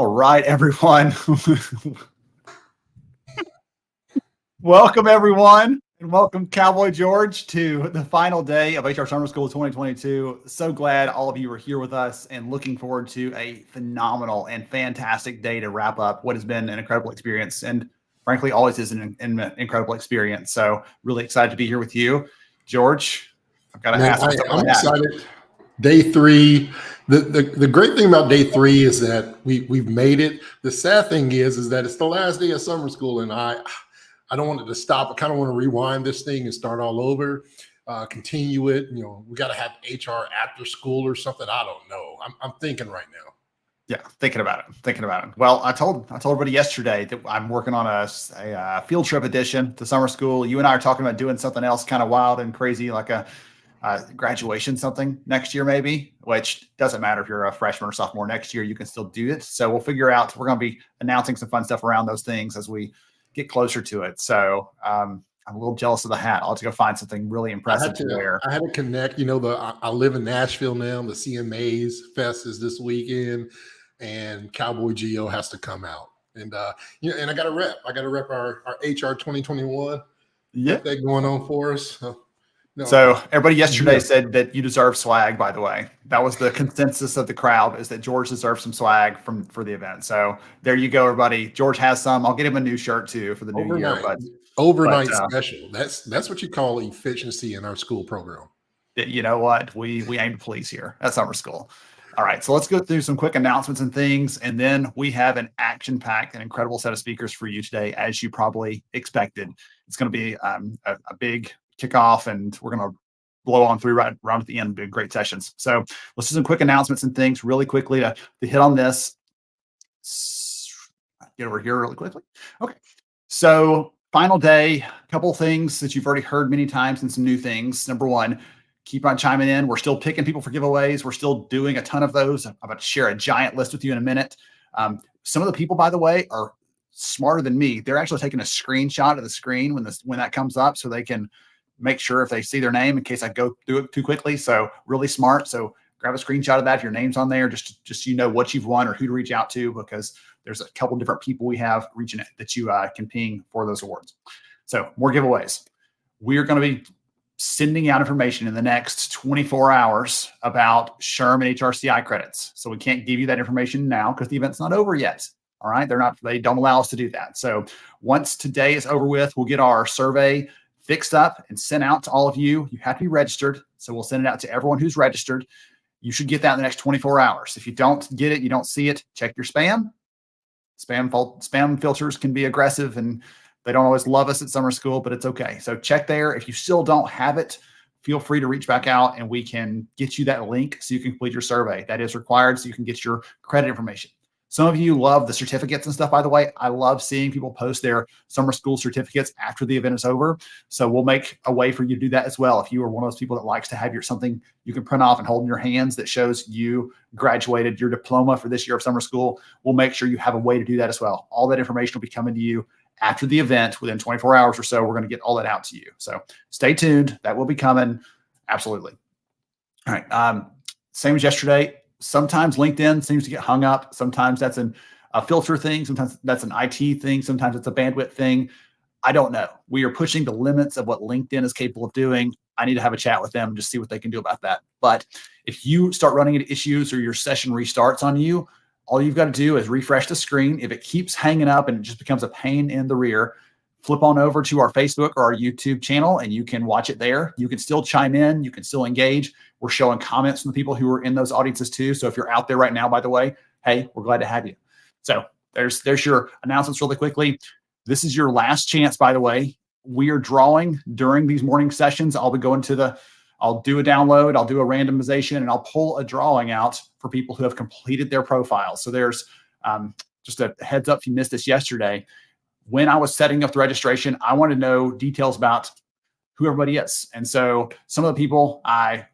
All right, everyone. Welcome, everyone, and welcome, Cowboy George, to the final day of HR Summer School 2022. So glad all of you are here with us and looking forward to a phenomenal and fantastic day to wrap up what has been an incredible experience, and frankly, always is an incredible experience. So really excited to be here with you. George, I've got to ask. I'm excited. Day 3. The great thing about day 3 is that we've made it. The sad thing is that it's the last day of summer school, and I don't want it to stop. I kind of want to rewind this thing and start all over, continue it. You know, we got to have HR after school or something. I don't know. I'm thinking right now. Yeah, thinking about it. Well, I told everybody yesterday that I'm working on a field trip edition to summer school. You and I are talking about doing something else kind of wild and crazy, like a graduation something next year, maybe, which doesn't matter if you're a freshman or sophomore next year, you can still do it. So we'll figure out, we're going to be announcing some fun stuff around those things as we get closer to it. So I'm a little jealous of the hat. I'll have to go find something really impressive to wear. I had to connect, I live in Nashville now. The CMAs Fest is this weekend, and Cowboy Geo has to come out. And, and I got to rep our HR 2021. Yeah. Got that going on for us. So everybody yesterday said that you deserve swag, by the way. That was the consensus of the crowd, is that George deserves some swag for the event. So there you go, everybody. George has some. I'll get him a new shirt too for the new year. Overnight special. That's what you call efficiency in our school program. You know what? We aim to please here at summer school. All right, so let's go through some quick announcements and things, and then we have an action-packed and incredible set of speakers for you today, as you probably expected. It's going to be a big kickoff, and we're going to blow on through right around at the end. Big, great sessions. So let's do some quick announcements and things really quickly to hit on this. Get over here really quickly. Okay. So final day, a couple things that you've already heard many times and some new things. Number one, keep on chiming in. We're still picking people for giveaways. We're still doing a ton of those. I'm about to share a giant list with you in a minute. Some of the people, by the way, are smarter than me. They're actually taking a screenshot of the screen when that comes up, so they can make sure if they see their name in case I go through it too quickly. So really smart. So grab a screenshot of that if your name's on there, just so you know what you've won or who to reach out to, because there's a couple different people we have reaching it that you can ping for those awards. So more giveaways. We're going to be sending out information in the next 24 hours about SHRM and HRCI credits. So we can't give you that information now because the event's not over yet. All right. They don't allow us to do that. So once today is over with, we'll get our survey fixed up and sent out to all of you. You have to be registered. So we'll send it out to everyone who's registered. You should get that in the next 24 hours. If you don't get it, you don't see it, check your spam. Spam filters can be aggressive, and they don't always love us at summer school, but it's okay. So check there. If you still don't have it, feel free to reach back out and we can get you that link so you can complete your survey. That is required so you can get your credit information. Some of you love the certificates and stuff, by the way. I love seeing people post their summer school certificates after the event is over. So we'll make a way for you to do that as well. If you are one of those people that likes to have something you can print off and hold in your hands that shows you graduated your diploma for this year of summer school, we'll make sure you have a way to do that as well. All that information will be coming to you after the event. Within 24 hours or so, we're going to get all that out to you. So stay tuned. That will be coming. Absolutely. All right. Same as yesterday. Sometimes LinkedIn seems to get hung up. Sometimes that's a filter thing. Sometimes that's an IT thing. Sometimes it's a bandwidth thing. I don't know. We are pushing the limits of what LinkedIn is capable of doing. I need to have a chat with them and just see what they can do about that. But if you start running into issues or your session restarts on you, all you've got to do is refresh the screen. If it keeps hanging up and it just becomes a pain in the rear, flip on over to our Facebook or our YouTube channel and you can watch it there. You can still chime in. You can still engage. We're showing comments from the people who are in those audiences too. So if you're out there right now, by the way, hey, we're glad to have you. So there's your announcements really quickly. This is your last chance, by the way. We are drawing during these morning sessions. I'll be going I'll do a download, I'll do a randomization, and I'll pull a drawing out for people who have completed their profiles. So there's just a heads up if you missed this yesterday. When I was setting up the registration, I wanted to know details about who everybody is. And so some of the people I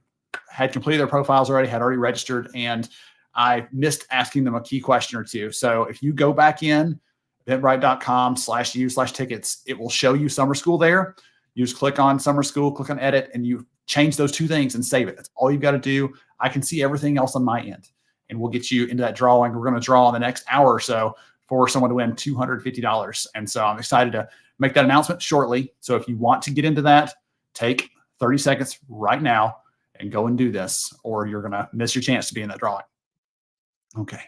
had completed their profiles already, had already registered, and I missed asking them a key question or two. So if you go back in, eventbrite.com/u/tickets, it will show you summer school there. You just click on summer school, click on edit, and you change those two things and save it. That's all you've got to do. I can see everything else on my end. and we'll get you into that drawing. We're going to draw in the next hour or so for someone to win $250. And so I'm excited to make that announcement shortly. So if you want to get into that, take 30 seconds right now and go and do this, or you're going to miss your chance to be in that drawing. Okay.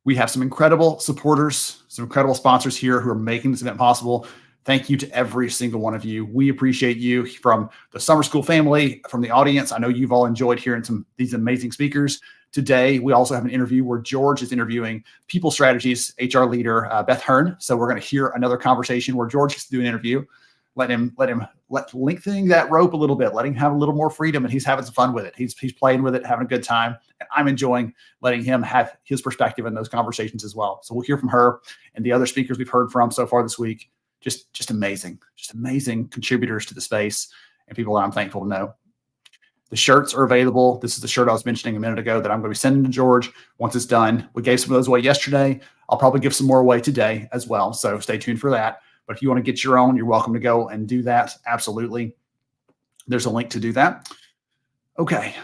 We have some incredible supporters, some incredible sponsors here who are making this event possible. Thank you to every single one of you. We appreciate you, from the summer school family, from the audience. I know you've all enjoyed hearing these amazing speakers. Today, we also have an interview where George is interviewing PeopleStrategy's HR leader, Beth Hearn. So we're going to hear another conversation where George gets to do an interview. Let lengthening that rope a little bit, let him have a little more freedom, and he's having some fun with it. He's playing with it, having a good time. And I'm enjoying letting him have his perspective in those conversations as well. So we'll hear from her and the other speakers we've heard from so far this week. Just amazing contributors to the space and people that I'm thankful to know. The shirts are available. This is the shirt I was mentioning a minute ago that I'm going to be sending to George once it's done. We gave some of those away yesterday. I'll probably give some more away today as well. So stay tuned for that. But if you want to get your own, you're welcome to go and do that. Absolutely. There's a link to do that. Okay.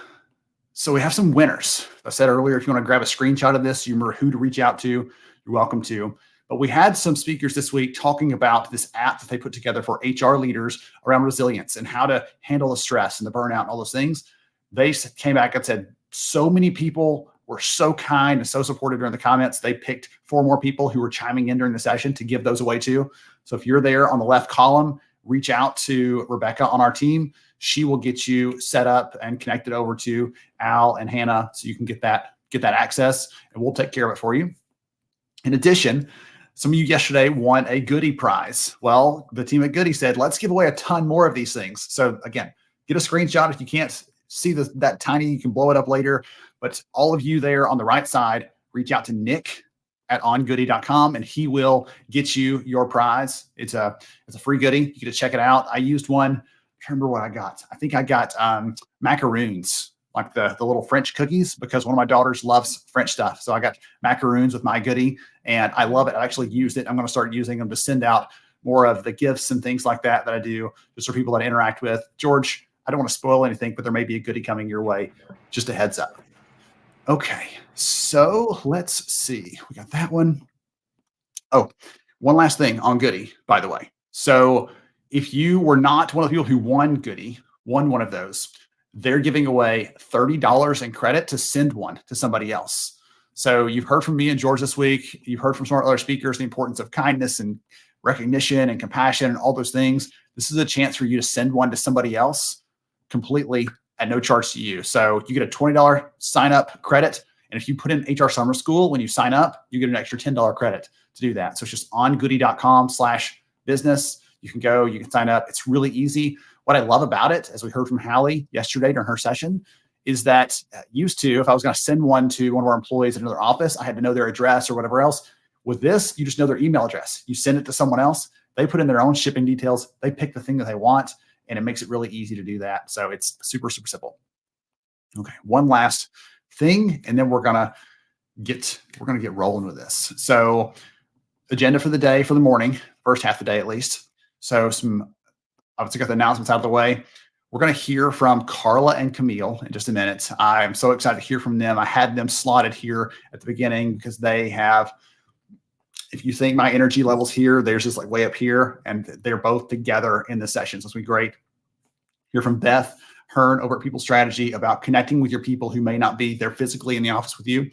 So we have some winners. I said earlier, if you want to grab a screenshot of this, you remember who to reach out to, you're welcome to. But we had some speakers this week talking about this app that they put together for HR leaders around resilience and how to handle the stress and the burnout and all those things. They came back and said, so many people were so kind and so supportive during the comments. They picked 4 more people who were chiming in during the session to give those away too. So if you're there on the left column, reach out to Rebecca on our team. She will get you set up and connected over to Al and Hannah so you can get that access, and we'll take care of it for you. In addition, some of you yesterday won a Goody Prize. Well, the team at Goody said, let's give away a ton more of these things. So again, get a screenshot. If you can't see that tiny, you can blow it up later. But all of you there on the right side, reach out to Nick at ongoody.com, and he will get you your prize. It's a free goodie. You get to check it out. I used one. I can't remember what I got. I think I got macaroons, like the little French cookies, because one of my daughters loves French stuff. So I got macaroons with my goodie, and I love it. I actually used it. I'm going to start using them to send out more of the gifts and things like that I do just for people that I interact with. George, I don't want to spoil anything, but there may be a goodie coming your way. Just a heads up. Okay, so let's see. We got that one. Oh, one last thing on Goody, by the way. So if you were not one of the people who won one of those, they're giving away $30 in credit to send one to somebody else. So you've heard from me and George this week. You've heard from some other speakers the importance of kindness and recognition and compassion and all those things. This is a chance for you to send one to somebody else completely at no charge to you. So you get a $20 sign up credit. And if you put in HR Summer School, when you sign up, you get an extra $10 credit to do that. So it's just ongoody.com/business. You can go, you can sign up. It's really easy. What I love about it, as we heard from Hallie yesterday during her session, is that used to, if I was going to send one to one of our employees in another office, I had to know their address or whatever else. With this, you just know their email address. You send it to someone else. They put in their own shipping details. They pick the thing that they want, and it makes it really easy to do that. So it's super, super simple. Okay, one last thing, and then we're gonna get rolling with this. So agenda for the day, for the morning, first half of the day at least. So I've got the announcements out of the way. We're going to hear from Carla and Camille in just a minute. I'm so excited to hear from them. I had them slotted here at the beginning because they have, if you think my energy levels here, theirs is like way up here, and they're both together in the session. So it's going to be great. Hear from Beth Hearn over at PeopleStrategy about connecting with your people who may not be there physically in the office with you.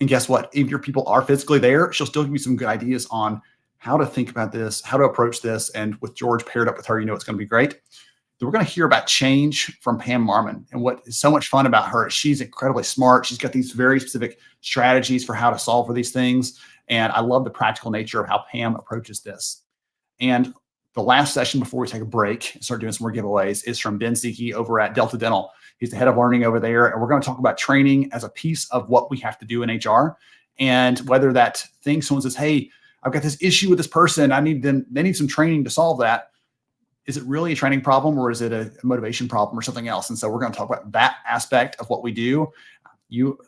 And guess what? If your people are physically there, she'll still give you some good ideas on how to think about this, how to approach this. And with George paired up with her, it's going to be great. Then we're going to hear about change from Pam Marmon. And what is so much fun about her is she's incredibly smart. She's got these very specific strategies for how to solve for these things. And I love the practical nature of how Pam approaches this. And the last session before we take a break and start doing some more giveaways is from Ben Sieke over at Delta Dental. He's the head of learning over there. And we're going to talk about training as a piece of what we have to do in HR. And whether that thing, someone says, hey, I've got this issue with this person. They need some training to solve that. Is it really a training problem, or is it a motivation problem or something else? And so we're going to talk about that aspect of what we do.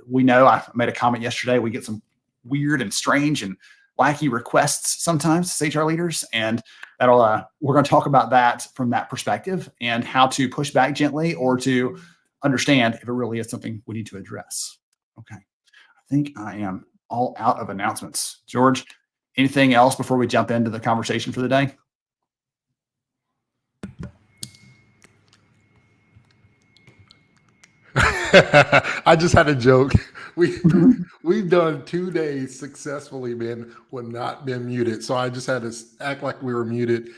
We know I made a comment yesterday. We get some weird and strange and wacky requests sometimes as HR leaders, and we're going to talk about that from that perspective and how to push back gently or to understand if it really is something we need to address. Okay. think I am all out of announcements. George, anything else before we jump into the conversation for the day? I just had a joke. We've done 2 days successfully, man, when not been muted. So I just had to act like we were muted.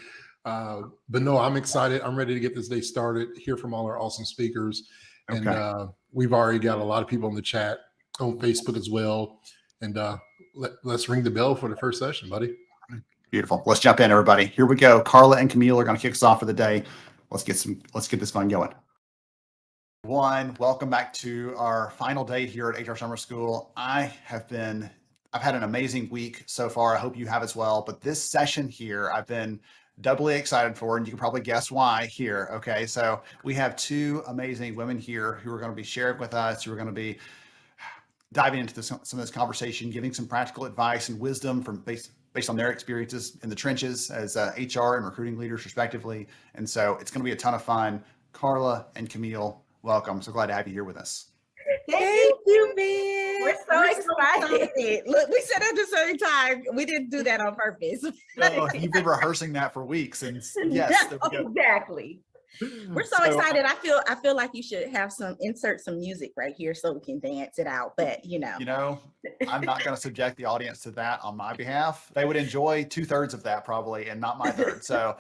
But no, I'm excited. I'm ready to get this day started, hear from all our awesome speakers. Okay. And we've already got a lot of people in the chat on Facebook as well. And let's ring the bell for the first session, buddy. Beautiful. Let's jump in, everybody. Here we go. Carla and Camille are going to kick us off for the day. Let's get this fun going. Welcome back to our final day here at HR Summer School. I've had an amazing week so far. I hope you have as well. But this session here, I've been doubly excited for, and you can probably guess why here. Okay, so we have two amazing women here who are going to be sharing with us, who are going to be diving into some of this conversation, giving some practical advice and wisdom from based on their experiences in the trenches as HR and recruiting leaders respectively. And so it's going to be a ton of fun. Carla and Camille, welcome. So glad to have you here with us. Thank you, Ben. We're so excited. Look, we said at the same time. We didn't do that on purpose. Oh, you've been rehearsing that for weeks, and yes, exactly. We're so excited. I feel like you should insert some music right here so we can dance it out. But I'm not going to subject the audience to that on my behalf. They would enjoy 2/3 of that probably, and not my third. So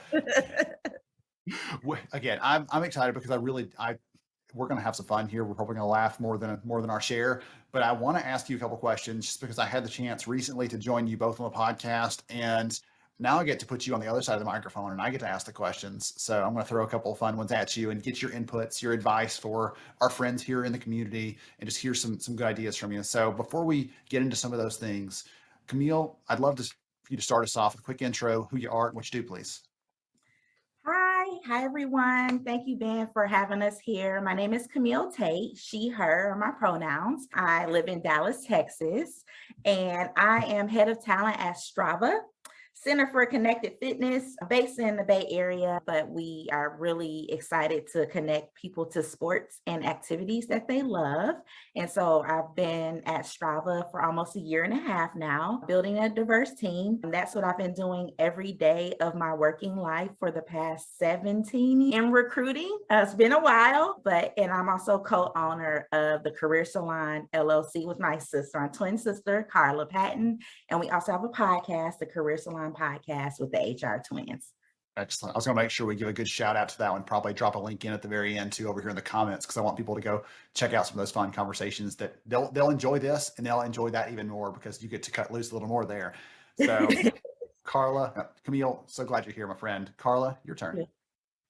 again, I'm excited because we're going to have some fun here. We're probably going to laugh more than our share. But I want to ask you a couple questions just because I had the chance recently to join you both on the podcast, and now I get to put you on the other side of the microphone and I get to ask the questions. So I'm going to throw a couple of fun ones at you and get your inputs, your advice for our friends here in the community, and just hear some good ideas from you. So before we get into some of those things, Camille, I'd love for you to start us off with a quick intro, who you are and what you do, please. Hi, everyone. Thank you, Ben, for having us here. My name is Camille Tate. She, her are my pronouns. I live in Dallas, Texas, and I am head of talent at Strava, Center for Connected Fitness, based in the Bay Area, but we are really excited to connect people to sports and activities that they love. And so I've been at Strava for almost 1.5 years now, building a diverse team. And that's what I've been doing every day of my working life for the past 17 years in recruiting. It's been a while, and I'm also co-owner of the Career Salon LLC with my sister, my twin sister, Carla, Patton. And we also have a podcast, the Career Salon Podcast with the HR twins. Excellent. I was going to make sure we give a good shout out to that one. Probably drop a link in at the very end too over here in the comments, because I want people to go check out some of those fun conversations that they'll enjoy this, and they'll enjoy that even more because you get to cut loose a little more there. So Camille, so glad you're here, my friend. Carla, your turn.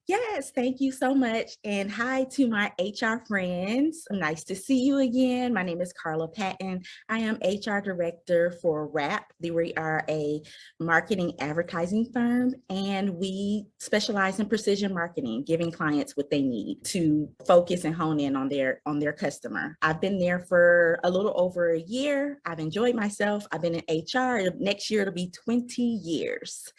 Yes, thank you so much. And hi to my HR friends. Nice to see you again. My name is Carla Patton. I am HR director for WRAP. We are a marketing advertising firm, and we specialize in precision marketing, giving clients what they need to focus and hone in on their customer. I've been there for a little over 1 year. I've enjoyed myself. I've been in HR. Next year, it'll be 20 years.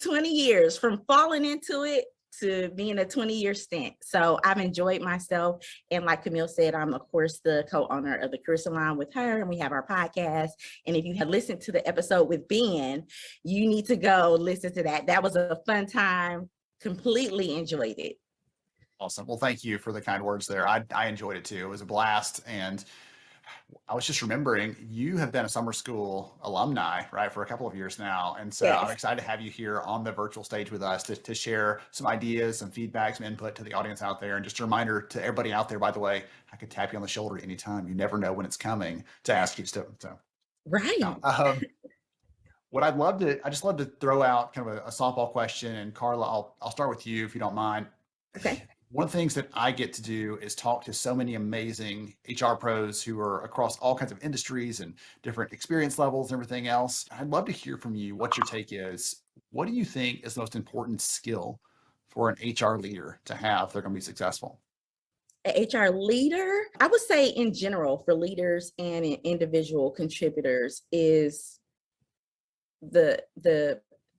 20 years from falling into it to being a 20-year stint. So I've enjoyed myself. And like Camille said, I'm, of course, the co-owner of the Career Salon with her, and we have our podcast. And if you have listened to the episode with Ben, you need to go listen to that. That was a fun time. Completely enjoyed it. Awesome. Well, thank you for the kind words there. I enjoyed it too. It was a blast. And I was just remembering, you have been a summer school alumni, right, for a couple of years now. And so yes. I'm excited to have you here on the virtual stage with us to share some ideas, some feedback, some input to the audience out there. And just a reminder to everybody out there, by the way, I could tap you on the shoulder anytime. You never know when it's coming to ask you stuff. So, right. I just love to throw out kind of a softball question. And Carla, I'll start with you if you don't mind. Okay. One of the things that I get to do is talk to so many amazing HR pros who are across all kinds of industries and different experience levels and everything else. I'd love to hear from you what your take is. What do you think is the most important skill for an HR leader to have if they're going to be successful? An HR leader, I would say in general for leaders and individual contributors, is the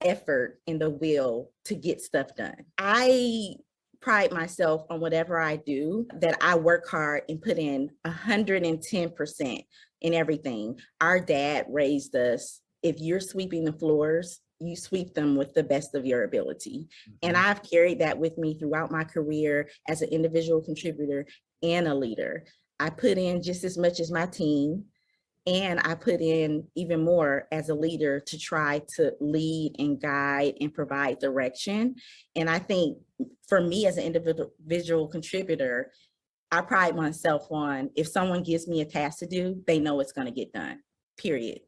effort and the will to get stuff done. I pride myself on whatever I do, that I work hard and put in 110% in everything. Our dad raised us, if you're sweeping the floors, you sweep them with the best of your ability. And I've carried that with me throughout my career as an individual contributor and a leader. I put in just as much as my team, and I put in even more as a leader to try to lead and guide and provide direction. And I think for me as an individual contributor, I pride myself on, if someone gives me a task to do, they know it's going to get done, period.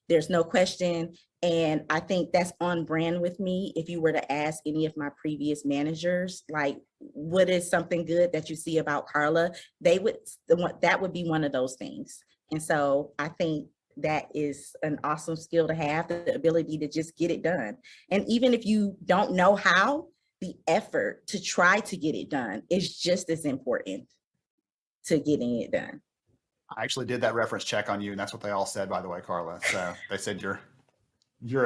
There's no question. And I think that's on brand with me. If you were to ask any of my previous managers, like, what is something good that you see about Carla? That would be one of those things. And so I think that is an awesome skill to have, the ability to just get it done. And even if you don't know how, the effort to try to get it done is just as important to getting it done. I actually did that reference check on you, and that's what they all said, by the way, Carla. So they said you're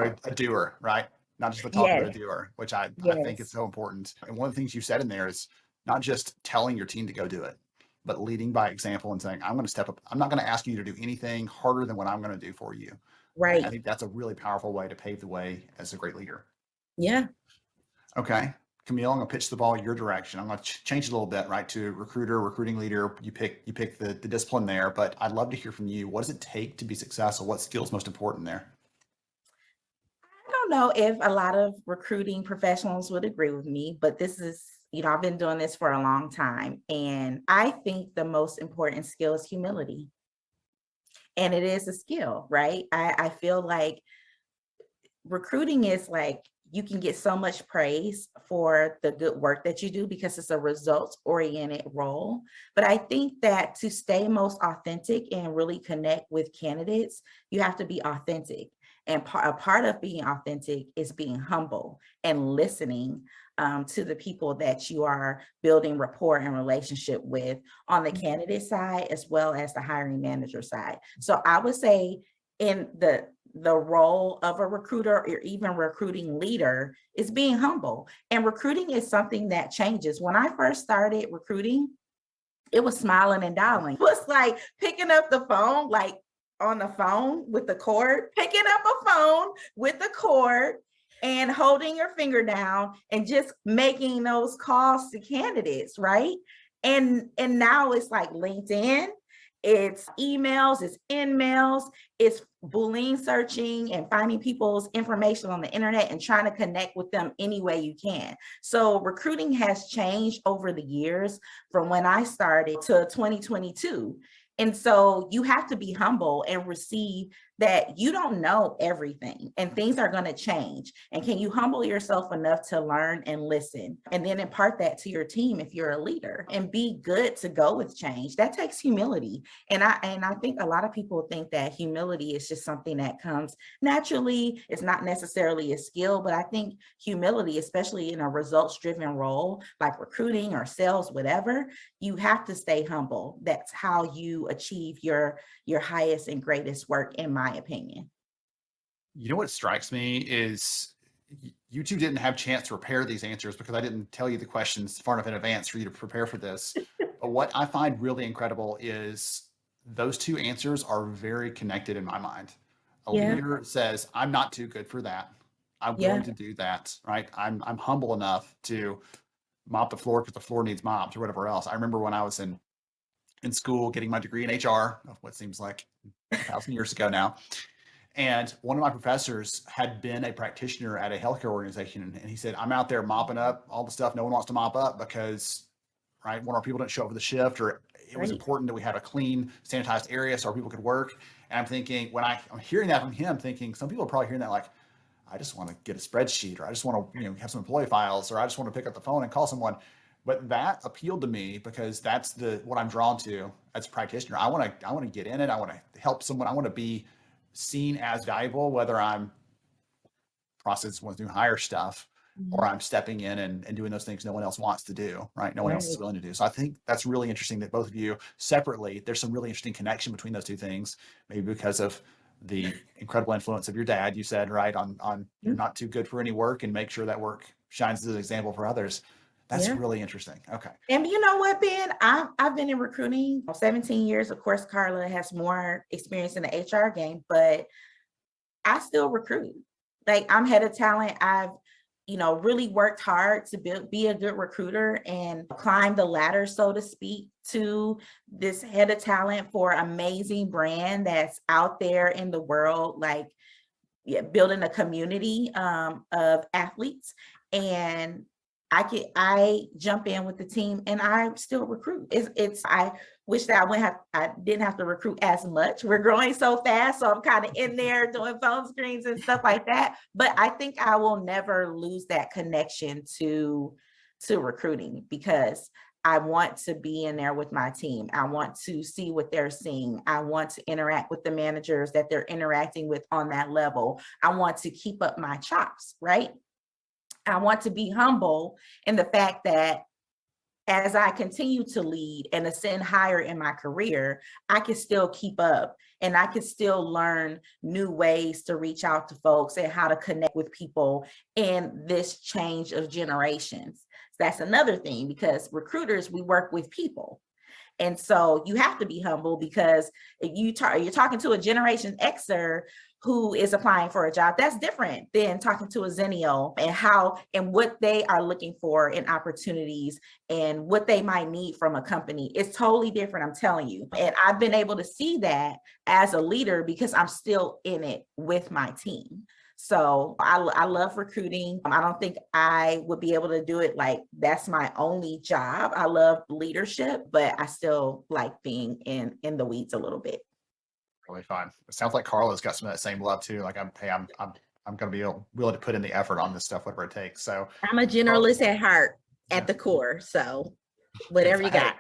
a doer, right? Not just a talker, but a doer, which I think is so important. And one of the things you said in there is not just telling your team to go do it, but leading by example and saying, I'm going to step up. I'm not going to ask you to do anything harder than what I'm going to do for you. Right. I think that's a really powerful way to pave the way as a great leader. Yeah. Okay. Camille, I'm going to pitch the ball your direction. I'm going to change it a little bit, right? To recruiter, recruiting leader. You pick the discipline there, but I'd love to hear from you. What does it take to be successful? What skills most important there? I don't know if a lot of recruiting professionals would agree with me, but this is, I've been doing this for a long time. And I think the most important skill is humility. And it is a skill, right? I feel like recruiting is like, you can get so much praise for the good work that you do because it's a results-oriented role. But I think that to stay most authentic and really connect with candidates, you have to be authentic. And a part of being authentic is being humble and listening to the people that you are building rapport and relationship with on the candidate side, as well as the hiring manager side. So I would say in the role of a recruiter or even recruiting leader is being humble. And recruiting is something that changes. When I first started recruiting, it was smiling and dialing. It was like picking up the phone, like on the phone with the cord, picking up a phone with the cord and holding your finger down and just making those calls to candidates, right? And now it's like LinkedIn, it's emails, it's in-mails, it's Boolean searching and finding people's information on the internet and trying to connect with them any way you can. So recruiting has changed over the years from when I started to 2022. And so you have to be humble and receive that you don't know everything and things are going to change. And can you humble yourself enough to learn and listen and then impart that to your team if you're a leader and be good to go with change? That takes humility. And I think a lot of people think that humility is just something that comes naturally. It's not necessarily a skill, but I think humility, especially in a results-driven role like recruiting or sales, whatever, you have to stay humble. That's how you achieve your highest and greatest work, in my opinion. You know what strikes me is you two didn't have a chance to prepare these answers because I didn't tell you the questions far enough in advance for you to prepare for this. But what I find really incredible is those two answers are very connected in my mind. A leader says, I'm not too good for that. I'm willing to do that, right? I'm humble enough to mop the floor because the floor needs mopped or whatever else. I remember when I was in school getting my degree in HR, of what seems like 1,000 years ago now. And one of my professors had been a practitioner at a healthcare organization. And he said, I'm out there mopping up all the stuff no one wants to mop up because, right, one of our people didn't show up for the shift, or it was important that we had a clean, sanitized area so our people could work. And I'm thinking, when I'm hearing that from him, thinking some people are probably hearing that like, I just want to get a spreadsheet, or I just want to, have some employee files, or I just want to pick up the phone and call someone. But that appealed to me because that's what I'm drawn to as a practitioner. I want to get in it. I want to help someone. I want to be seen as valuable, whether I'm processing new hire stuff or I'm stepping in and doing those things no one else wants to do, right? No one else is willing to do. So I think that's really interesting that both of you separately, there's some really interesting connection between those two things, maybe because of the incredible influence of your dad, you said, right? On you're not too good for any work and make sure that work shines as an example for others. That's Yeah. really interesting. Okay. And you know what, Ben? I've been in recruiting 17 years. Of course, Carla has more experience in the HR game, but I still recruit. Like, I'm head of talent. I've, really worked hard to be a good recruiter and climb the ladder, so to speak, to this head of talent for amazing brand that's out there in the world, like, building a community of athletes. And I jump in with the team and I still recruit. I wish that I didn't have to recruit as much. We're growing so fast, so I'm kind of in there doing phone screens and stuff like that. But I think I will never lose that connection to recruiting, because I want to be in there with my team. I want to see what they're seeing. I want to interact with the managers that they're interacting with on that level. I want to keep up my chops, right? I want to be humble in the fact that as I continue to lead and ascend higher in my career, I can still keep up and I can still learn new ways to reach out to folks and how to connect with people in this change of generations. That's another thing, because recruiters, we work with people. And so you have to be humble, because you're talking to a Generation Xer who is applying for a job. That's different than talking to a Zennial and what they are looking for in opportunities and what they might need from a company. It's totally different, I'm telling you. And I've been able to see that as a leader because I'm still in it with my team. So I love recruiting. I don't think I would be able to do it like that's my only job. I love leadership, but I still like being in the weeds a little bit. Really fun. It sounds like Carla's got some of that same love too. Like I'm going to be willing to put in the effort on this stuff, whatever it takes. So I'm a generalist at heart, at the core. So whatever you got.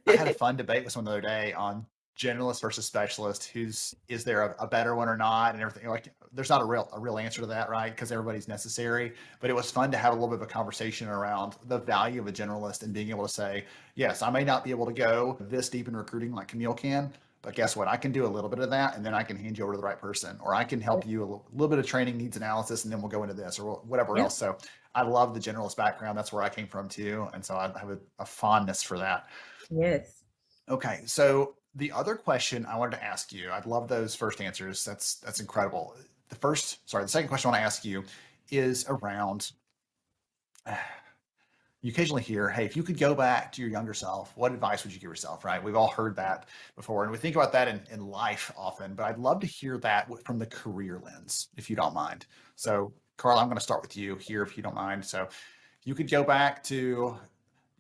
I had a fun debate with someone the other day on generalist versus specialist. Is there a better one or not, and everything. Like, there's not a real answer to that, right? Because everybody's necessary. But it was fun to have a little bit of a conversation around the value of a generalist and being able to say, yes, I may not be able to go this deep in recruiting like Camille can, but guess what? I can do a little bit of that, and then I can hand you over to the right person, or I can help you a little bit of training needs analysis, and then we'll go into this or whatever else. So I love the generalist background. That's where I came from too, and so I have a fondness for that. Yes. Okay, so the other question I wanted to ask you, I'd love those first answers. That's incredible. The second question I want to ask you is around. You occasionally hear, hey, if you could go back to your younger self, what advice would you give yourself, right? We've all heard that before, and we think about that in life often, but I'd love to hear that from the career lens, if you don't mind. So, Carla, I'm going to start with you here, if you don't mind. So, if you could go back to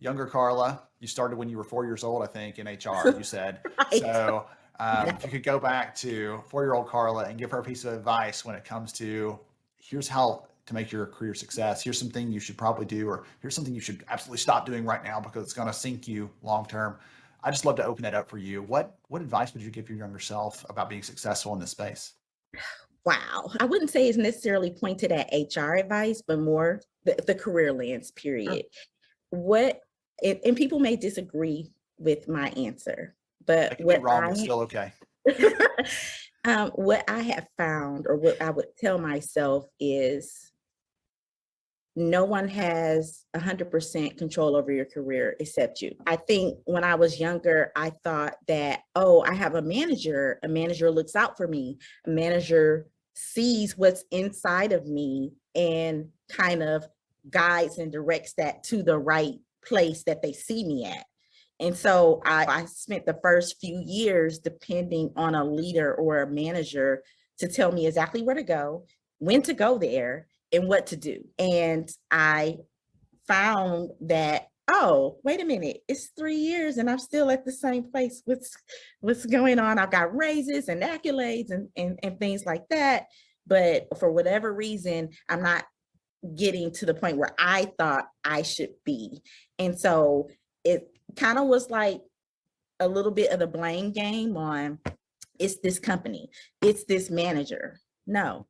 younger Carla, you started when you were 4 years old, I think, in HR, you said. Right. So, if you could go back to 4-year-old Carla and give her a piece of advice when it comes to, here's how to make your career success. Here's something you should probably do, or here's something you should absolutely stop doing right now because it's going to sink you long term. I just love to open that up for you. What advice would you give your younger self about being successful in this space? Wow. I wouldn't say it's necessarily pointed at HR advice, but more the career lens, period. And people may disagree with my answer, but what wrong is still okay. What I have found, or what I would tell myself, is no one has 100% control over your career except you. I think when I was younger, I thought that, I have a manager looks out for me, a manager sees what's inside of me and kind of guides and directs that to the right place that they see me at. And so I spent the first few years depending on a leader or a manager to tell me exactly where to go, when to go there, and what to do. And I found that, wait a minute, it's 3 years and I'm still at the same place. What's going on? I've got raises and accolades and things like that. But for whatever reason, I'm not getting to the point where I thought I should be. And so it kind of was like a little bit of the blame game on, it's this company, it's this manager. No.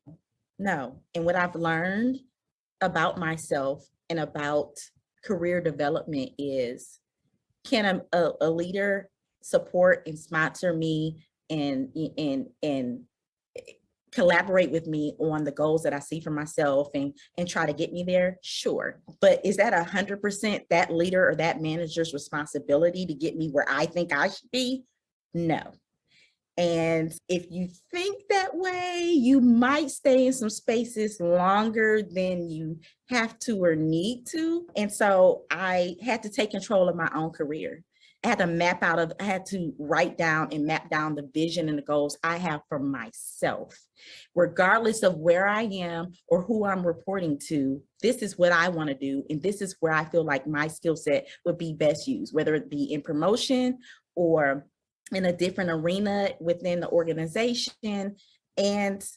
And what I've learned about myself and about career development is, can a leader support and sponsor me and collaborate with me on the goals that I see for myself and try to get me there? Sure. But is that 100% that leader or that manager's responsibility to get me where I think I should be? No. And if you think that way, you might stay in some spaces longer than you have to or need to. And so I had to take control of my own career. I had to write down and map down the vision and the goals I have for myself. Regardless of where I am or who I'm reporting to, this is what I want to do. And this is where I feel like my skill set would be best used, whether it be in promotion or in a different arena within the organization. And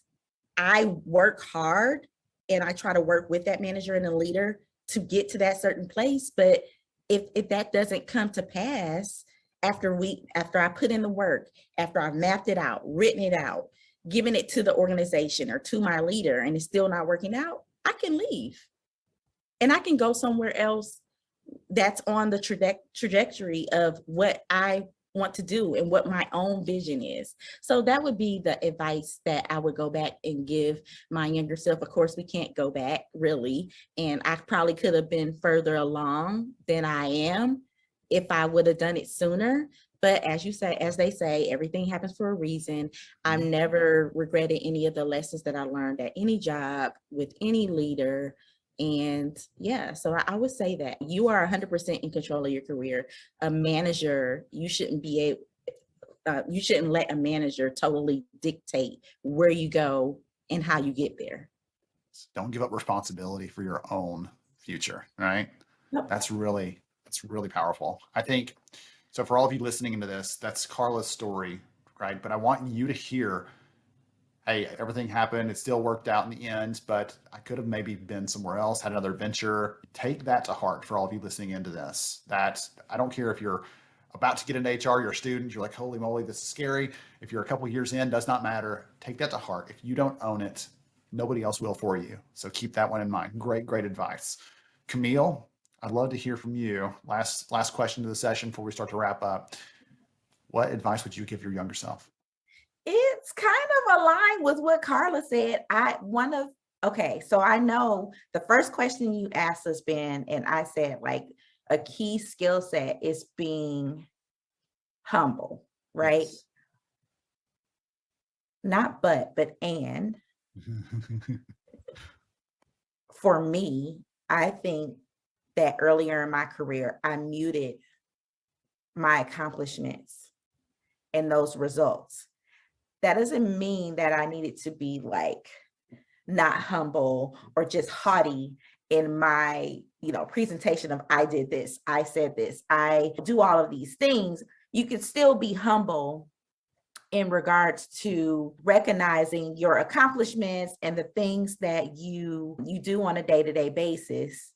I work hard and I try to work with that manager and the leader to get to that certain place. But if that doesn't come to pass after I put in the work, after I've mapped it out, written it out, given it to the organization or to my leader, and it's still not working out, I can leave. And I can go somewhere else that's on the trajectory of what I want to do and what my own vision is. So that would be the advice that I would go back and give my younger self. Of course, we can't go back really. And I probably could have been further along than I am if I would have done it sooner. But as they say, everything happens for a reason. I've never regretted any of the lessons that I learned at any job with any leader. And yeah, so I would say that you are 100% in control of your career. A manager, you shouldn't let a manager totally dictate where you go and how you get there. Don't give up responsibility for your own future, right? Yep. That's really powerful. I think, so for all of you listening into this, that's Carla's story, right? But I want you to hear, hey, everything happened. It still worked out in the end, but I could have maybe been somewhere else, had another venture. Take that to heart for all of you listening into this. That I don't care if you're about to get into HR, you're a student, you're like, holy moly, this is scary. If you're a couple years in, does not matter. Take that to heart. If you don't own it, nobody else will for you. So keep that one in mind. Great advice. Camille, I'd love to hear from you. Last question of the session before we start to wrap up. What advice would you give your younger self? It's kind of aligned with what Carla said. So I know the first question you asked us, Ben, and I said like a key skill set is being humble, right? Yes. Not but and. For me, I think that earlier in my career, I muted my accomplishments and those results. That doesn't mean that I needed to be like not humble or just haughty in my, presentation of I did this, I said this, I do all of these things. You can still be humble in regards to recognizing your accomplishments and the things that you do on a day-to-day basis.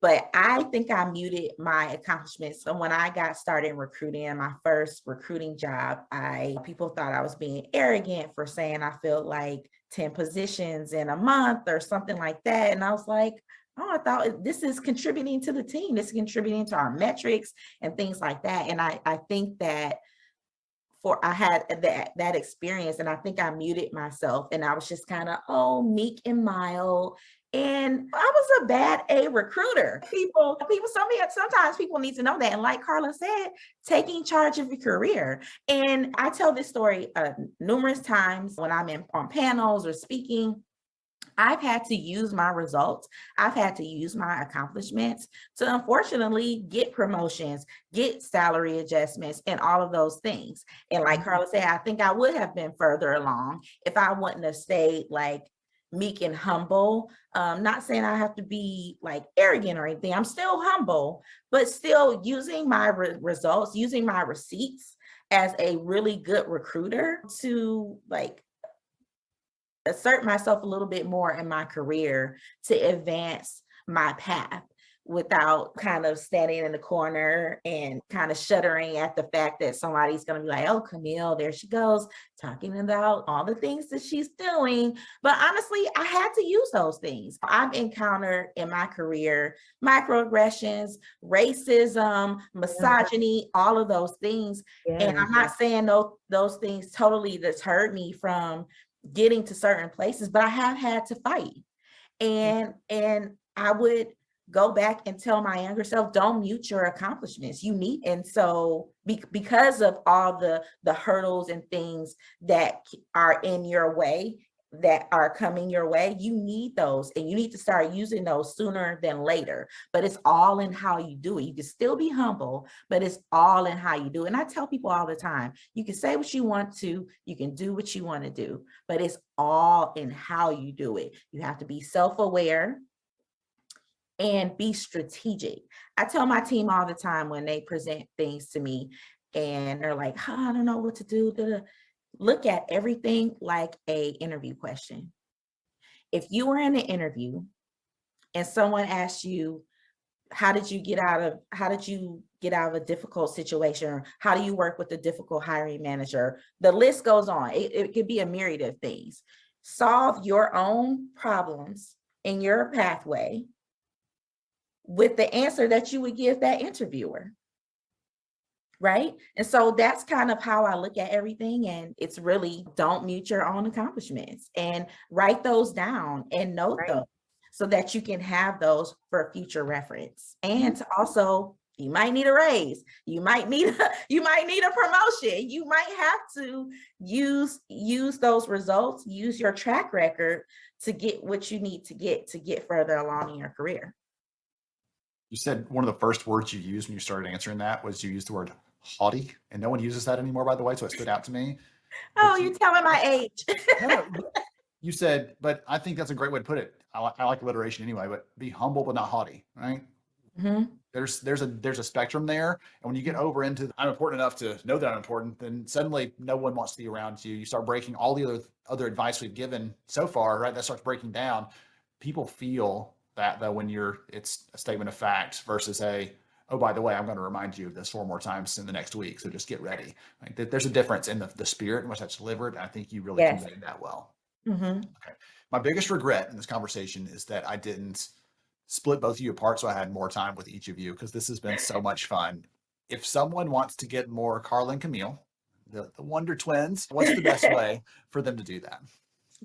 But I think I muted my accomplishments. So when I got started in recruiting, in my first recruiting job, people thought I was being arrogant for saying I filled like 10 positions in a month or something like that. And I was like, I thought this is contributing to the team. This is contributing to our metrics and things like that. And I think that I had that experience, and I think I muted myself, and I was just kind of meek and mild. And I was a bad A recruiter. Sometimes people need to know that. And like Carla said, taking charge of your career. And I tell this story numerous times when I'm on panels or speaking. I've had to use my results. I've had to use my accomplishments to unfortunately get promotions, get salary adjustments, and all of those things. And like Carla said, I think I would have been further along if I wouldn't have stayed like meek and humble. Not saying I have to be like arrogant or anything. I'm still humble, but still using my results, using my receipts as a really good recruiter to like assert myself a little bit more in my career to advance my path without kind of standing in the corner and kind of shuddering at the fact that somebody's going to be like, oh, Camille, there she goes, talking about all the things that she's doing. But honestly, I had to use those things. I've encountered in my career microaggressions, racism, misogyny, all of those things. Yeah. And I'm not saying those things totally deterred me from getting to certain places, but I have had to fight. And I would go back and tell my younger self, don't mute your accomplishments. You need, and so because of all the hurdles and things that are in your way, that are coming your way, you need those, and you need to start using those sooner than later. But it's all in how you do it. You can still be humble, but it's all in how you do it. And I tell people all the time, you can say what you want to, you can do what you want to do, but it's all in how you do it. You have to be self-aware and be strategic. I tell my team all the time when they present things to me and they're like, oh, I don't know what to do. Look at everything like a interview question. If you were in an interview and someone asked you, how did you get out of a difficult situation? Or how do you work with a difficult hiring manager? The list goes on. It could be a myriad of things. Solve your own problems in your pathway with the answer that you would give that interviewer. Right? And so that's kind of how I look at everything. And it's really, don't mute your own accomplishments and write those down and note them so that you can have those for future reference. And also, you might need a raise. You might need a promotion. You might have to use those results, use your track record to get what you need to get further along in your career. You said one of the first words you used when you started answering that was you used the word haughty, and no one uses that anymore, by the way, so it stood out to me. Oh, you're telling my age. No, you said, but I think that's a great way to put it. I like alliteration anyway, but be humble but not haughty, right? Mm-hmm. There's a spectrum there, and when you get over into I'm important enough to know that I'm important, then suddenly no one wants to be around you. You start breaking all the other advice we've given so far, right? That starts breaking down. People feel that though when it's a statement of fact versus oh, by the way, I'm going to remind you of this 4 more times in the next week, so just get ready. Like there's a difference in the spirit in which that's delivered. And I think you really conveyed that well. Mm-hmm. Okay. My biggest regret in this conversation is that I didn't split both of you apart so I had more time with each of you, because this has been so much fun. If someone wants to get more Carla and Camille, the Wonder Twins, what's the best way for them to do that?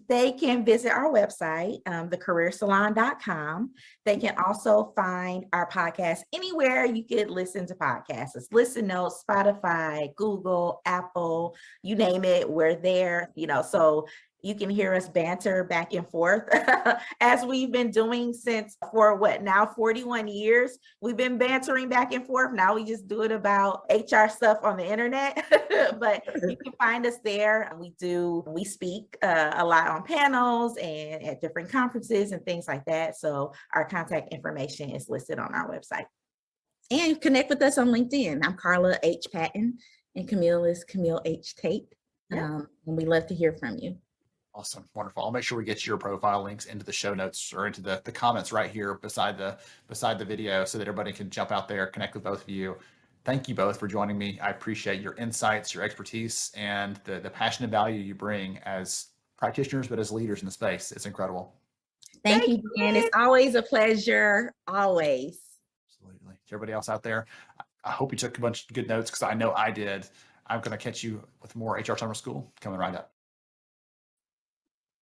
They can visit our website, thecareersalon.com. They can also find our podcast anywhere you could listen to podcasts. It's Listen Notes, Spotify, Google, Apple, you name it, we're there, so you can hear us banter back and forth as we've been doing for 41 years. We've been bantering back and forth. Now we just do it about HR stuff on the internet, but you can find us there. We speak a lot on panels and at different conferences and things like that. So our contact information is listed on our website. And connect with us on LinkedIn. I'm Carla H. Patton and Camille is Camille H. Tate. And we love to hear from you. Awesome. Wonderful. I'll make sure we get your profile links into the show notes or into the comments right here beside the video so that everybody can jump out there, connect with both of you. Thank you both for joining me. I appreciate your insights, your expertise, and the passion and value you bring as practitioners, but as leaders in the space. It's incredible. Thank you, Dan. It's always a pleasure. Always. Absolutely. To everybody else out there, I hope you took a bunch of good notes because I know I did. I'm going to catch you with more HR Summer School coming right up.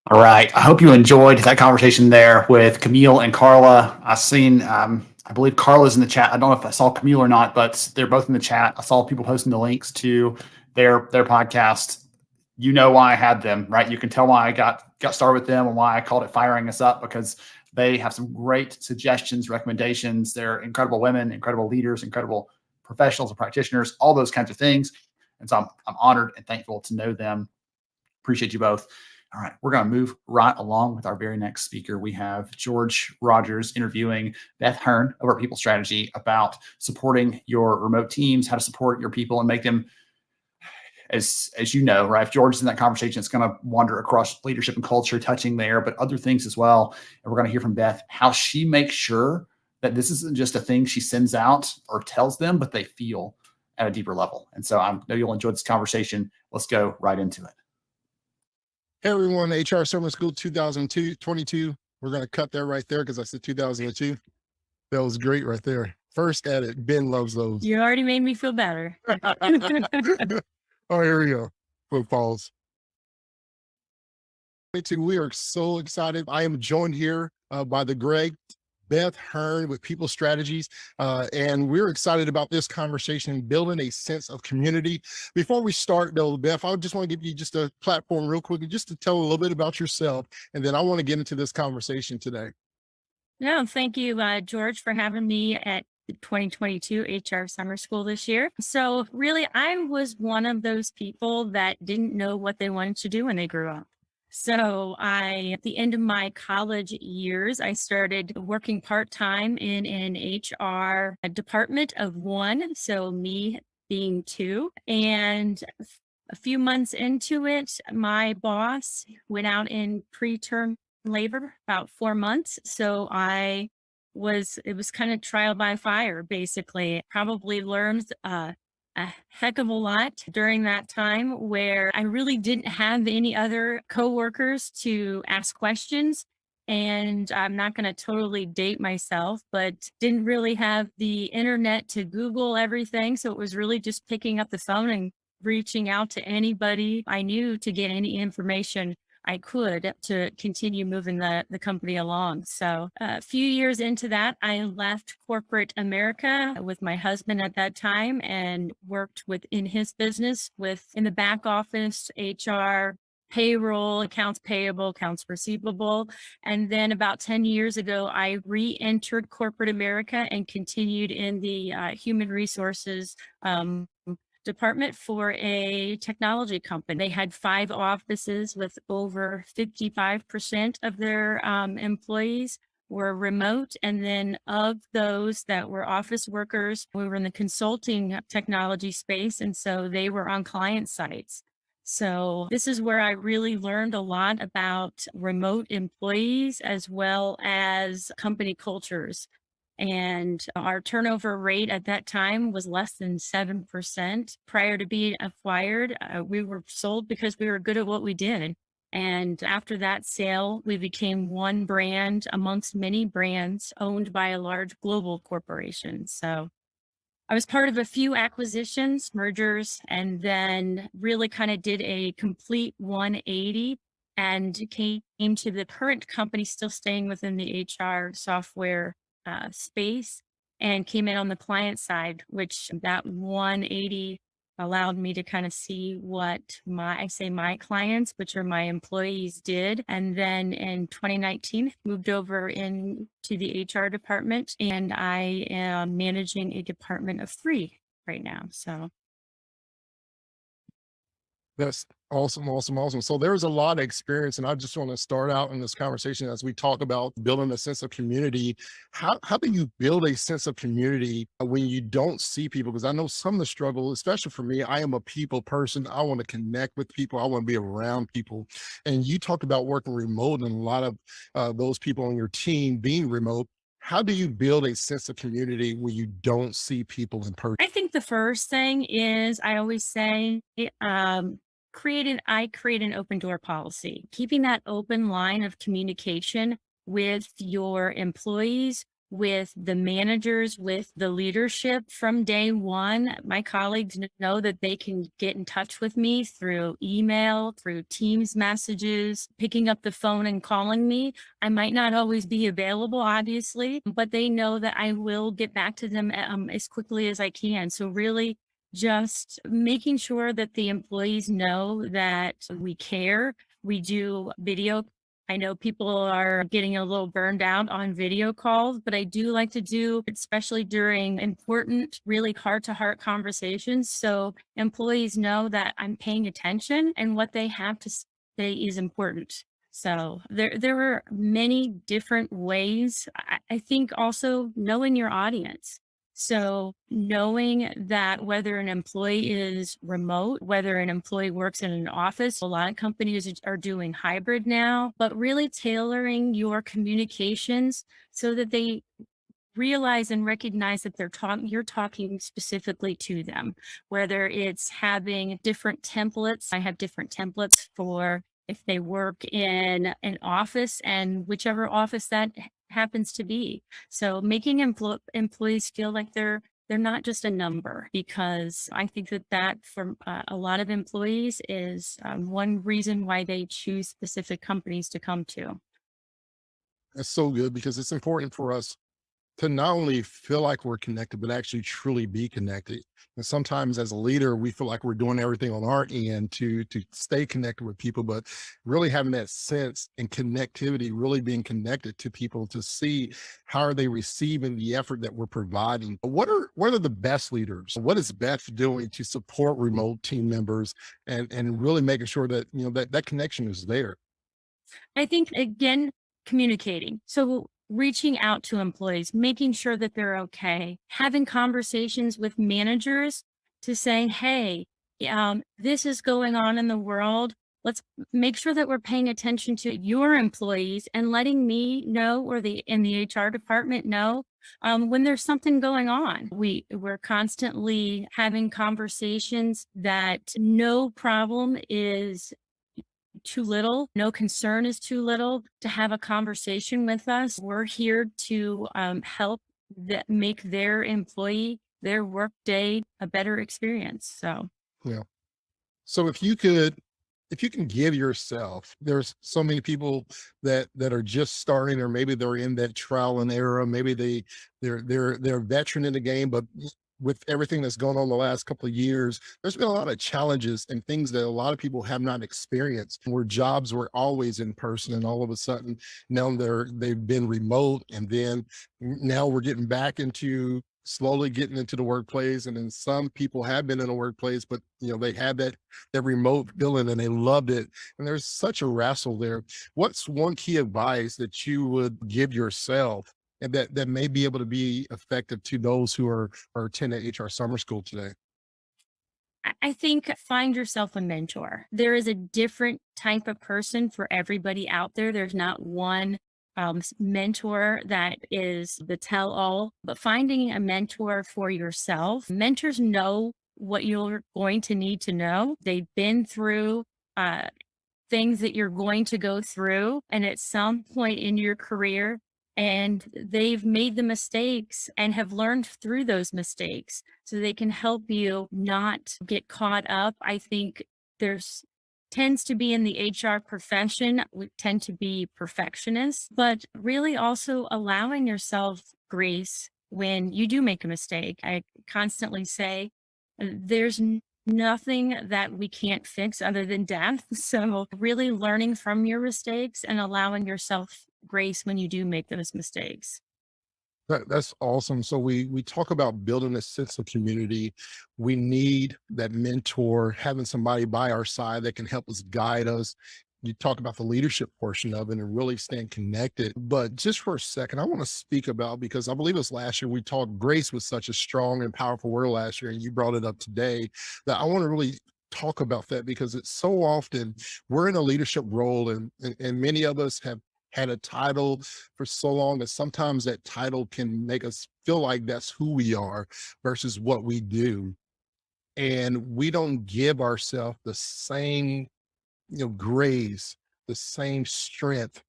All right. I hope you enjoyed that conversation there with Camille and Carla. I believe Carla's in the chat. I don't know if I saw Camille or not, but they're both in the chat. I saw people posting the links to their podcast. You know why I had them, right? You can tell why I got started with them and why I called it Firing Us Up, because they have some great suggestions, recommendations. They're incredible women, incredible leaders, incredible professionals and practitioners, all those kinds of things. And so I'm honored and thankful to know them. Appreciate you both. All right, we're going to move right along with our very next speaker. We have George Rogers interviewing Beth Hearn over at PeopleStrategy about supporting your remote teams, how to support your people and make them, as you know, right? If George is in that conversation, it's going to wander across leadership and culture, touching there, but other things as well. And we're going to hear from Beth how she makes sure that this isn't just a thing she sends out or tells them, but they feel at a deeper level. And so I know you'll enjoy this conversation. Let's go right into it. Hey everyone, HR Summer School 2022. We're going to cut that right there because I said 2002. That was great right there. First at it. Ben loves those. You already made me feel better. Oh, here we go. Footballs. We are so excited. I am joined here by the great Beth Hearn with People Strategies, and we're excited about this conversation, building a sense of community. Before we start, though, Beth, I just want to give you just a platform real quickly, just to tell a little bit about yourself, and then I want to get into this conversation today. No, thank you, George, for having me at the 2022 HR Summer School this year. So really, I was one of those people that didn't know what they wanted to do when they grew up. So at the end of my college years, I started working part-time in an HR department of one. So me being two. And a few months into it, my boss went out in preterm labor about 4 months. So it was kind of trial by fire, basically. Probably learned a heck of a lot during that time where I really didn't have any other coworkers to ask questions. And I'm not going to totally date myself, but didn't really have the internet to Google everything. So it was really just picking up the phone and reaching out to anybody I knew to get any information I could to continue moving the company along. So a few years into that, I left corporate America with my husband at that time and worked within his business in the back office, HR, payroll, accounts payable, accounts receivable. And then about 10 years ago, I re-entered corporate America and continued in the human resources department for a technology company. They had 5 offices with over 55% of their employees were remote. And then of those that were office workers, we were in the consulting technology space. And so they were on client sites. So this is where I really learned a lot about remote employees as well as company cultures. And our turnover rate at that time was less than 7%. Prior to being acquired, we were sold because we were good at what we did. And after that sale, we became one brand amongst many brands owned by a large global corporation. So I was part of a few acquisitions, mergers, and then really kind of did a complete 180 and came to the current company, still staying within the HR software space, and came in on the client side, which that 180 allowed me to kind of see what my clients, which are my employees, did. And then in 2019, moved over into the HR department, and I am managing a department of 3 right now. So That's awesome, awesome, awesome. So there's a lot of experience, and I just want to start out in this conversation as we talk about building a sense of community. How do you build a sense of community when you don't see people? Because I know some of the struggle, especially for me, I am a people person. I want to connect with people. I want to be around people. And you talked about working remote, and a lot of those people on your team being remote. How do you build a sense of community when you don't see people in person? I think the first thing is, I always say, I create an open door policy, keeping that open line of communication with your employees, with the managers, with the leadership from day one. My colleagues know that they can get in touch with me through email, through Teams messages, picking up the phone and calling me. I might not always be available, obviously, but they know that I will get back to them as quickly as I can. So really, just making sure that the employees know that we care. We do video. I know people are getting a little burned out on video calls, but I do like to do, especially during important, really heart-to-heart conversations. So employees know that I'm paying attention and what they have to say is important. So there are many different ways. I think also knowing your audience. So knowing that whether an employee is remote, whether an employee works in an office, a lot of companies are doing hybrid now, but really tailoring your communications so that they realize and recognize that you're talking specifically to them, whether it's having different templates. I have different templates for if they work in an office and whichever office that happens to be. So making employees feel like they're they're not just a number, because I think that for a lot of employees is one reason why they choose specific companies to come to. That's so good because it's important for us to not only feel like we're connected, but actually truly be connected. And sometimes as a leader, we feel like we're doing everything on our end to stay connected with people, but really having that sense and connectivity, really being connected to people to see how are they receiving the effort that we're providing. What are the best leaders? What is Beth doing to support remote team members and really making sure that, that connection is there? I think, again, communicating. So reaching out to employees, making sure that they're okay, having conversations with managers to say, hey, this is going on in the world. Let's make sure that we're paying attention to your employees and letting me know, or in the HR department know, when there's something going on. We're constantly having conversations that no problem is too little, no concern is too little to have a conversation with us. We're here to help make their employee, their work day a better experience. So Yeah. So if you can give yourself, there's so many people that are just starting, or maybe they're in that trial and error. Maybe they're a veteran in the game, but with everything that's going on the last couple of years, there's been a lot of challenges and things that a lot of people have not experienced, where jobs were always in person and all of a sudden now they've been remote, and then now we're getting back into slowly getting into the workplace. And then some people have been in the workplace, but they had that remote feeling and they loved it. And there's such a wrestle there. What's one key advice that you would give yourself and that may be able to be effective to those who are attending HR summer school today? I think find yourself a mentor. There is a different type of person for everybody out there. There's not one mentor that is the tell all, but finding a mentor for yourself. Mentors know what you're going to need to know. They've been through things that you're going to go through, and at some point in your career, and they've made the mistakes and have learned through those mistakes, so they can help you not get caught up. I think there's tends to be in the HR profession, we tend to be perfectionists, but really also allowing yourself grace when you do make a mistake. I constantly say there's nothing that we can't fix other than death. So really learning from your mistakes and allowing yourself grace when you do make those mistakes. That's awesome. So we talk about building a sense of community. We need that mentor, having somebody by our side that can help us guide us. You talk about the leadership portion of it and really staying connected. But just for a second, I want to speak about, because I believe it was last year, we talked, grace was such a strong and powerful word last year, and you brought it up today, that I want to really talk about that, because it's so often we're in a leadership role, and many of us have had a title for so long that sometimes that title can make us feel like that's who we are versus what we do. And we don't give ourselves the same, grace, the same strength,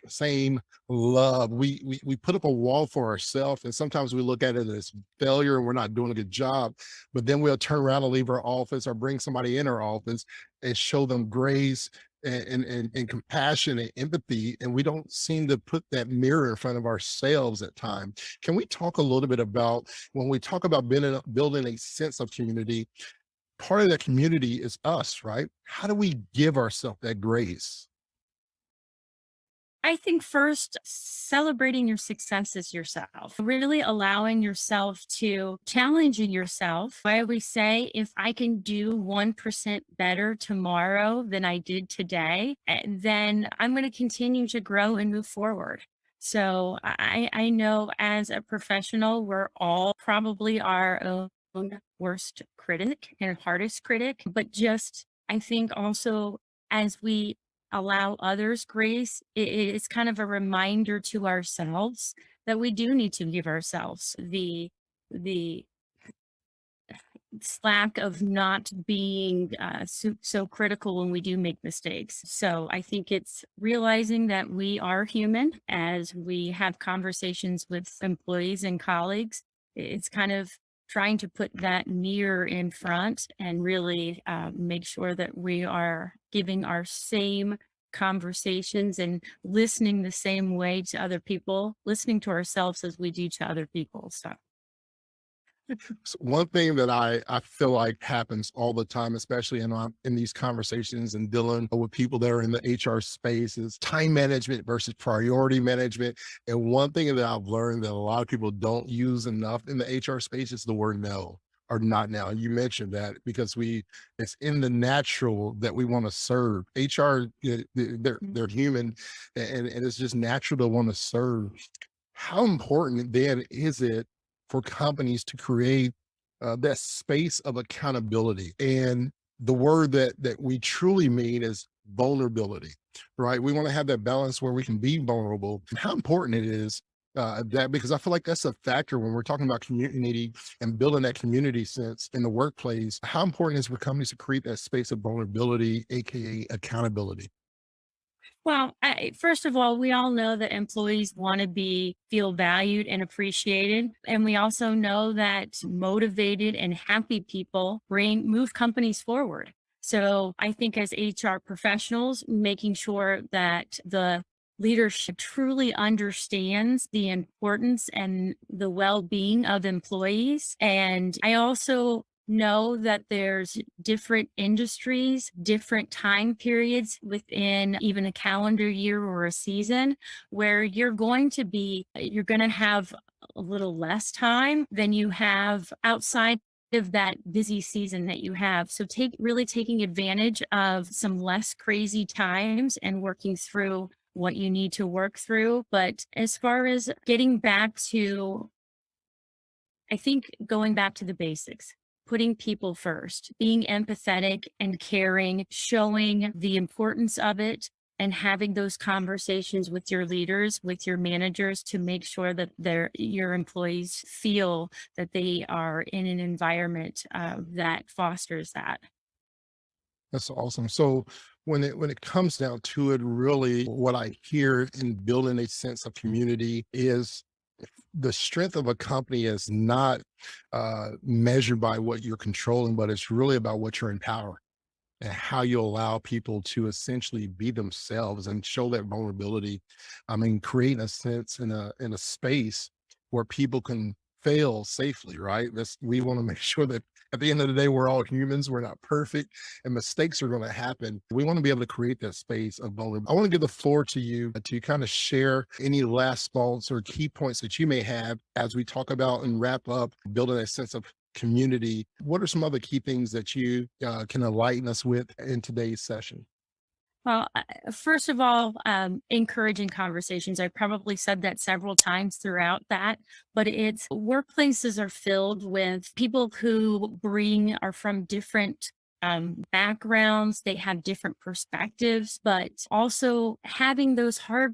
same love. We put up a wall for ourselves, and sometimes we look at it as failure and we're not doing a good job. But then we'll turn around and leave our office or bring somebody in our office and show them grace and compassion and empathy, and we don't seem to put that mirror in front of ourselves at times. Can we talk a little bit about, when we talk about building a sense of community, part of that community is us, right? How do we give ourselves that grace? I think first, celebrating your successes yourself, really allowing yourself to challenging yourself. I always say, if I can do 1% better tomorrow than I did today, then I'm going to continue to grow and move forward. So I know as a professional, we're all probably our own worst critic and hardest critic, but just I think also as we allow others grace, it's kind of a reminder to ourselves that we do need to give ourselves the slack of not being so critical when we do make mistakes. So I think it's realizing that we are human as we have conversations with employees and colleagues, it's kind of trying to put that mirror in front and really make sure that we are giving our same conversations and listening the same way to other people, listening to ourselves as we do to other people. So So one thing that I feel like happens all the time, especially in these conversations and dealing with people that are in the HR space, is time management versus priority management. And one thing that I've learned that a lot of people don't use enough in the HR space is the word no or not now. You mentioned that because it's in the natural that we want to serve. HR, they're human, and it's just natural to want to serve. How important then is it for companies to create that space of accountability? And the word that we truly mean is vulnerability, right? We want to have that balance where we can be vulnerable. How important it is that, because I feel like that's a factor when we're talking about community and building that community sense in the workplace. How important is for companies to create that space of vulnerability, aka accountability? well, first of all, we all know that employees want to feel valued and appreciated. And we also know that motivated and happy people move companies forward. So I think as HR professionals, making sure that the leadership truly understands the importance and the well-being of employees. And I also know that there's different industries, different time periods within even a calendar year or a season where you're going to have a little less time than you have outside of that busy season that you have. So really taking advantage of some less crazy times and working through what you need to work through. But as far as I think going back to the basics, putting people first, being empathetic and caring, showing the importance of it, and having those conversations with your leaders, with your managers to make sure that your employees feel that they are in an environment that fosters that. That's awesome. So when it comes down to it, really what I hear in building a sense of community is the strength of a company is not measured by what you're controlling, but it's really about what you're empowering and how you allow people to essentially be themselves and show that vulnerability. I mean, creating a sense in a space where people can fail safely, right? We want to make sure that at the end of the day, we're all humans. We're not perfect and mistakes are going to happen. We want to be able to create that space of vulnerability. I want to give the floor to you to kind of share any last thoughts or key points that you may have as we talk about and wrap up building a sense of community. What are some other key things that you can enlighten us with in today's session? Well, first of all, encouraging conversations. I probably said that several times throughout that, but workplaces are filled with people who are from different backgrounds. They have different perspectives, but also having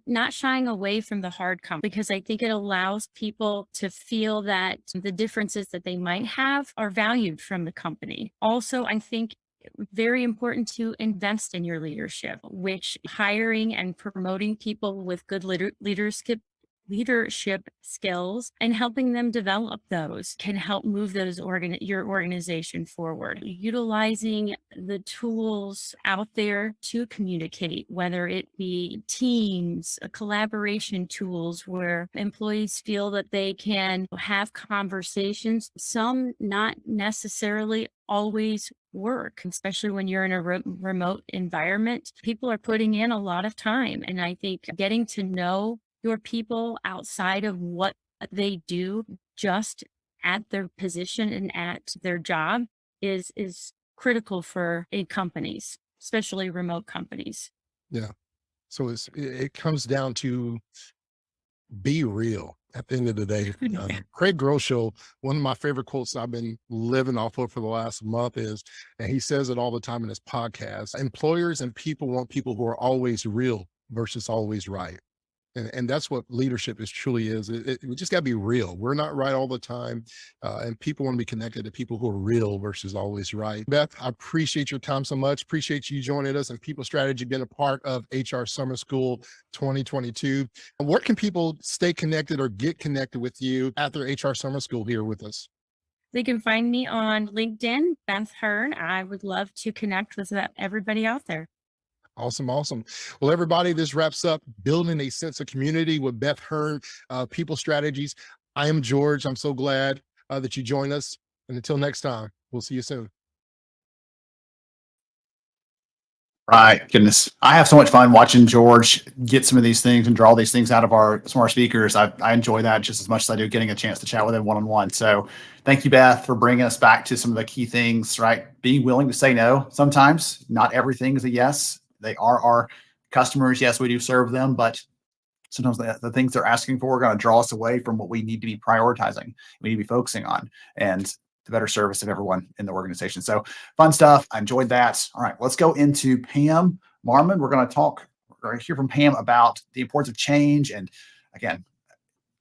not shying away from the hard because I think it allows people to feel that the differences that they might have are valued from the company. Also, I think very important to invest in your leadership, which hiring and promoting people with good leadership skills and helping them develop those can help move your organization forward. Utilizing the tools out there to communicate, whether it be Teams, collaboration tools where employees feel that they can have conversations, some not necessarily always work, especially when you're in a remote environment. People are putting in a lot of time. And I think getting to know your people outside of what they do just at their position and at their job is critical for companies, especially remote companies. Yeah. So it comes down to be real at the end of the day. Craig Groeschel, one of my favorite quotes I've been living off of for the last month is, and he says it all the time in his podcast, employers and people want people who are always real versus always right. And that's what leadership is truly is. We just got to be real. We're not right all the time. And people want to be connected to people who are real versus always right. Beth, I appreciate your time so much. Appreciate you joining us and People Strategy, being a part of HR Summer School 2022. Where can people stay connected or get connected with you after HR Summer School here with us? They can find me on LinkedIn, Beth Hearn. I would love to connect with everybody out there. Awesome. Awesome. Well, everybody, this wraps up Building a Sense of Community with Beth Hearn, People Strategies. I am George. I'm so glad that you joined us. And until next time, we'll see you soon. Right. Goodness. I have so much fun watching George get some of these things and draw these things out of some of our speakers. I enjoy that just as much as I do getting a chance to chat with him one-on-one. So thank you, Beth, for bringing us back to some of the key things, right? Being willing to say no. Sometimes not everything is a yes. They are our customers. Yes, we do serve them, but sometimes the things they're asking for are going to draw us away from what we need to be prioritizing. We need to be focusing on. And the better service of everyone in the organization. So fun stuff. I enjoyed that. All right, let's go into Pam Marmon. We're going to hear from Pam about the importance of change. And again,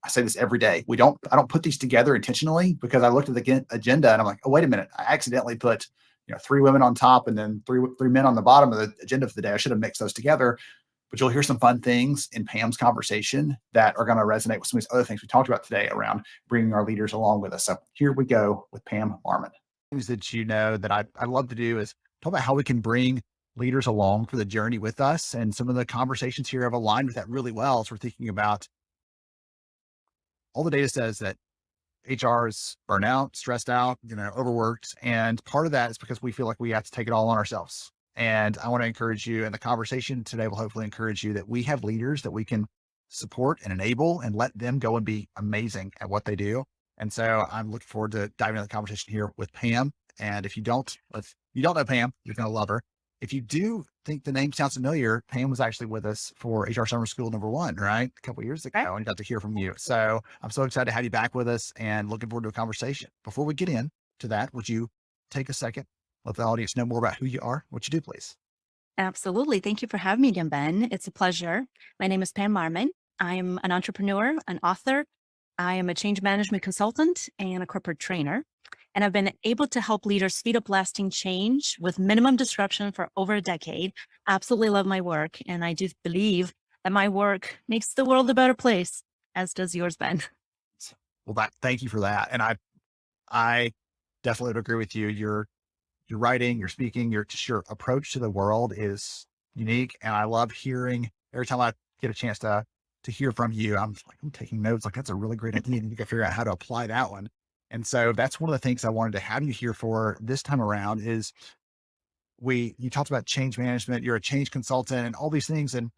I say this every day. I don't put these together intentionally because I looked at the agenda and I'm like, oh, wait a minute. I accidentally put 3 women on top and then three men on the bottom of the agenda for the day. I should have mixed those together. But you'll hear some fun things in Pam's conversation that are going to resonate with some of these other things we talked about today around bringing our leaders along with us. So here we go with Pam Marmon. Things that that I love to do is talk about how we can bring leaders along for the journey with us. And some of the conversations here have aligned with that really well as we're thinking about all the data says that HR is burnt out, stressed out, overworked. And part of that is because we feel like we have to take it all on ourselves. And I want to encourage you, and the conversation today will hopefully encourage you that we have leaders that we can support and enable and let them go and be amazing at what they do. And so I'm looking forward to diving into the conversation here with Pam. And if you don't know Pam, you're going to love her. If you do think the name sounds familiar, Pam was actually with us for HR Summer School #1, right? A couple of years ago, and got to hear from you. So I'm so excited to have you back with us and looking forward to a conversation. Before we get into that, would you take a second, let the audience know more about who you are, what you do, please? Absolutely. Thank you for having me again, Ben. It's a pleasure. My name is Pam Marmon. I'm an entrepreneur, an author. I am a change management consultant and a corporate trainer. And I've been able to help leaders speed up lasting change with minimum disruption for over a decade. Absolutely love my work. And I do believe that my work makes the world a better place, as does yours, Ben. Well, thank you for that. And I definitely would agree with you. Your writing, your speaking, your approach to the world is unique. And I love hearing every time I get a chance to hear from you. I'm taking notes. Like, that's a really great idea. And you can figure out how to apply that one. And so that's one of the things I wanted to have you here for this time around is you talked about change management. You're a change consultant and all these things. And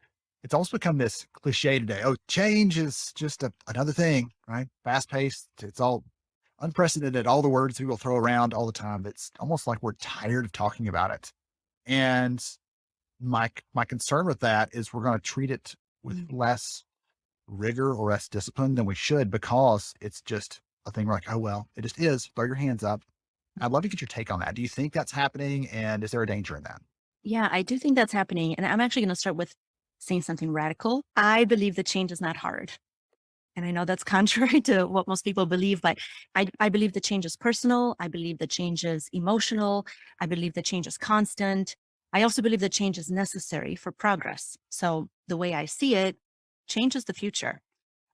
it's almost become this cliche today. Oh, change is just another thing, right? Fast paced. It's all unprecedented, all the words people throw around all the time. It's almost like we're tired of talking about it. And my concern with that is we're going to treat it with less rigor or less discipline than we should, because it's just a thing. We're like, oh, well, it just is. Throw your hands up. I'd love to get your take on that. Do you think that's happening? And is there a danger in that? Yeah, I do think that's happening. And I'm actually going to start with saying something radical. I believe that change is not hard. And I know that's contrary to what most people believe, but I believe the change is personal. I believe the change is emotional. I believe the change is constant. I also believe that change is necessary for progress. So the way I see it, change is the future.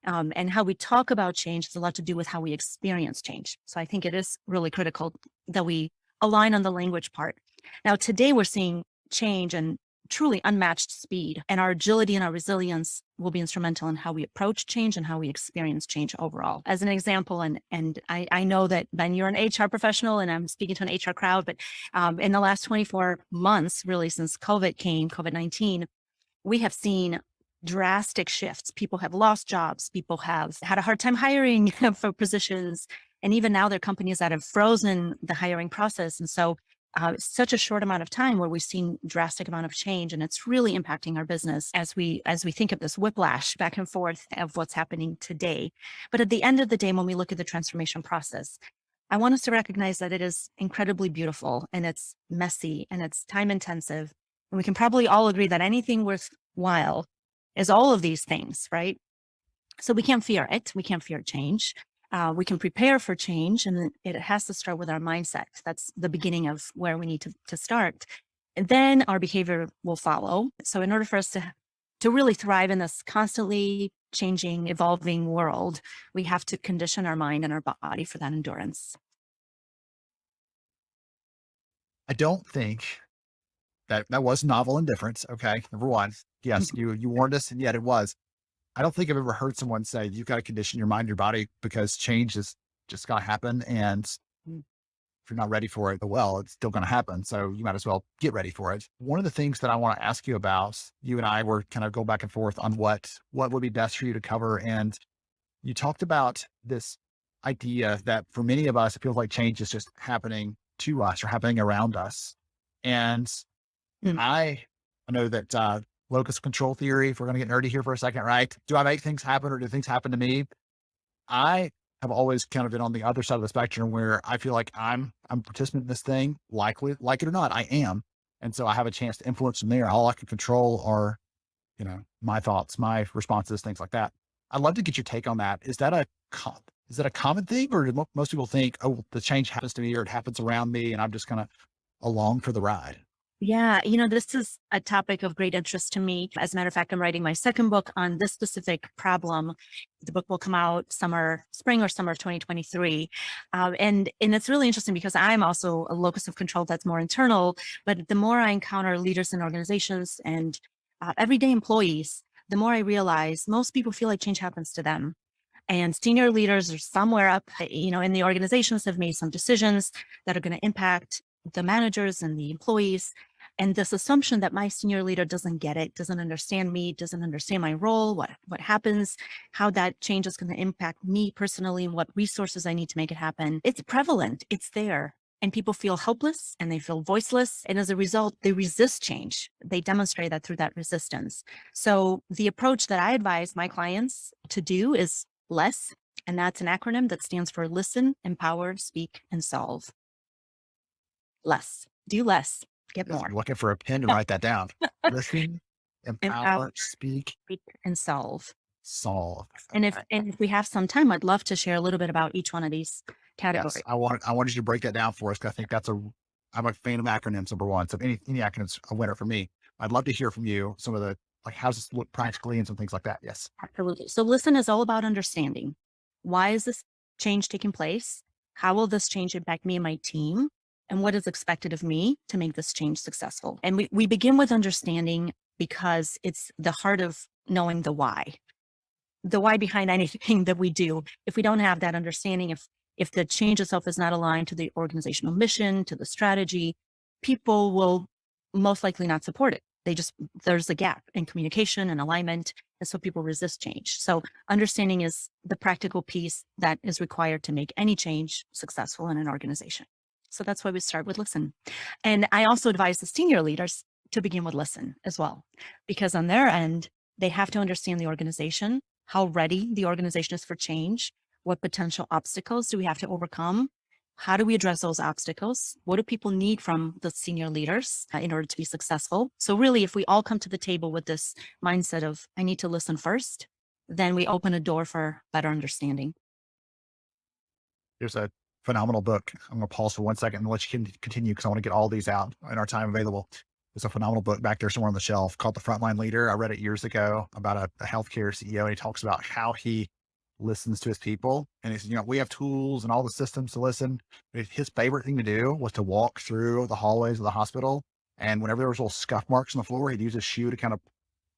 And how we talk about change has a lot to do with how we experience change. So I think it is really critical that we align on the language part. Now, today we're seeing change and truly unmatched speed, and our agility and our resilience will be instrumental in how we approach change and how we experience change overall. As an example, and I know that, Ben, you're an HR professional and I'm speaking to an HR crowd, but in the last 24 months, really since COVID-19, we have seen drastic shifts. People have lost jobs. People have had a hard time hiring for positions. And even now there are companies that have frozen the hiring process. And so such a short amount of time where we've seen drastic amount of change, and it's really impacting our business as we think of this whiplash back and forth of what's happening today. But at the end of the day, when we look at the transformation process, I want us to recognize that it is incredibly beautiful, and it's messy, and it's time intensive. And we can probably all agree that anything worthwhile is all of these things, right? So we can't fear it. We can't fear change. We can prepare for change, and it has to start with our mindset. That's the beginning of where we need to start. And then our behavior will follow. So in order for us to really thrive in this constantly changing, evolving world, we have to condition our mind and our body for that endurance. I don't think that was novel indifference. Okay. Number one, yes, you warned us, and yet it was. I don't think I've ever heard someone say you've got to condition your mind, and your body, because change is just going to happen. And if you're not ready for it, well, it's still going to happen. So you might as well get ready for it. One of the things that I want to ask you about, you and I were kind of go back and forth on what would be best for you to cover. And you talked about this idea that for many of us, it feels like change is just happening to us or happening around us. And I know that locus control theory, if we're going to get nerdy here for a second, right? Do I make things happen, or do things happen to me? I have always kind of been on the other side of the spectrum, where I feel like I'm a participant in this thing, like it or not, I am. And so I have a chance to influence from there. All I can control are, my thoughts, my responses, things like that. I'd love to get your take on that. Is that a common thing, or do most people think, oh, the change happens to me, or it happens around me, and I'm just kind of along for the ride? Yeah, this is a topic of great interest to me. As a matter of fact, I'm writing my second book on this specific problem. The book will come out spring or summer of 2023. And it's really interesting because I'm also a locus of control that's more internal, but the more I encounter leaders in organizations and everyday employees, the more I realize most people feel like change happens to them. And senior leaders are somewhere up, in the organizations, have made some decisions that are going to impact the managers and the employees. And this assumption that my senior leader doesn't get it, doesn't understand me, doesn't understand my role, what happens, how that change is going to impact me personally, and what resources I need to make it happen. It's prevalent. It's there. And people feel helpless and they feel voiceless. And as a result, they resist change. They demonstrate that through that resistance. So the approach that I advise my clients to do is LESS. And that's an acronym that stands for listen, empower, speak, and solve. Less. Do less. Get more. I'm looking for a pen to write that down. Listen, empower, speak, and solve. Solve. And if we have some time, I'd love to share a little bit about each one of these categories. Yes, I wanted you to break that down for us, because I think I'm a fan of acronyms, number one. So any acronyms a winner for me. I'd love to hear from you some of the, how does this look practically and some things like that. Yes. Absolutely. So listen is all about understanding. Why is this change taking place? How will this change impact me and my team? And what is expected of me to make this change successful? And we begin with understanding, because it's the heart of knowing the why behind anything that we do. If we don't have that understanding, if the change itself is not aligned to the organizational mission, to the strategy, people will most likely not support it. There's a gap in communication and alignment. And so people resist change. So understanding is the practical piece that is required to make any change successful in an organization. So that's why we start with listen. And I also advise the senior leaders to begin with listen as well, because on their end, they have to understand the organization, how ready the organization is for change, what potential obstacles do we have to overcome, how do we address those obstacles, what do people need from the senior leaders in order to be successful. So really, if we all come to the table with this mindset of, I need to listen first, then we open a door for better understanding. Here's a phenomenal book. I'm going to pause for 1 second and let you continue, because I want to get all these out in our time available. There's a phenomenal book back there somewhere on the shelf called The Frontline Leader. I read it years ago about a healthcare CEO, and he talks about how he listens to his people. And he says, we have tools and all the systems to listen. But his favorite thing to do was to walk through the hallways of the hospital. And whenever there was little scuff marks on the floor, he'd use his shoe to kind of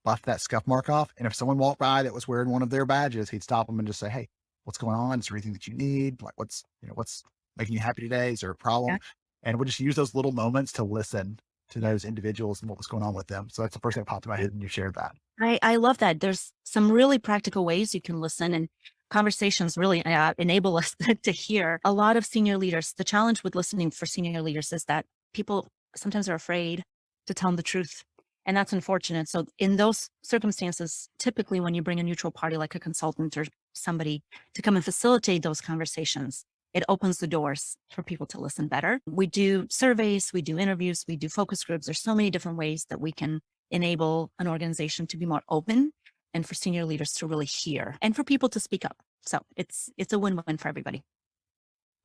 buff that scuff mark off. And if someone walked by that was wearing one of their badges, he'd stop them and just say, hey, what's going on? Is there anything that you need? Like, what's making you happy today? Is there a problem? Yeah. And we'll just use those little moments to listen to those individuals and what was going on with them. So that's the first thing that popped in my head when you shared that. I love that. There's some really practical ways you can listen, and conversations really enable us to hear. A lot of senior leaders, the challenge with listening for senior leaders is that people sometimes are afraid to tell them the truth. And that's unfortunate. So in those circumstances, typically when you bring a neutral party like a consultant or somebody to come and facilitate those conversations, it opens the doors for people to listen better. We do surveys, we do interviews, we do focus groups. There's so many different ways that we can enable an organization to be more open and for senior leaders to really hear and for people to speak up. So it's a win-win for everybody.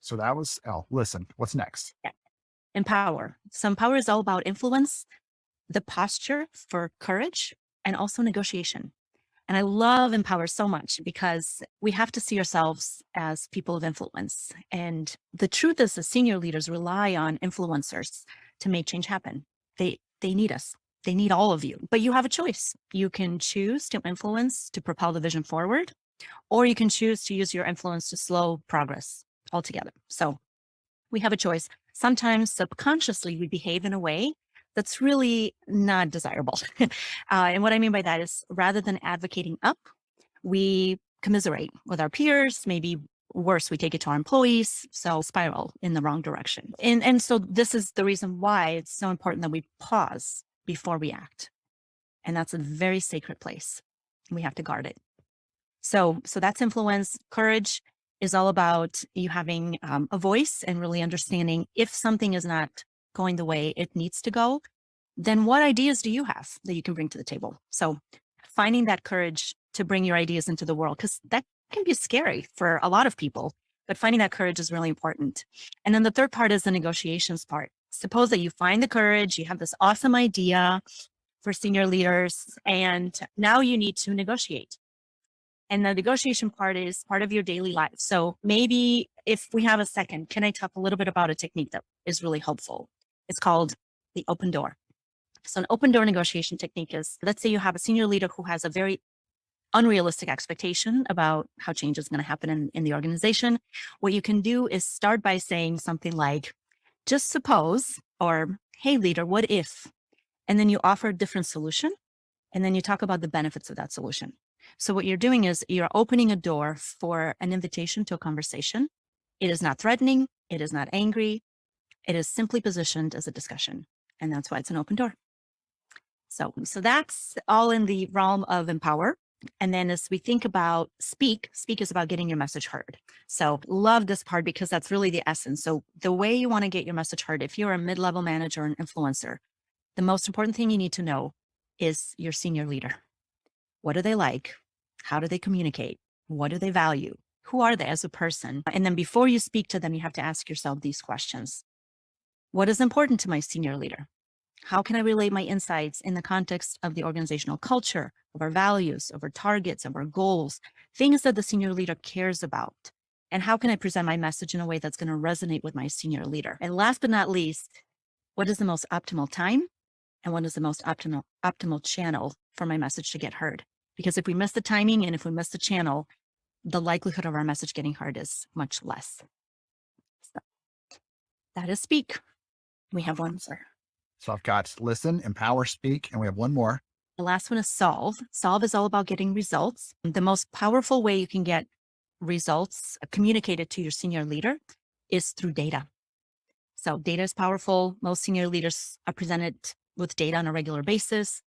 So that was L. Listen, what's next? Empower. So empower is all about influence, the posture for courage, and also negotiation. And I love empower so much because we have to see ourselves as people of influence. And the truth is that senior leaders rely on influencers to make change happen. They need us. They need all of you, but you have a choice. You can choose to influence to propel the vision forward, or you can choose to use your influence to slow progress altogether. So we have a choice. Sometimes subconsciously we behave in a way that's really not desirable. And what I mean by that is rather than advocating up, we commiserate with our peers, maybe worse, we take it to our employees, so spiral in the wrong direction. And so this is the reason why it's so important that we pause before we act. And that's a very sacred place. We have to guard it. So that's influence. Courage is all about you having a voice and really understanding if something is not going the way it needs to go, then what ideas do you have that you can bring to the table? So finding that courage to bring your ideas into the world, because that can be scary for a lot of people, but finding that courage is really important. And then the third part is the negotiations part. Suppose that you find the courage, you have this awesome idea for senior leaders, and now you need to negotiate. And the negotiation part is part of your daily life. So maybe if we have a second, can I talk a little bit about a technique that is really helpful? It's called the open door. So an open door negotiation technique is, let's say you have a senior leader who has a very unrealistic expectation about how change is going to happen in the organization. What you can do is start by saying something like, just suppose, or hey leader, what if? And then you offer a different solution. And then you talk about the benefits of that solution. So what you're doing is you're opening a door for an invitation to a conversation. It is not threatening. It is not angry. It is simply positioned as a discussion. And that's why it's an open door. So that's all in the realm of empower. And then as we think about speak is about getting your message heard. So love this part because that's really the essence. So the way you want to get your message heard, if you're a mid-level manager or an influencer, the most important thing you need to know is your senior leader. What do they like? How do they communicate? What do they value? Who are they as a person? And then before you speak to them, you have to ask yourself these questions. What is important to my senior leader? How can I relate my insights in the context of the organizational culture, of our values, of our targets, of our goals, things that the senior leader cares about? And how can I present my message in a way that's going to resonate with my senior leader? And last but not least, what is the most optimal time? And what is the most optimal channel for my message to get heard? Because if we miss the timing and if we miss the channel, the likelihood of our message getting heard is much less. So that is speak. We have one, sir. So I've got listen, empower, speak, and we have one more. The last one is solve. Solve is all about getting results. The most powerful way you can get results communicated to your senior leader is through data. So data is powerful. Most senior leaders are presented with data on a regular basis.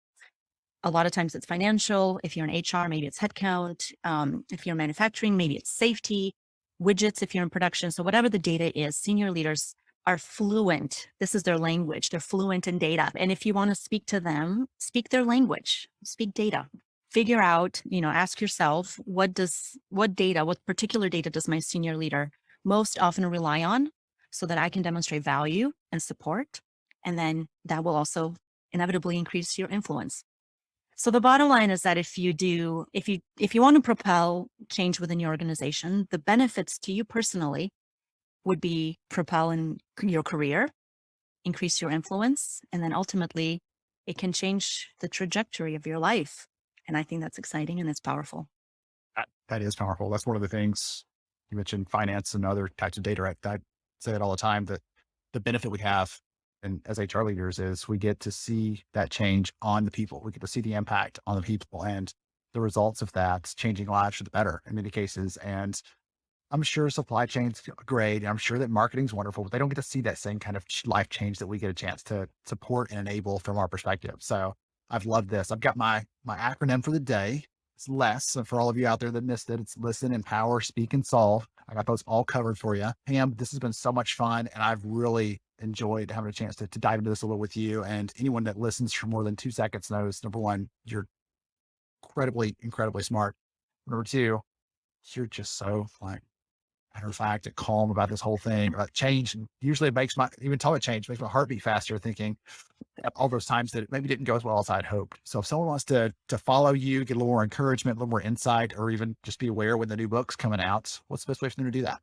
A lot of times it's financial. If you're in HR, maybe it's headcount. If you're manufacturing, maybe it's safety, widgets if you're in production. So whatever the data is, senior leaders are fluent. This is their language. They're fluent in data. And if you want to speak to them, speak their language, speak data. Figure out, ask yourself, what particular data does my senior leader most often rely on so that I can demonstrate value and support? And then that will also inevitably increase your influence. So the bottom line is that if you want to propel change within your organization, the benefits to you personally would be propel in your career, increase your influence, and then ultimately it can change the trajectory of your life. And I think that's exciting and it's powerful. That is powerful. That's one of the things you mentioned, finance and other types of data. Right? I say it all the time, that the benefit we have and as HR leaders is we get to see that change on the people. We get to see the impact on the people and the results of that changing lives for the better in many cases. And I'm sure supply chains feel great. And I'm sure that marketing's wonderful, but they don't get to see that same kind of life change that we get a chance to support and enable from our perspective. So I've loved this. I've got my acronym for the day. It's LESS. So for all of you out there that missed it, it's listen, empower, speak, and solve. I got those all covered for you. Pam, this has been so much fun. And I've really enjoyed having a chance to dive into this a little with you. And anyone that listens for more than 2 seconds knows, number one, you're incredibly smart. Number two, you're just so like matter of fact and calm about this whole thing, about change. And usually it makes even talking about change makes my heart beat faster, thinking all those times that it maybe didn't go as well as I'd hoped. So if someone wants to follow you, get a little more encouragement, a little more insight, or even just be aware when the new book's coming out, what's the best way for them to do that?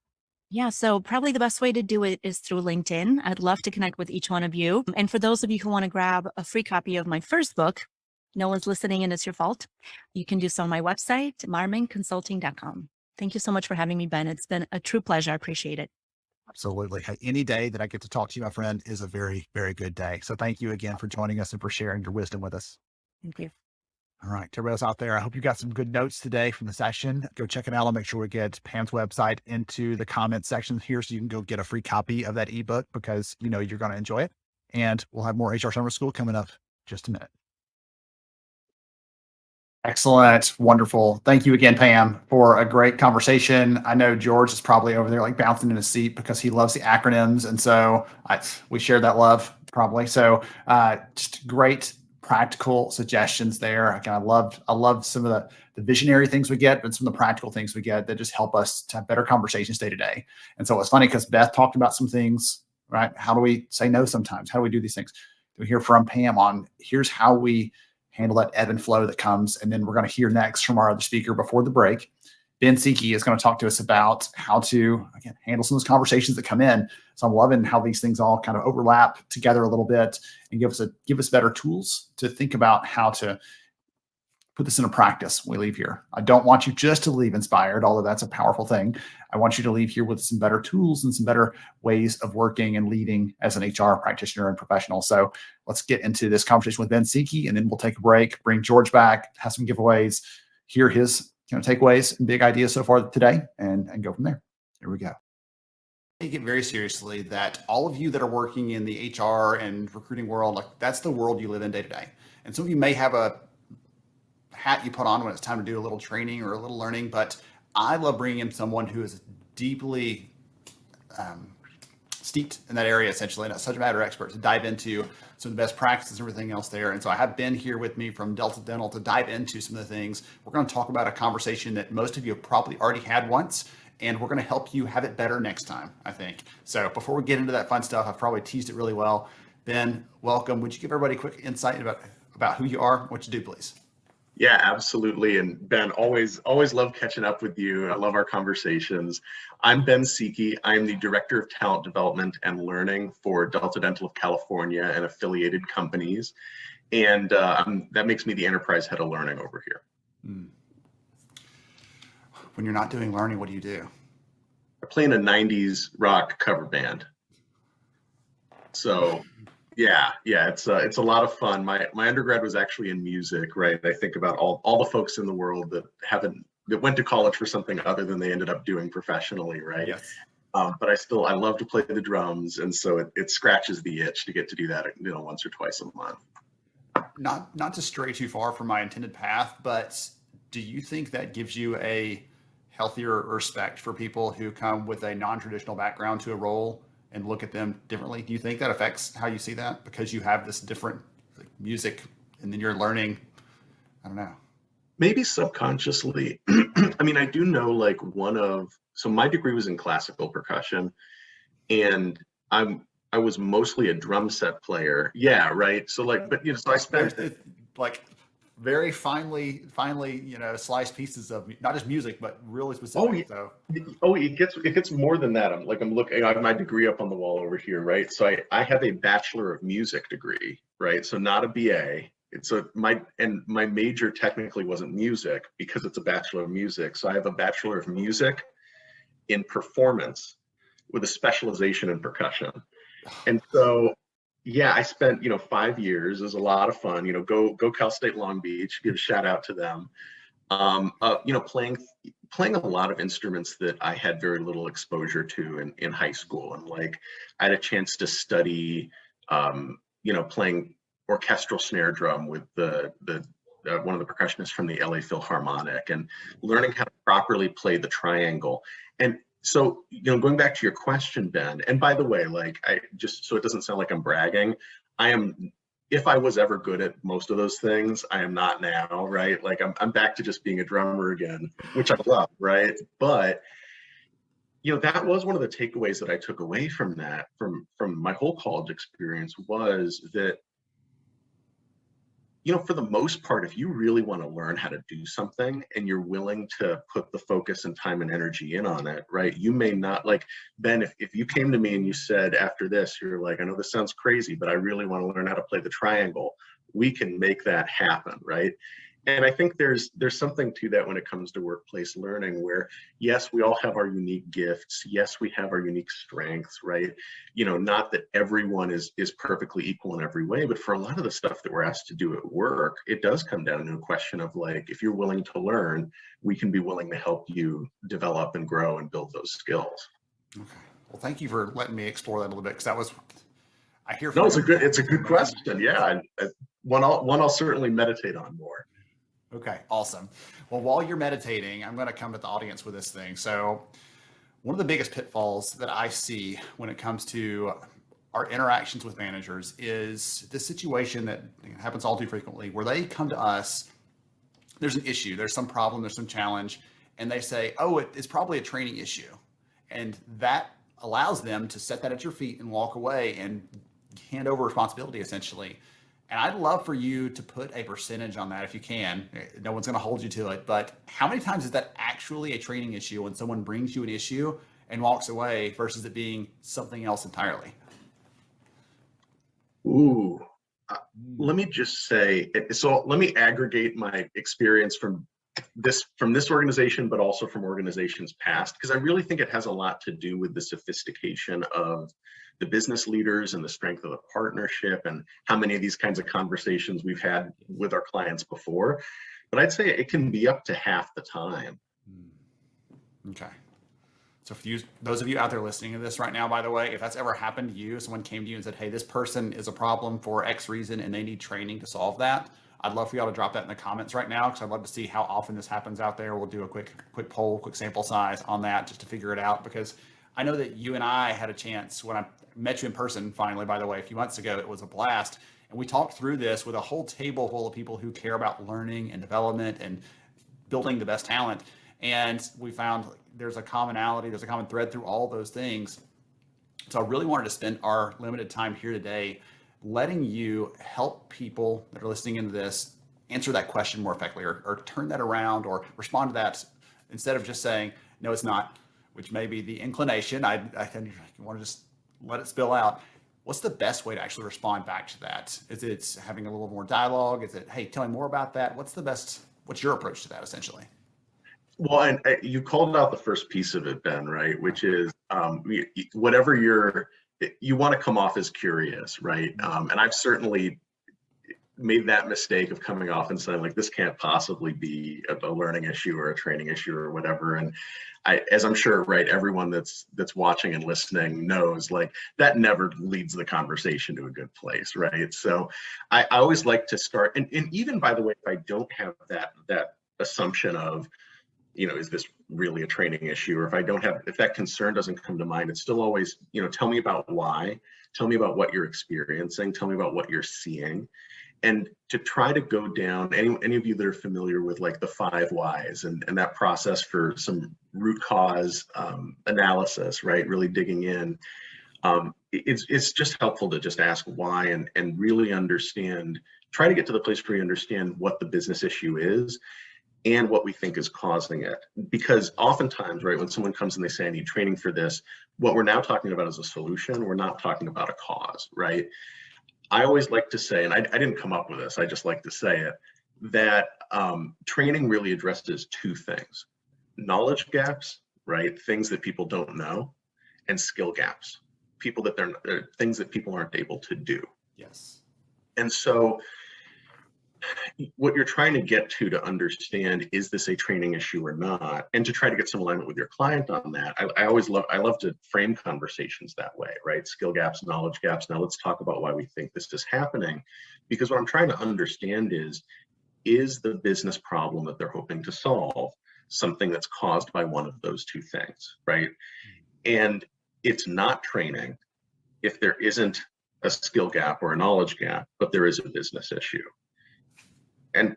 Yeah, so probably the best way to do it is through LinkedIn. I'd love to connect with each one of you. And for those of you who want to grab a free copy of my first book, No One's Listening and It's Your Fault, you can do so on my website, marmonconsulting.com. Thank you so much for having me, Ben. It's been a true pleasure. I appreciate it. Absolutely. Hey, any day that I get to talk to you, my friend, is a very, very good day. So thank you again for joining us and for sharing your wisdom with us. Thank you. All right, to everybody else out there, I hope you got some good notes today from the session. Go check it out. I'll make sure we get Pam's website into the comment section here so you can go get a free copy of that ebook because you know you're going to enjoy it. And we'll have more HR Summer School coming up in just a minute. Excellent. Wonderful. Thank you again, Pam, for a great conversation. I know George is probably over there like bouncing in his seat because he loves the acronyms. And so we share that love probably. So just great practical suggestions there. Again, I love some of the visionary things we get, but some of the practical things we get that just help us to have better conversations day to day. And so it's funny because Beth talked about some things, right? How do we say no sometimes? How do we do these things? We hear from Pam on here's how we handle that ebb and flow that comes. And then we're going to hear next from our other speaker before the break. Ben Sieke is going to talk to us about how to, again, handle some of those conversations that come in. So I'm loving how these things all kind of overlap together a little bit and give us better tools to think about how to put this into practice when we leave here. I don't want you just to leave inspired, although that's a powerful thing. I want you to leave here with some better tools and some better ways of working and leading as an HR practitioner and professional. So let's get into this conversation with Ben Sieke, and then we'll take a break, bring George back, have some giveaways, hear his takeaways and big ideas so far today, and go from there. Here we go. I take it very seriously that all of you that are working in the HR and recruiting world, like that's the world you live in day to day. And some of you may have a hat you put on when it's time to do a little training or a little learning, but I love bringing in someone who is deeply steeped in that area, essentially, and a subject matter expert to dive into some of the best practices and everything else there. And so I have Ben here with me from Delta Dental to dive into some of the things. We're going to talk about a conversation that most of you have probably already had once, and we're going to help you have it better next time, I think. So before we get into that fun stuff, I've probably teased it really well. Ben, welcome. Would you give everybody a quick insight about who you are, what you do, please? Yeah, absolutely. And Ben, always love catching up with you. I love our conversations. I'm Ben Sieke. I'm the Director of Talent Development and Learning for Delta Dental of California and affiliated companies. And that makes me the Enterprise Head of Learning over here. When you're not doing learning, what do you do? I play in a 90s rock cover band. So yeah, it's a lot of fun. My undergrad was actually in music, right? I think about all the folks in the world that went to college for something other than they ended up doing professionally, right? Yes. But I love to play the drums, and so it scratches the itch to get to do that, once or twice a month. Not to stray too far from my intended path, but do you think that gives you a healthier respect for people who come with a non-traditional background to a role and look at them differently? Do you think that affects how you see that because you have this different music and then you're learning? I don't know. Maybe subconsciously. I mean, I do know so my degree was in classical percussion, and I was mostly a drum set player. Yeah, right. So so I spent very finely, sliced pieces of not just music, but really specific. It gets more than that. I'm looking. I have my degree up on the wall over here, right? So I have a Bachelor of Music degree, right? So not a BA. My major technically wasn't music because it's a Bachelor of Music. So I have a Bachelor of Music in Performance with a specialization in percussion. And so yeah, I spent 5 years. It was a lot of fun. Go Cal State Long Beach. Give a shout out to them. Playing a lot of instruments that I had very little exposure to in high school, and I had a chance to study, playing orchestral snare drum with the one of the percussionists from the LA Philharmonic, and learning how to properly play the triangle. And so, going back to your question, Ben, and by the way, so it doesn't sound like I'm bragging, I am if I was ever good at most of those things, I am not now, right? Like I'm back to just being a drummer again, which I love, right? But that was one of the takeaways that I took away from that, from my whole college experience, was that, for the most part, if you really want to learn how to do something and you're willing to put the focus and time and energy in on it, right? You may not, like Ben, if you came to me and you said after this, you're like, I know this sounds crazy, but I really want to learn how to play the triangle. We can make that happen, right? And I think there's something to that when it comes to workplace learning, where yes, we all have our unique gifts. Yes, we have our unique strengths, right? Not that everyone is perfectly equal in every way, but for a lot of the stuff that we're asked to do at work, it does come down to a question of like, if you're willing to learn, we can be willing to help you develop and grow and build those skills. Okay. Well, thank you for letting me explore that a little bit, because that was, I hear. No, it's a good question. Yeah, one I'll certainly meditate on more. Okay, awesome. Well, while you're meditating, I'm going to come to the audience with this thing. So one of the biggest pitfalls that I see when it comes to our interactions with managers is this situation that happens all too frequently, where they come to us, there's an issue, there's some problem, there's some challenge, and they say, oh, it's probably a training issue. And that allows them to set that at your feet and walk away and hand over responsibility, essentially. And I'd love for you to put a percentage on that if you can. No one's going to hold you to it, but how many times is that actually a training issue when someone brings you an issue and walks away versus it being something else entirely? Ooh, let me just say, so let me aggregate my experience from this organization, but also from organizations past, because I really think it has a lot to do with the sophistication of the business leaders and the strength of the partnership and how many of these kinds of conversations we've had with our clients before. But I'd say it can be up to half the time. Okay. So for those of you out there listening to this right now, by the way, if that's ever happened to you, someone came to you and said, hey, this person is a problem for X reason and they need training to solve that, I'd love for y'all to drop that in the comments right now, because I'd love to see how often this happens out there. We'll do a quick poll, quick sample size on that just to figure it out, because I know that you and I had a chance when I met you in person finally, by the way, a few months ago. It was a blast. And we talked through this with a whole table full of people who care about learning and development and building the best talent. And we found there's a commonality, there's a common thread through all those things. So I really wanted to spend our limited time here today letting you help people that are listening into this answer that question more effectively, or turn that around, or respond to that instead of just saying, no, it's not, which may be the inclination. I want to just let it spill out. What's the best way to actually respond back to that? Is it having a little more dialogue? Is it, hey, tell me more about that? What's your approach to that, essentially? Well, and you called out the first piece of it, Ben, right? Which is whatever you want to come off as curious, right? And I've certainly made that mistake of coming off and saying, like, this can't possibly be a learning issue or a training issue or whatever. And as I'm sure, right, everyone that's watching and listening knows, like, that never leads the conversation to a good place, right? So I always like to start, and even, by the way, if I don't have that assumption of, is this really a training issue? Or if that concern doesn't come to mind, it's still always, tell me about why, tell me about what you're experiencing, tell me about what you're seeing. And to try to go down, any of you that are familiar with like the 5 whys and that process for some root cause analysis, right? Really digging in. It's just helpful to just ask why and really understand, try to get to the place where you understand what the business issue is and what we think is causing it. Because oftentimes, right, when someone comes and they say, I need training for this, what we're now talking about is a solution. We're not talking about a cause, right? I always like to say, and I didn't come up with this, I just like to say it, that training really addresses 2 things: knowledge gaps, right? Things that people don't know, and skill gaps, things that people aren't able to do. Yes. And so what you're trying to get to understand, is this a training issue or not, and to try to get some alignment with your client on that. I love to frame conversations that way, right? Skill gaps, knowledge gaps. Now let's talk about why we think this is happening, because what I'm trying to understand is the business problem that they're hoping to solve something that's caused by one of those 2 things, right? And it's not training if there isn't a skill gap or a knowledge gap, but there is a business issue. And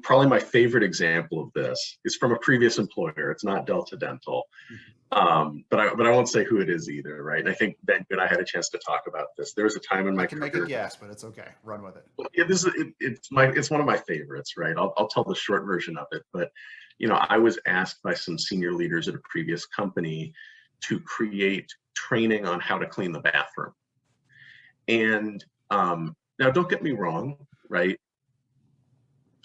probably my favorite example of this is from a previous employer. It's not Delta Dental, but I won't say who it is either, right? And I think Ben and I had a chance to talk about this. There was a time in my career. I can make a guess, but it's okay. Run with it. It's one of my favorites, right? I'll tell the short version of it, but I was asked by some senior leaders at a previous company to create training on how to clean the bathroom. And now, don't get me wrong, right?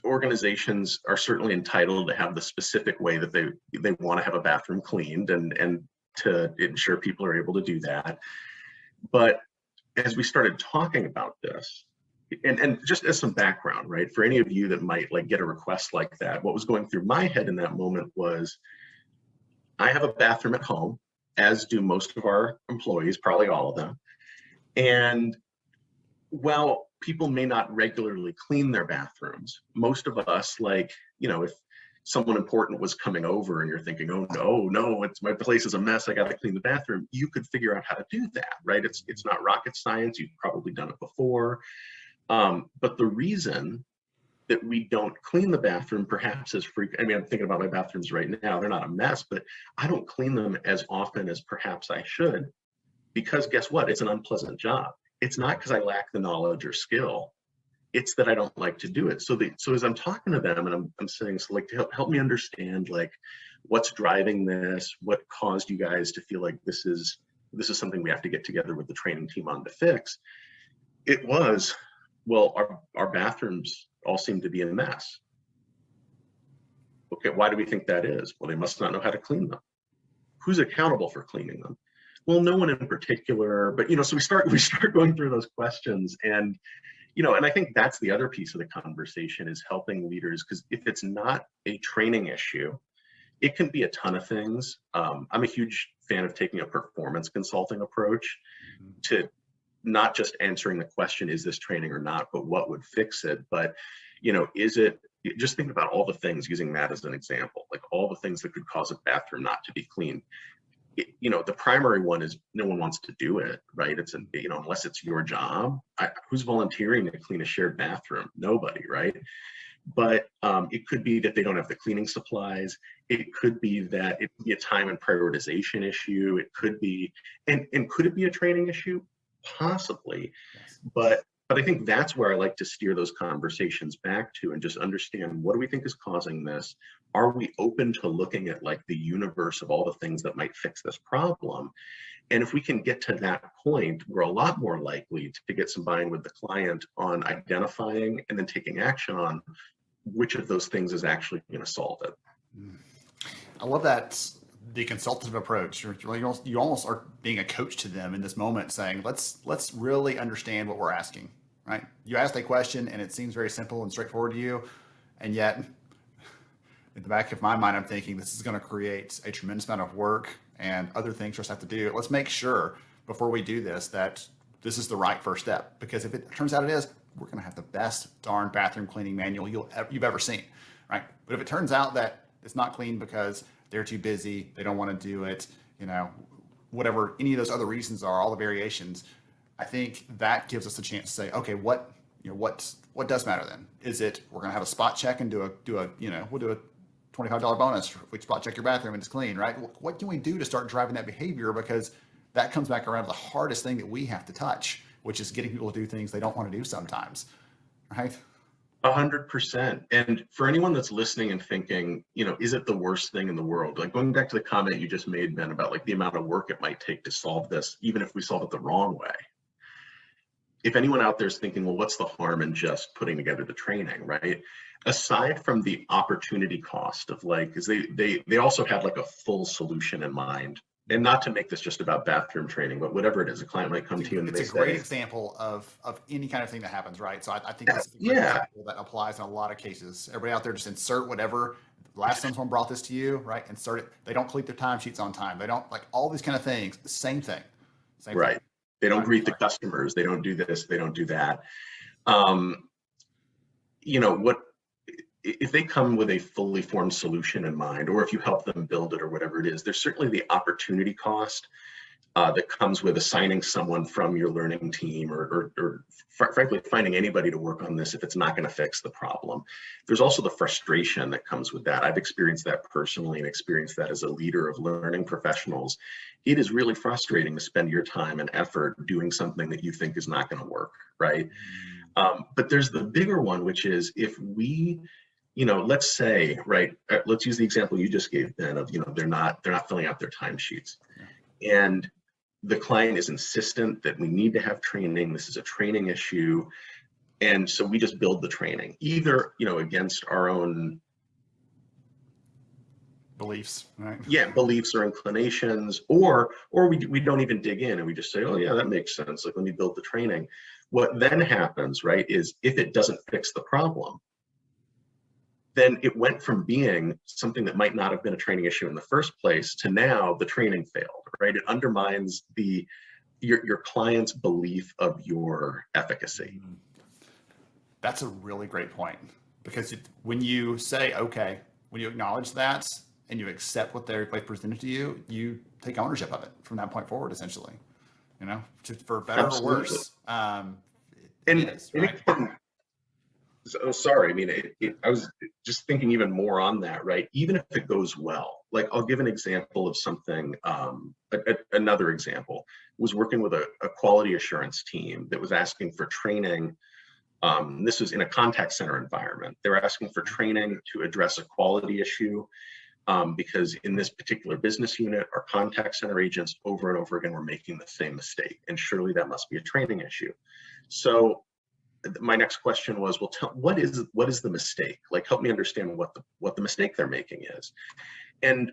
Organizations are certainly entitled to have the specific way that they want to have a bathroom cleaned and to ensure people are able to do that. But as we started talking about this, and just as some background, right, for any of you that might get a request like that, what was going through my head in that moment was, I have a bathroom at home, as do most of our employees, probably all of them. And while people may not regularly clean their bathrooms, most of us, if someone important was coming over and you're thinking, oh no, my place is a mess, I got to clean the bathroom, you could figure out how to do that, right? It's not rocket science. You've probably done it before. But the reason that we don't clean the bathroom perhaps as frequent, I'm thinking about my bathrooms right now, they're not a mess, but I don't clean them as often as perhaps I should, because guess what? It's an unpleasant job. It's not because I lack the knowledge or skill. It's that I don't like to do it. So as I'm talking to them and I'm saying, so to help me understand what's driving this, what caused you guys to feel like this is something we have to get together with the training team on to fix. It was, well, our bathrooms all seem to be a mess. Okay, why do we think that is? Well, they must not know how to clean them. Who's accountable for cleaning them? Well, no one in particular, but so we start going through those questions, and and I think that's the other piece of the conversation, is helping leaders, because if it's not a training issue, it can be a ton of things. I'm a huge fan of taking a performance consulting approach to not just answering the question, is this training or not, but what would fix it? But is it, just think about all the things, using that as an example, all the things that could cause a bathroom not to be clean. The primary one is no one wants to do it, right? It's unless it's your job. Who's volunteering to clean a shared bathroom? Nobody, right? But it could be that they don't have the cleaning supplies. It could be that it could be a time and prioritization issue. It could be, and could it be a training issue? Possibly, but I think that's where I like to steer those conversations back to, and just understand, what do we think is causing this? Are we open to looking at the universe of all the things that might fix this problem? And if we can get to that point, we're a lot more likely to get some buy-in with the client on identifying and then taking action on which of those things is actually going to solve it. I love that, the consultative approach. You almost are being a coach to them in this moment, saying, let's really understand what we're asking, right? You asked a question and it seems very simple and straightforward to you, and yet in the back of my mind, I'm thinking this is going to create a tremendous amount of work and other things for us to have to do. Let's make sure before we do this that this is the right first step, because if it turns out it is, we're going to have the best darn bathroom cleaning manual you've ever seen, right? But if it turns out that it's not clean because they're too busy, they don't want to do it, whatever any of those other reasons are, all the variations, I think that gives us a chance to say, okay, what does matter then? Is it, we're going to have a spot check and we'll do a $25 bonus if we spot check your bathroom and it's clean, right? What can we do to start driving that behavior? Because that comes back around to the hardest thing that we have to touch, which is getting people to do things they don't want to do sometimes, right? 100%. And for anyone that's listening and thinking, is it the worst thing in the world? Going back to the comment you just made, Ben, about the amount of work it might take to solve this, even if we solve it the wrong way. If anyone out there is thinking, well, what's the harm in just putting together the training, right? Aside from the opportunity cost of because they also had a full solution in mind. And not to make this just about bathroom training, but whatever it is, a client might come to you and it's a great example of any kind of thing that happens, right? So I think that's a great example that applies in a lot of cases. Everybody out there, just insert whatever. Last time someone brought this to you, right? Insert it. They don't complete their timesheets on time. They don't, all these kind of things. Same thing. Right. Thing. They don't greet the customers. They don't do this. They don't do that. If they come with a fully formed solution in mind, or if you help them build it or whatever it is, there's certainly the opportunity cost that comes with assigning someone from your learning team, or frankly, finding anybody to work on this if it's not going to fix the problem. There's also the frustration that comes with that. I've experienced that personally and experienced that as a leader of learning professionals. It is really frustrating to spend your time and effort doing something that you think is not going to work, right? But there's the bigger one, which is if we, let's say, right, let's use the example you just gave, Ben, of, they're not filling out their timesheets. And the client is insistent that we need to have training. This is a training issue. And so we just build the training, either, against our own beliefs, right? Yeah, beliefs or inclinations, or we don't even dig in and we just say, oh yeah, that makes sense. Like, let me build the training. What then happens, right, is if it doesn't fix the problem, then it went from being something that might not have been a training issue in the first place to now the training failed, right? It undermines your client's belief of your efficacy. That's a really great point, because when you say, okay, when you acknowledge that and you accept what they presented to you, you take ownership of it from that point forward, essentially, for better Absolutely. or worse. So sorry, I mean, I was just thinking even more on that, right? Even if it goes well, like I'll give an example of something, another example was working with a quality assurance team that was asking for training. This was in a contact center environment. They were asking for training to address a quality issue because in this particular business unit, our contact center agents over and over again were making the same mistake. And surely that must be a training issue. So my next question was, well, what is the mistake? Like, help me understand what the mistake they're making is. And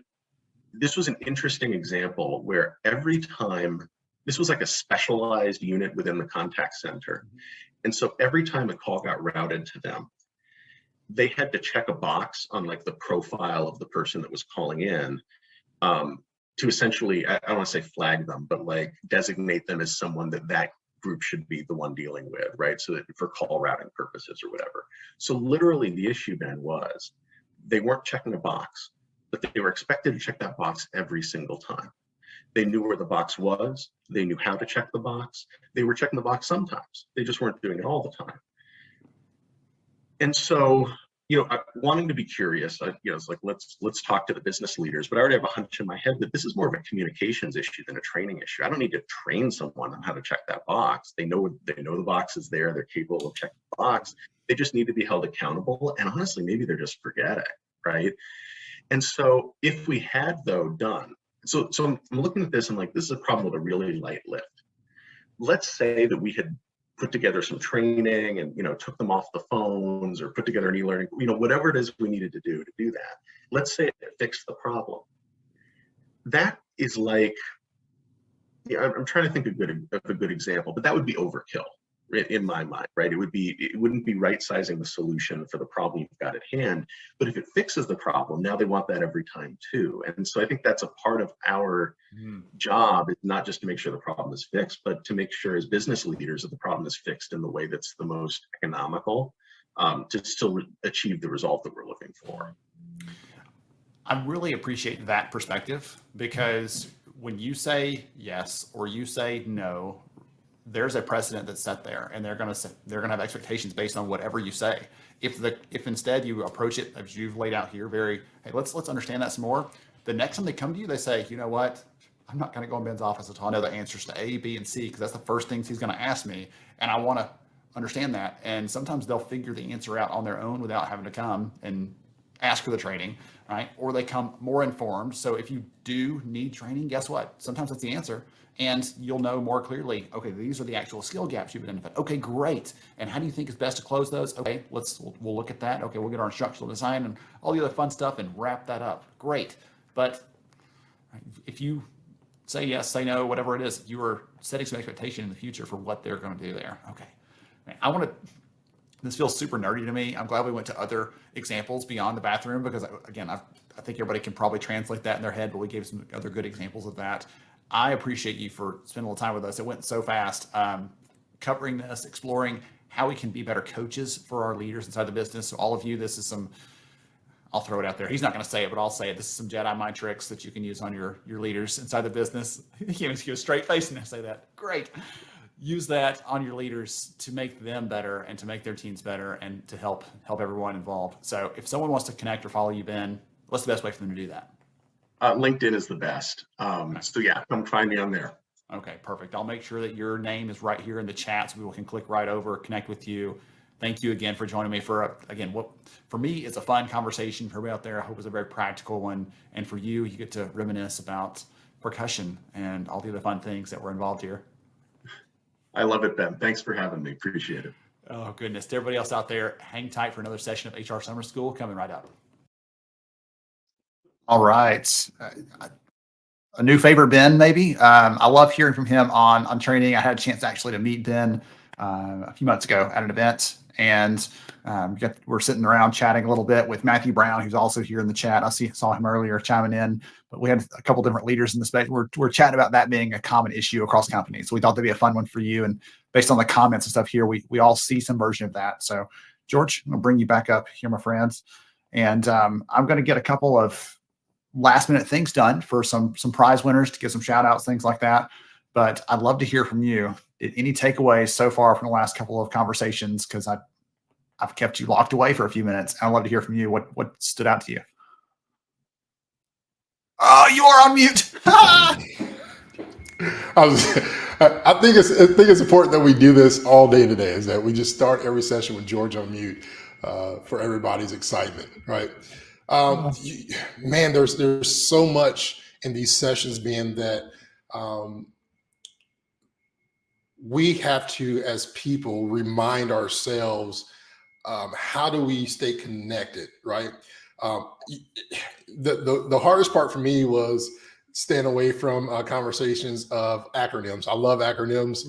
this was an interesting example where every time, this was like a specialized unit within the contact center. And so every time a call got routed to them, they had to check a box on like the profile of the person that was calling in to essentially, I don't want to say flag them, but like designate them as someone that group should be the one dealing with, right? So that for call routing purposes or whatever. So literally the issue then was they weren't checking a box, but they were expected to check that box every single time. They knew where the box was. They knew how to check the box. They were checking the box sometimes. They just weren't doing it all the time. And so, wanting to be curious, it's like, let's talk to the business leaders, but I already have a hunch in my head that this is more of a communications issue than a training issue. I don't need to train someone on how to check that box. They know the box is there. They're capable of checking the box. They just need to be held accountable. And honestly, maybe they're just forgetting, right? And so if we had though done, so I'm looking at this and like, this is a problem with a really light lift. Let's say that we had put together some training and, took them off the phones or put together an e-learning, whatever it is we needed to do that. Let's say it fixed the problem. That is like, I'm trying to think of a good example, but that would be overkill in my mind, right? It wouldn't be right sizing the solution for the problem you've got at hand. But if it fixes the problem, now they want that every time too. And so I think that's a part of our job, is not just to make sure the problem is fixed, but to make sure as business leaders that the problem is fixed in the way that's the most economical to still achieve the result that we're looking for. I really appreciate that perspective, because when you say yes or you say no, there's a precedent that's set there, and they're going to have expectations based on whatever you say. If instead you approach it as you've laid out here, hey, let's understand that some more. The next time they come to you, they say, you know what, I'm not going to go in Ben's office until I know the answers to A, B, and C, because that's the first things he's going to ask me, and I want to understand that. And sometimes they'll figure the answer out on their own without having to come and ask for the training, right? Or they come more informed. So if you do need training, guess what? Sometimes that's the answer. And you'll know more clearly, okay, these are the actual skill gaps you've identified. Okay, great. And how do you think is best to close those? Okay, we'll look at that. Okay, we'll get our instructional design and all the other fun stuff and wrap that up. Great. But if you say yes, say no, whatever it is, you are setting some expectation in the future for what they're going to do there. Okay. This feels super nerdy to me. I'm glad we went to other examples beyond the bathroom, because again, I think everybody can probably translate that in their head, but we gave some other good examples of that. I appreciate you for spending a little time with us. It went so fast, covering this, exploring how we can be better coaches for our leaders inside the business. So all of you, this is some, I'll throw it out there. He's not going to say it, but I'll say it. This is some Jedi mind tricks that you can use on your leaders inside the business. You can give a straight face and say that. Great. Use that on your leaders to make them better and to make their teams better and to help everyone involved. So if someone wants to connect or follow you, Ben, what's the best way for them to do that? LinkedIn is the best. So yeah, come find me on there. Okay, perfect. I'll make sure that your name is right here in the chat so people can click right over, connect with you. Thank you again for joining me for, again, what for me is a fun conversation. For everybody out there, I hope it's a very practical one. And for you, you get to reminisce about percussion and all the other fun things that were involved here. I love it, Ben. Thanks for having me. Appreciate it. Oh, goodness. To everybody else out there, hang tight for another session of HR Summer School coming right up. All right. A new favorite, Ben, maybe. I love hearing from him on training. I had a chance actually to meet Ben a few months ago at an event, and we're sitting around chatting a little bit with Matthew Brown, who's also here in the chat. I saw him earlier chiming in, but we had a couple different leaders in the space. We're chatting about that being a common issue across companies. So we thought that'd be a fun one for you. And based on the comments and stuff here, we all see some version of that. So George, I'm gonna bring you back up here, my friends. And I'm going to get a couple of last minute things done for some prize winners to get some shout outs, things like that. But I'd love to hear from you. Any takeaways so far from the last couple of conversations? Because I've kept you locked away for a few minutes. I'd love to hear from you. What stood out to you? Oh, you are on mute. I think it's important that we do this all day today, is that we just start every session with George on mute for everybody's excitement, right? Man, there's so much in these sessions, being that we have to, as people, remind ourselves, how do we stay connected, right? The hardest part for me was staying away from conversations of acronyms. I love acronyms.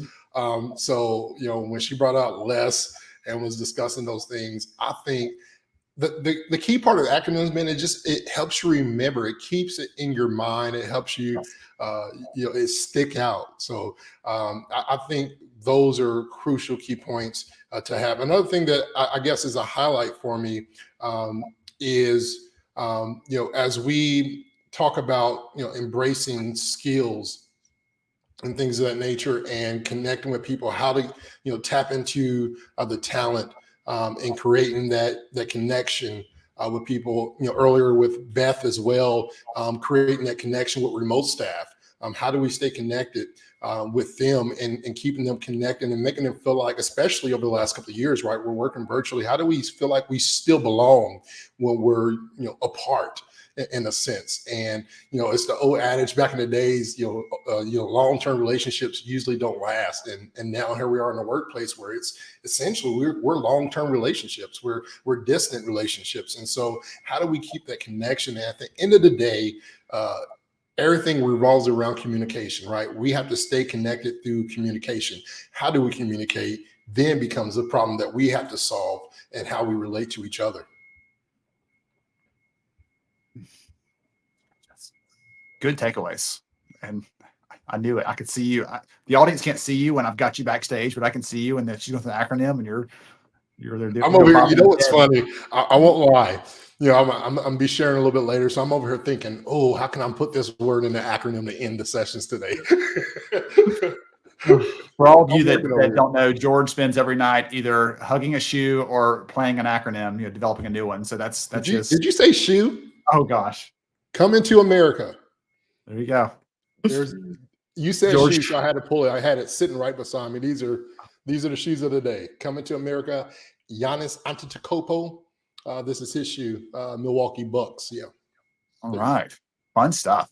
So, when she brought out LESS and was discussing those things, I think the key part of acronyms, man, it helps you remember. It keeps it in your mind. It helps you, it stick out. So I think those are crucial key points to have. Another thing that I guess is a highlight for me is, as we talk about, embracing skills and things of that nature and connecting with people, how to, tap into the talent and creating that connection with people, earlier with Beth as well, creating that connection with remote staff. How do we stay connected with them and keeping them connected and making them feel like, especially over the last couple of years, right? We're working virtually. How do we feel like we still belong when we're, apart in a sense? And, it's the old adage back in the days, long-term relationships usually don't last. And now here we are in the workplace where it's essentially we're long-term relationships. We're distant relationships. And so how do we keep that connection? And at the end of the day, everything revolves around communication, right? We have to stay connected through communication. How do we communicate then becomes a problem that we have to solve, and how we relate to each other. Good takeaways. And I knew it. I could see you. The audience can't see you when I've got you backstage, but I can see you, and that you know the acronym, and you're there. I'm over here. You know what's funny? I won't lie. I'm gonna be sharing a little bit later. So I'm over here thinking, oh, how can I put this word in the acronym to end the sessions today? For all of you that don't know, George spends every night either hugging a shoe or playing an acronym, developing a new one. So that's did you say shoe? Oh gosh. Coming to America. There you go. You said George. shoe, so I had to pull it. I had it sitting right beside me. These are the shoes of the day. Coming to America, Giannis Antetokounmpo. This is his shoe, Milwaukee Bucks. Yeah. All right. Fun stuff.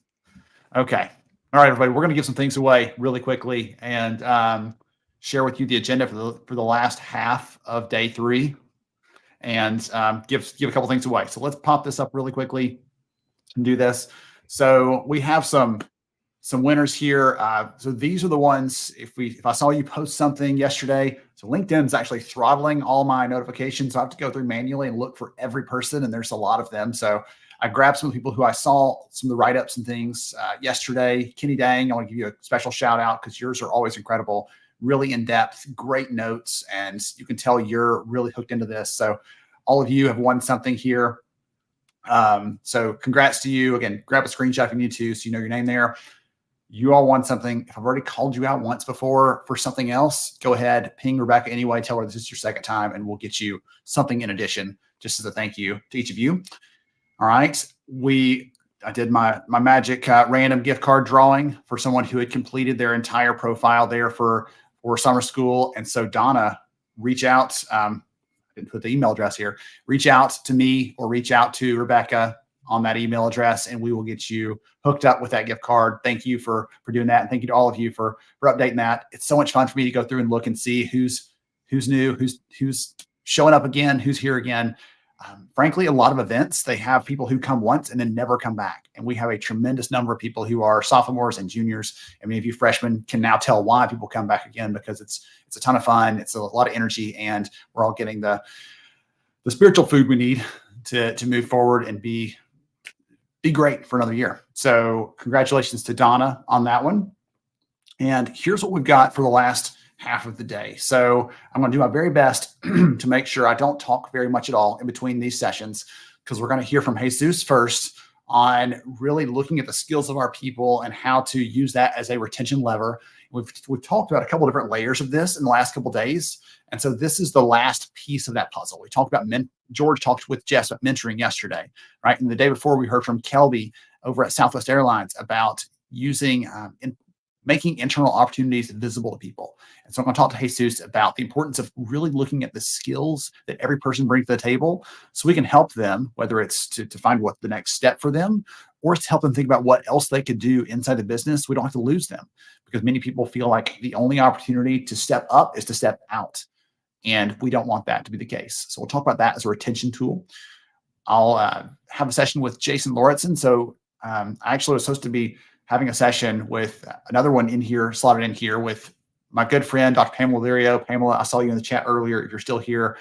Okay. All right, everybody. We're going to give some things away really quickly and share with you the agenda for the last half of day 3, and give a couple things away. So let's pop this up really quickly and do this. So we have some winners here. So these are the ones. If I saw you post something yesterday, so LinkedIn's actually throttling all my notifications. So I have to go through manually and look for every person, and there's a lot of them. So I grabbed some people who I saw some of the write-ups and things yesterday. Kenny Dang, I want to give you a special shout out because yours are always incredible, really in depth, great notes, and you can tell you're really hooked into this. So all of you have won something here. So congrats to you. Again, grab a screenshot if you need to, so you know your name there. You all want something. If I've already called you out once before for something else, go ahead, ping Rebecca anyway, tell her this is your second time, and we'll get you something in addition, just as a thank you to each of you. All right. I did my magic random gift card drawing for someone who had completed their entire profile there for summer school. And so Donna, reach out. I didn't put the email address here. Reach out to me or reach out to Rebecca on that email address, and we will get you hooked up with that gift card. Thank you for doing that. And thank you to all of you for updating that. It's so much fun for me to go through and look and see who's new, who's showing up again, who's here again. Frankly, a lot of events, they have people who come once and then never come back. And we have a tremendous number of people who are sophomores and juniors. I mean, if you freshmen can now tell why people come back again, because it's a ton of fun. It's a lot of energy, and we're all getting the spiritual food we need to move forward and be great for another year. So congratulations to Donna on that one. And here's what we've got for the last half of the day. So I'm going to do my very best to make sure I don't talk very much at all in between these sessions, because we're going to hear from Jesus first on really looking at the skills of our people and how to use that as a retention lever. We've talked about a couple of different layers of this in the last couple of days. And so this is the last piece of that puzzle. We talked about George talked with Jess about mentoring yesterday, right? And the day before, we heard from Kelby over at Southwest Airlines about using making internal opportunities visible to people. And so I'm going to talk to Jesus about the importance of really looking at the skills that every person brings to the table, so we can help them, whether it's to find what the next step for them, or to help them think about what else they could do inside the business. We don't have to lose them, because many people feel like the only opportunity to step up is to step out. And we don't want that to be the case. So we'll talk about that as a retention tool. I'll have a session with Jason Lauritsen. So I actually was supposed to be having a session with another one in here, slotted in here with my good friend, Dr. Pamela Lirio. Pamela, I saw you in the chat earlier. If you're still here,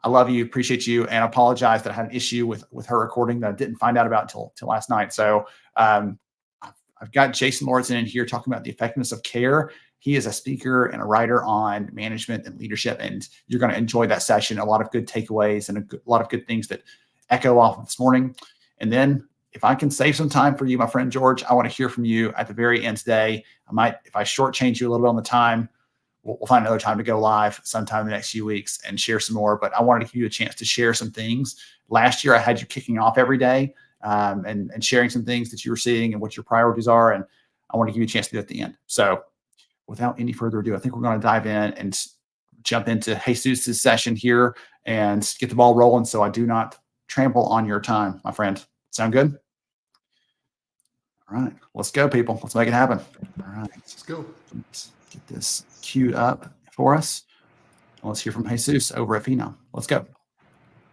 I love you, appreciate you, and apologize that I had an issue with her recording that I didn't find out about until last night. So I've got Jason Lauritsen in here talking about the effectiveness of care. He is a speaker and a writer on management and leadership, and you're going to enjoy that session. A lot of good takeaways and a lot of good things that echo off of this morning. And then if I can save some time for you, my friend George, I want to hear from you at the very end today. If I shortchange you a little bit on the time, we'll find another time to go live sometime in the next few weeks and share some more. But I wanted to give you a chance to share some things. Last year, I had you kicking off every day and sharing some things that you were seeing and what your priorities are. And I want to give you a chance to do it at the end. So without any further ado, I think we're going to dive in and jump into Jesus' session here and get the ball rolling, so I do not trample on your time, my friend. Sound good? All right, let's go, people. Let's make it happen. All right, Let's go. let's get this queued up for us. Let's hear from Jesus over at Phenom. Let's go.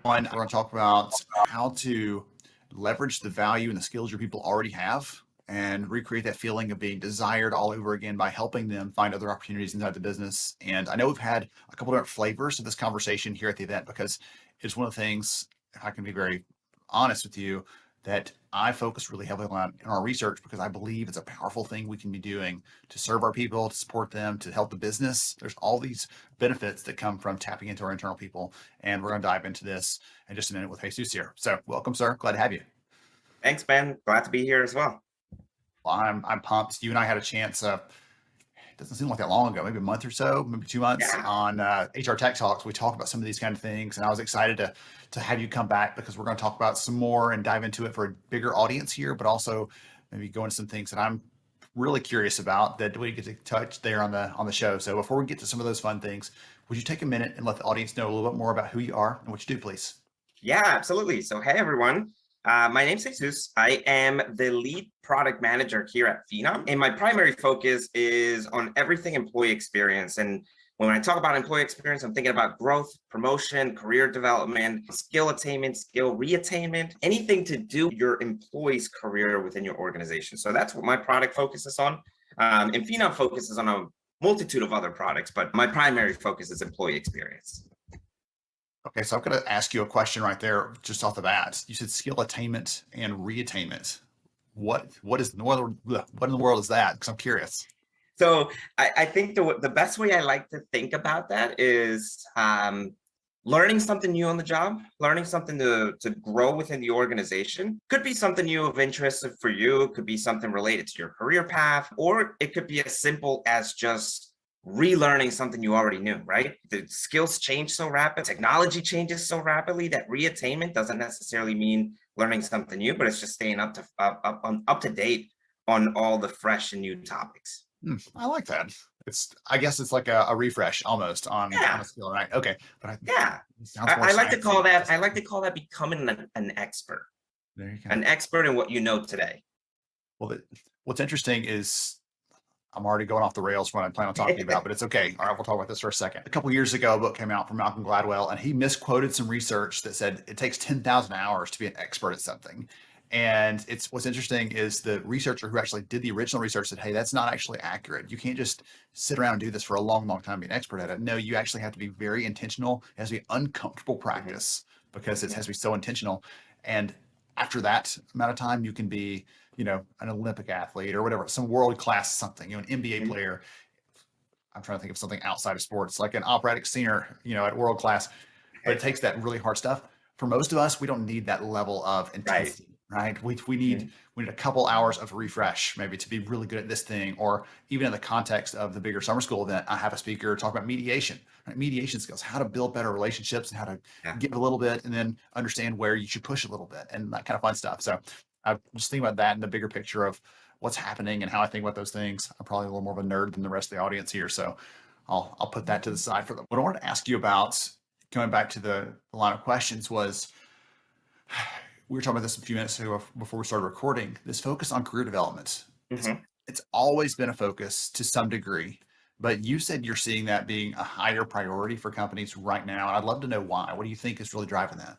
One, we're going to talk about how to leverage the value and the skills your people already have and recreate that feeling of being desired all over again by helping them find other opportunities inside the business. And I know we've had a couple different flavors of this conversation here at the event, because it's one of the things, if I can be very honest with you, that I focus really heavily on in our research, because I believe it's a powerful thing we can be doing to serve our people, to support them, to help the business. There's all these benefits that come from tapping into our internal people. And we're going to dive into this in just a minute with Jesus here. So welcome, sir. Glad to have you. Thanks, Ben. Glad to be here as well. Well, I'm pumped. You and I had a chance, it doesn't seem like that long ago, maybe a month or so, maybe 2 months, on HR Tech Talks. We talked about some of these kind of things, and I was excited to have you come back, because we're going to talk about some more and dive into it for a bigger audience here, but also maybe go into some things that I'm really curious about that we get to touch there on the show. So before we get to some of those fun things, would you take a minute and let the audience know a little bit more about who you are and what you do, please? Yeah, absolutely. So, hey, everyone. My name's Jesus. I am the lead product manager here at Phenom, and my primary focus is on everything employee experience. And when I talk about employee experience, I'm thinking about growth, promotion, career development, skill attainment, skill reattainment, anything to do with your employee's career within your organization. So that's what my product focuses on. And Phenom focuses on a multitude of other products, but my primary focus is employee experience. Okay, so I'm going to ask you a question right there, just off the bat. You said skill attainment and reattainment. What in the world is that? Because I'm curious. So I think the best way I like to think about that is learning something new on the job, learning something to grow within the organization. Could be something new of interest for you. It could be something related to your career path, or it could be as simple as just relearning something you already knew, right? The skills change so rapid, technology changes so rapidly that reattainment doesn't necessarily mean learning something new, but it's just staying up to date on all the fresh and new topics. I like that. I guess it's like a refresh almost on a skill, right? Okay, but it sounds more I like to call sciencey. that. I like to call that becoming an expert. There you go. An expert in what you know today. Well, what's interesting is I'm already going off the rails from what I plan on talking about, but it's okay. All right, we'll talk about this for a second. A couple years ago, a book came out from Malcolm Gladwell, and he misquoted some research that said it takes 10,000 hours to be an expert at something. And what's interesting is the researcher who actually did the original research said, hey, that's not actually accurate. You can't just sit around and do this for a long, long time and be an expert at it. No, you actually have to be very intentional. It has to be uncomfortable practice because it has to be so intentional. And after that amount of time, you can be, an Olympic athlete or whatever, some world-class something, an NBA player. I'm trying to think of something outside of sports, like an operatic singer, at world class, but it takes that really hard stuff. For most of us, we don't need that level of intensity, right? We need a couple hours of refresh maybe to be really good at this thing, or even in the context of the bigger summer school event, I have a speaker talk about mediation, right? Mediation skills, how to build better relationships and how to give a little bit and then understand where you should push a little bit and that kind of fun stuff. So I'm just thinking about that in the bigger picture of what's happening and how I think about those things. I'm probably a little more of a nerd than the rest of the audience here. So I'll put that to the side for them. What I wanted to ask you about, going back to the line of questions, was we were talking about this a few minutes ago before we started recording, this focus on career development. It's always been a focus to some degree, but you said you're seeing that being a higher priority for companies right now. And I'd love to know why. What do you think is really driving that?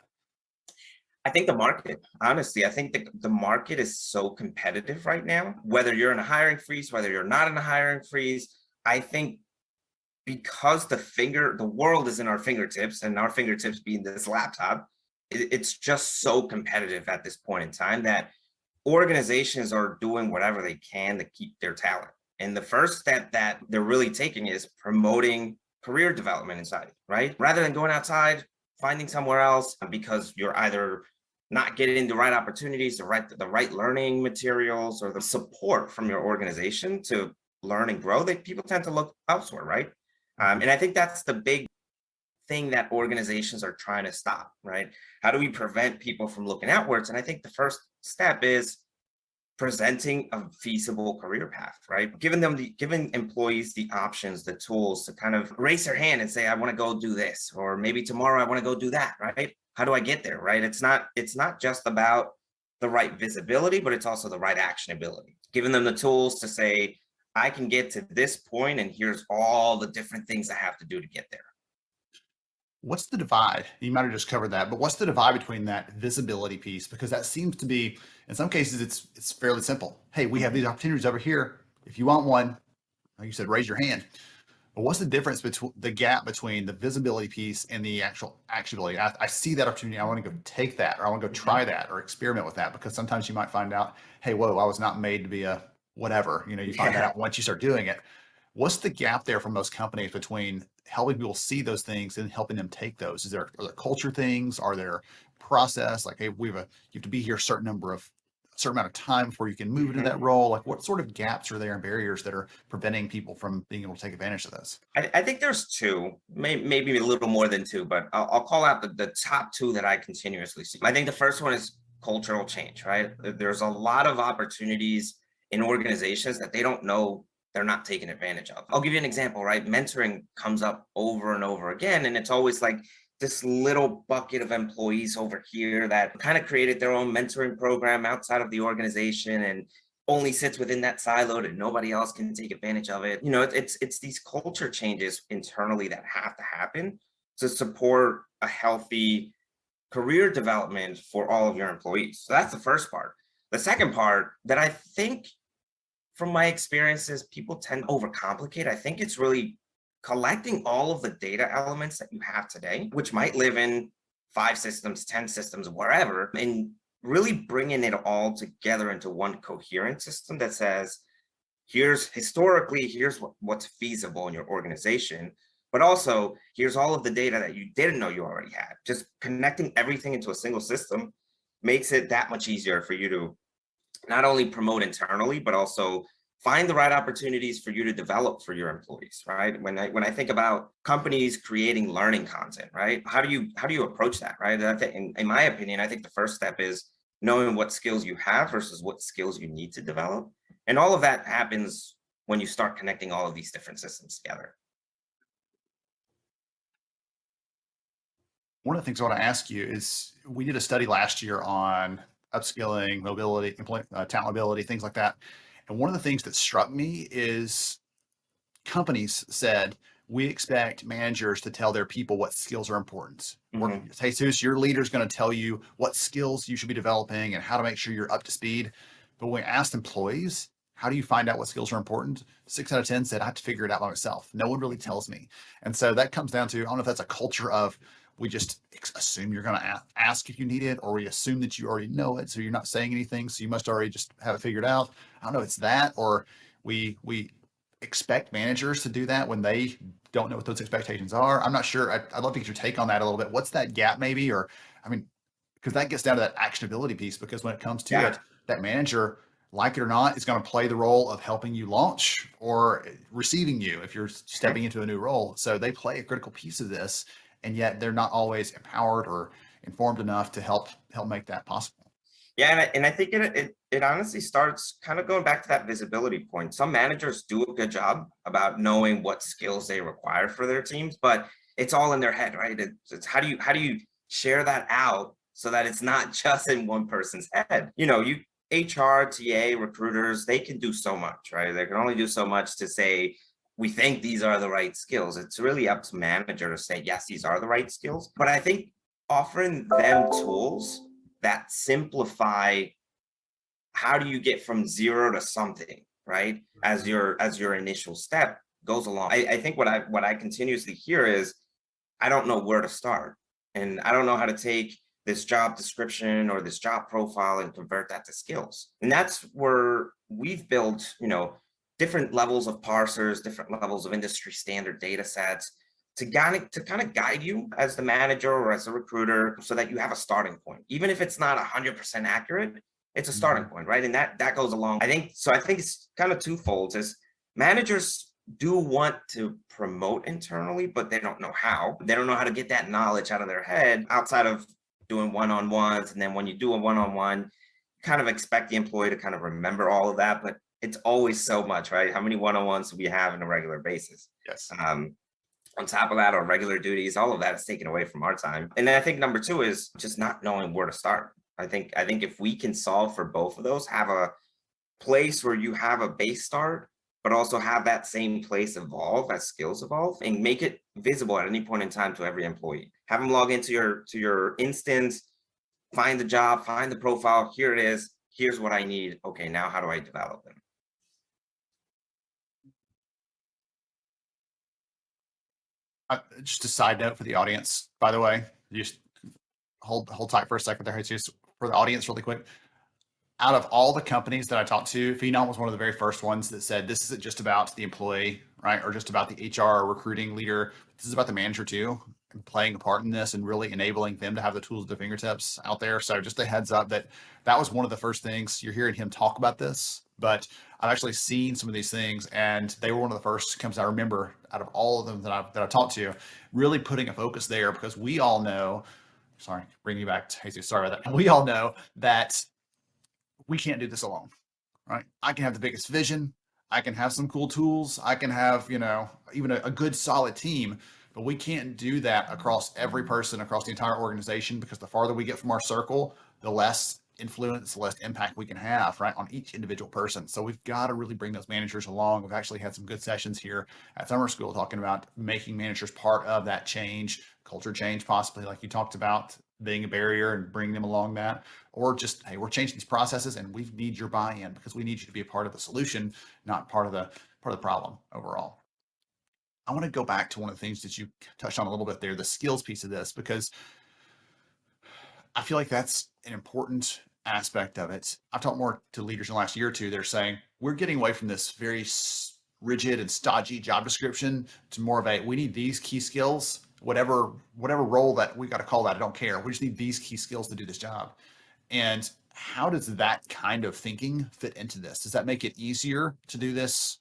I think the market, honestly, I think the market is so competitive right now, whether you're in a hiring freeze, whether you're not in a hiring freeze. I think because the world is in our fingertips, and our fingertips being this laptop, it's just so competitive at this point in time that organizations are doing whatever they can to keep their talent. And the first step that they're really taking is promoting career development inside, right? Rather than going outside, finding somewhere else because you're either not getting the right opportunities, the right learning materials, or the support from your organization to learn and grow, that people tend to look elsewhere, right? And I think that's the big thing that organizations are trying to stop, right? How do we prevent people from looking outwards? And I think the first step is presenting a feasible career path, right? Giving employees the options, the tools to kind of raise their hand and say, I want to go do this, or maybe tomorrow I want to go do that, right? How do I get there, right? It's not just about the right visibility, but it's also the right actionability. Giving them the tools to say, I can get to this point, and here's all the different things I have to do to get there. What's the divide? You might have just covered that, but what's the divide between that visibility piece? Because that seems to be, in some cases, it's fairly simple. Hey, we have these opportunities over here. If you want one, like you said, raise your hand. But what's the difference between the gap between the visibility piece and the actual actionability? I see that opportunity. I want to go take that, or I want to go try that or experiment with that, because sometimes you might find out, hey, whoa, I was not made to be a whatever. You find that out once you start doing it. What's the gap there for most companies between helping people see those things and helping them take those? Are there culture things? Are there process? Like, hey, you have to be here a certain amount of time before you can move into that role. Like, what sort of gaps are there and barriers that are preventing people from being able to take advantage of this? I think there's two, maybe a little more than two, but I'll call out the top two that I continuously see. I think the first one is cultural change, right? There's a lot of opportunities in organizations that they don't know they're not taking advantage of. I'll give you an example, right? Mentoring comes up over and over again, and it's always like this little bucket of employees over here that kind of created their own mentoring program outside of the organization and only sits within that silo and nobody else can take advantage of it. It's these culture changes internally that have to happen to support a healthy career development for all of your employees. So that's the first part. The second part that I think, from my experiences, people tend to overcomplicate. I think it's really collecting all of the data elements that you have today, which might live in 5 systems, 10 systems, wherever, and really bringing it all together into one coherent system that says, here's what's feasible in your organization. but also here's all of the data that you didn't know you already had. Just connecting everything into a single system makes it that much easier for you to not only promote internally, but also find the right opportunities for you to develop for your employees, right? When I think about companies creating learning content, right? How do you approach that, right? I think, in my opinion, I think the first step is knowing what skills you have versus what skills you need to develop. And all of that happens when you start connecting all of these different systems together. One of the things I want to ask you is, we did a study last year on upskilling, mobility, talent mobility, things like that. And one of the things that struck me is companies said, we expect managers to tell their people what skills are important. Jesus, your leader is going to tell you what skills you should be developing and how to make sure you're up to speed. But when we asked employees, how do you find out what skills are important? 6 out of 10 said, I have to figure it out by myself. No one really tells me. And so that comes down to, I don't know if that's a culture of, we just assume you're going to ask if you need it, or we assume that you already know it, so you're not saying anything, so you must already just have it figured out. I don't know if it's that, or we expect managers to do that when they don't know what those expectations are. I'm not sure. I'd love to get your take on that a little bit. What's that gap maybe? Or, I mean, because that gets down to that actionability piece, because when it comes to it, that manager, like it or not, is going to play the role of helping you launch or receiving you if you're stepping into a new role. So they play a critical piece of this, and yet they're not always empowered or informed enough to help make that possible. Yeah, and I think it honestly starts kind of going back to that visibility point. Some managers do a good job about knowing what skills they require for their teams, but it's all in their head, right? It's how do you share that out so that it's not just in one person's head? You know, HR, TA, recruiters, they can do so much, right? They can only do so much to say, we think these are the right skills. It's really up to manager to say, yes, these are the right skills. But I think offering them tools that simplify how do you get from 0 to something, right? As your initial step goes along. I think what I continuously hear is, I don't know where to start. And I don't know how to take this job description or this job profile and convert that to skills. And that's where we've built, different levels of parsers, different levels of industry standard data sets to kind of guide you as the manager or as a recruiter, so that you have a starting point. Even if it's not 100% accurate, it's a starting point, right? And that goes along. I think it's kind of twofold. Is managers do want to promote internally, but they don't know how. They don't know how to get that knowledge out of their head outside of doing one-on-ones. And then when you do a one-on-one, kind of expect the employee to kind of remember all of that, but it's always so much, right? How many one-on-ones do we have on a regular basis? Yes. On top of that, our regular duties, all of that is taken away from our time. And then I think number 2 is just not knowing where to start. I think if we can solve for both of those, have a place where you have a base start, but also have that same place evolve as skills evolve, and make it visible at any point in time to every employee. Have them log into your instance, find the job, find the profile. Here it is. Here's what I need. Okay, now how do I develop them? Just a side note for the audience, by the way, just hold tight for a second there. It's just for the audience really quick. Out of all the companies that I talked to, Phenom was one of the very first ones that said, this isn't just about the employee, right? Or just about the HR recruiting leader. This is about the manager too, and playing a part in this and really enabling them to have the tools at their fingertips out there. So just a heads up that was one of the first things you're hearing him talk about this, but I've actually seen some of these things, and they were one of the first companies I remember out of all of them that I've talked to, really putting a focus there, because we all know, sorry, bring you back to Jesus, sorry about that. We all know that we can't do this alone, right? I can have the biggest vision. I can have some cool tools. I can have, even a good solid team, but we can't do that across every person, across the entire organization, because the farther we get from our circle, the less influence, the less impact we can have, right, on each individual person. So we've got to really bring those managers along. We've actually had some good sessions here at summer school talking about making managers part of that change, culture change, possibly like you talked about, being a barrier and bringing them along that, or just, hey, we're changing these processes and we need your buy-in because we need you to be a part of the solution, not part of the problem overall. I want to go back to one of the things that you touched on a little bit there, the skills piece of this, because I feel like that's an important aspect of it. I've talked more to leaders in the last year or two. They're saying we're getting away from this very rigid and stodgy job description to more of a, we need these key skills, whatever role that we got to call that, I don't care. We just need these key skills to do this job. And how does that kind of thinking fit into this? Does that make it easier to do this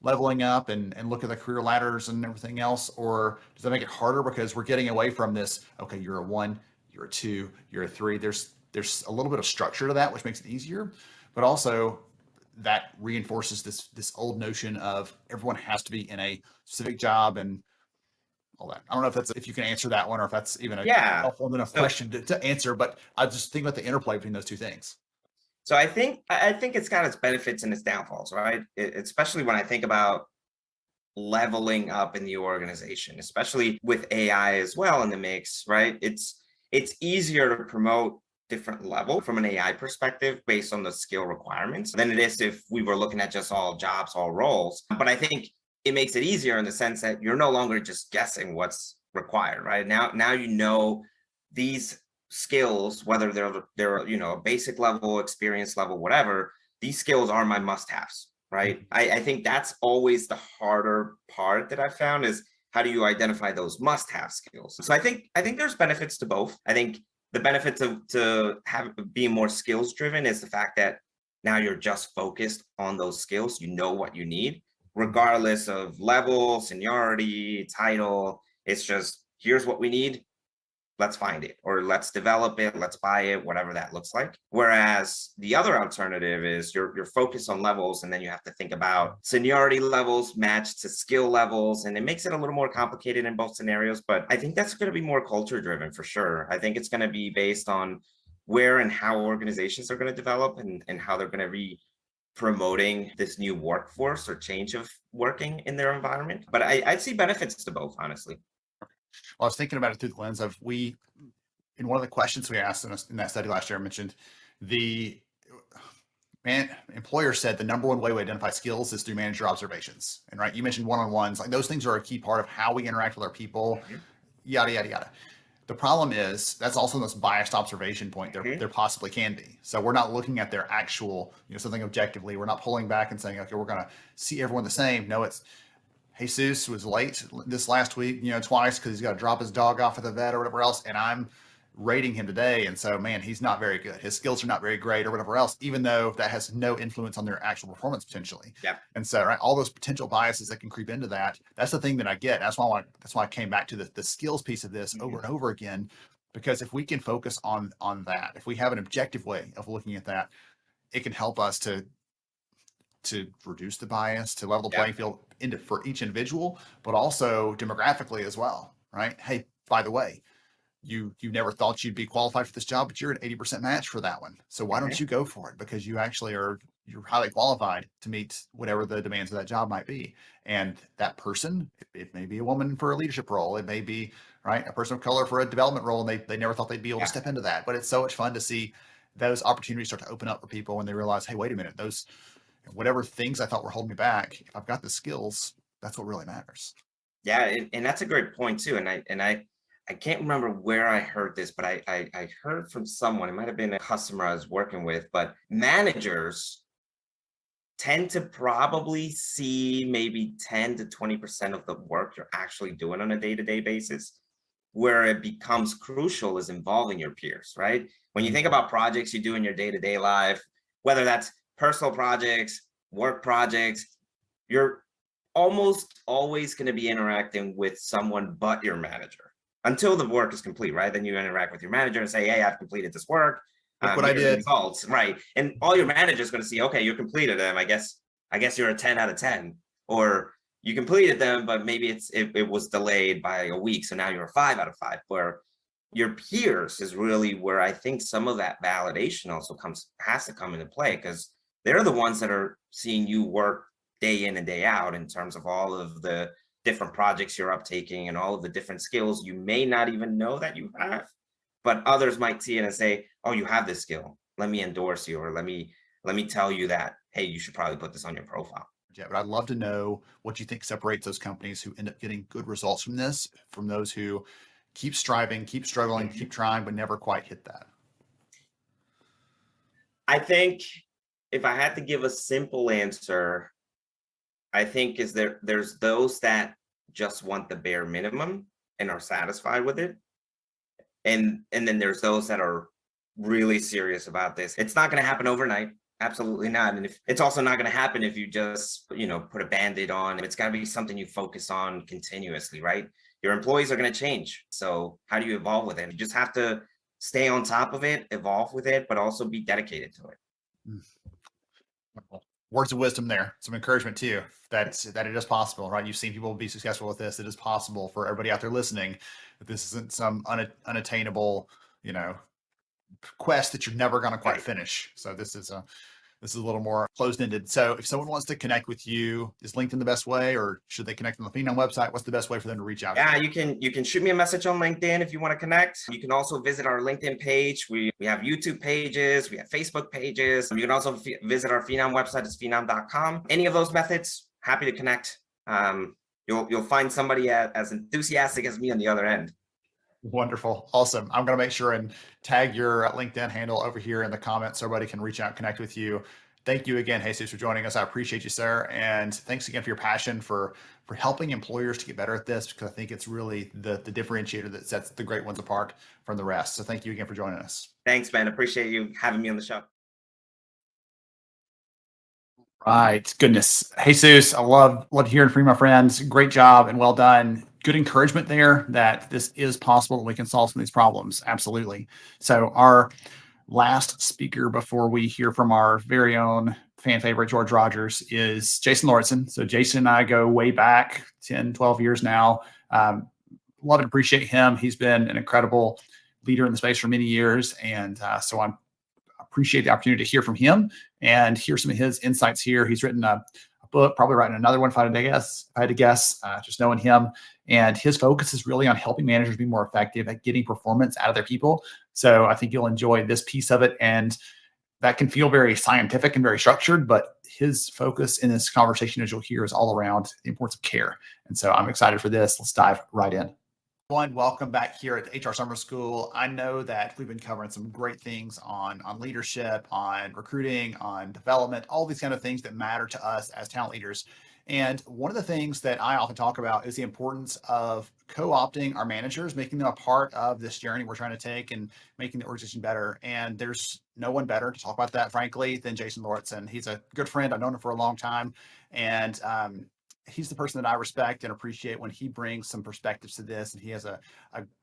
leveling up and look at the career ladders and everything else? Or does that make it harder because we're getting away from this, okay, you're a 1, you're a 2, you're a 3. There's a little bit of structure to that, which makes it easier, but also that reinforces this old notion of everyone has to be in a specific job and all that. I don't know if you can answer that one or if that's even a helpful enough question to answer, but I just think about the interplay between those two things. So I think it's got its benefits and its downfalls, right? Especially when I think about leveling up in the organization, especially with AI as well in the mix, right? It's easier to promote different level from an AI perspective based on the skill requirements than it is if we were looking at just all jobs, all roles. But I think it makes it easier in the sense that you're no longer just guessing what's required, right? Now you know these skills, whether they're a basic level, experience level, whatever, these skills are my must-haves, right? I think that's always the harder part that I found is how do you identify those must-have skills? So I think there's benefits to both. I think the benefits to being more skills driven is the fact that now you're just focused on those skills. You know what you need, regardless of level, seniority, title. It's just, here's what we need. Let's find it, or let's develop it, let's buy it, whatever that looks like. Whereas the other alternative is you're focused on levels, and then you have to think about seniority levels matched to skill levels, and it makes it a little more complicated in both scenarios. But I think that's going to be more culture driven for sure. I think it's going to be based on where and how organizations are going to develop and how they're going to be promoting this new workforce or change of working in their environment. But I see benefits to both, honestly. Well, I was thinking about it through the lens of in one of the questions we asked in that study last year, I mentioned employer said the number one way we identify skills is through manager observations. And right, you mentioned one-on-ones, like those things are a key part of how we interact with our people, yada, yada, yada. The problem is that's also the most biased observation point there possibly can be. So we're not looking at their actual, something objectively. We're not pulling back and saying, okay, we're going to see everyone the same. No, it's, Jesus was late this last week, twice because he's got to drop his dog off at the vet or whatever else. And I'm rating him today. And so, man, he's not very good. His skills are not very great or whatever else, even though that has no influence on their actual performance potentially. Yeah. And so, right, all those potential biases that can creep into that, that's the thing that I get. That's why I came back to the skills piece of this over and over again, because if we can focus on that, if we have an objective way of looking at that, it can help us to reduce the bias, to level the playing field for each individual, but also demographically as well, right? Hey, by the way, you never thought you'd be qualified for this job, but you're an 80% match for that one. So why don't you go for it? Because you actually you're highly qualified to meet whatever the demands of that job might be. And that person, it may be a woman for a leadership role. It may be, right, a person of color for a development role. And they never thought they'd be able to step into that. But it's so much fun to see those opportunities start to open up for people when they realize, hey, wait a minute, those whatever things I thought were holding me back, if I've got the skills, that's what really matters. Yeah, and that's a great point too. And I can't remember where I heard this, but I heard from someone, it might have been a customer I was working with, but managers tend to probably see maybe 10 to 20% of the work you're actually doing on a day-to-day basis. Where it becomes crucial is involving your peers, right? When you think about projects you do in your day-to-day life, whether that's personal projects, work projects, you're almost always going to be interacting with someone but your manager until the work is complete, right? Then you interact with your manager and say, hey, I've completed this work. Look what I did. Results, right? And all your manager is going to see, okay, you completed them. I guess you're a 10 out of 10. Or you completed them, but maybe it was delayed by a week. So now you're a 5 out of 5. Where your peers is really where I think some of that validation also has to come into play, because they're the ones that are seeing you work day in and day out in terms of all of the different projects you're uptaking and all of the different skills you may not even know that you have, but others might see it and say, oh, you have this skill. Let me endorse you, or let me tell you that, hey, you should probably put this on your profile. Yeah, but I'd love to know what you think separates those companies who end up getting good results from this, from those who keep striving, keep struggling, keep trying, but never quite hit that. I think if I had to give a simple answer, I think is there's those that just want the bare minimum and are satisfied with it. And then there's those that are really serious about this. It's not going to happen overnight. Absolutely not. And it's also not going to happen if you just, put a Band-Aid on. It's got to be something you focus on continuously, right? Your employees are going to change. So how do you evolve with it? You just have to stay on top of it, evolve with it, but also be dedicated to it. Words of wisdom there. Some encouragement too, that it is possible, right? You've seen people be successful with this. It is possible for everybody out there listening, that this isn't some unattainable, quest that you're never going to quite finish. So this is a little more closed-ended. So if someone wants to connect with you, is LinkedIn the best way, or should they connect on the Phenom website? What's the best way for them to reach out? Yeah, you can shoot me a message on LinkedIn if you want to connect. You can also visit our LinkedIn page. We have YouTube pages, we have Facebook pages. You can also visit our Phenom website, it's phenom.com. Any of those methods, happy to connect. You'll find somebody as enthusiastic as me on the other end. Wonderful. Awesome. I'm going to make sure and tag your LinkedIn handle over here in the comments so everybody can reach out and connect with you. Thank you again, Jesus, for joining us. I appreciate you, sir. And thanks again for your passion for helping employers to get better at this, because I think it's really the differentiator that sets the great ones apart from the rest. So thank you again for joining us. Thanks, man. Appreciate you having me on the show. Right. Goodness. Jesus, I love hearing from you, my friends. Great job and well done. Good encouragement there that this is possible, that we can solve some of these problems. Absolutely. So our last speaker before we hear from our very own fan favorite, George Rogers, is Jason Lauritsen. So Jason and I go way back 10, 12 years now. Love and appreciate him. He's been an incredible leader in the space for many years. And so I appreciate the opportunity to hear from him and hear some of his insights here. He's written a book, probably writing another one if I had to guess, just knowing him. And his focus is really on helping managers be more effective at getting performance out of their people. So I think you'll enjoy this piece of it. And that can feel very scientific and very structured, but his focus in this conversation, as you'll hear, is all around the importance of care. And so I'm excited for this. Let's dive right in. Everyone, welcome back here at the HR Summer School. I know that we've been covering some great things on leadership, on recruiting, on development, all these kind of things that matter to us as talent leaders. And one of the things that I often talk about is the importance of co-opting our managers, making them a part of this journey we're trying to take and making the organization better. And there's no one better to talk about that, frankly, than Jason Lauritsen. He's a good friend. I've known him for a long time. And he's the person that I respect and appreciate when he brings some perspectives to this. And he has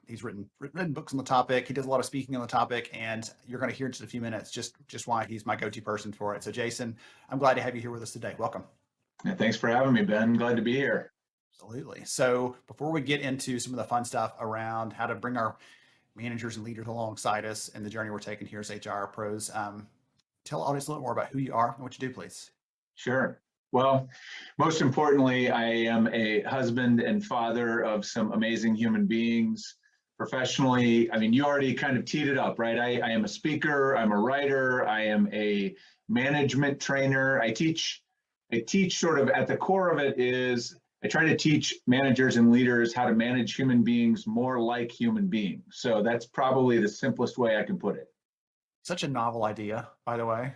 he's written books on the topic. He does a lot of speaking on the topic, and you're going to hear in just a few minutes just why he's my go-to person for it. So Jason, I'm glad to have you here with us today. Welcome. Yeah, thanks for having me, Ben. Glad to be here. Absolutely. So before we get into some of the fun stuff around how to bring our managers and leaders alongside us in the journey we're taking here as HR pros, tell the audience a little more about who you are and what you do, please. Sure. Well, most importantly, I am a husband and father of some amazing human beings. Professionally, I mean, you already kind of teed it up, right? I am a speaker, I'm a writer, I am a management trainer. I teach sort of at the core of it is I try to teach managers and leaders how to manage human beings more like human beings. So that's probably the simplest way I can put it. Such a novel idea, by the way.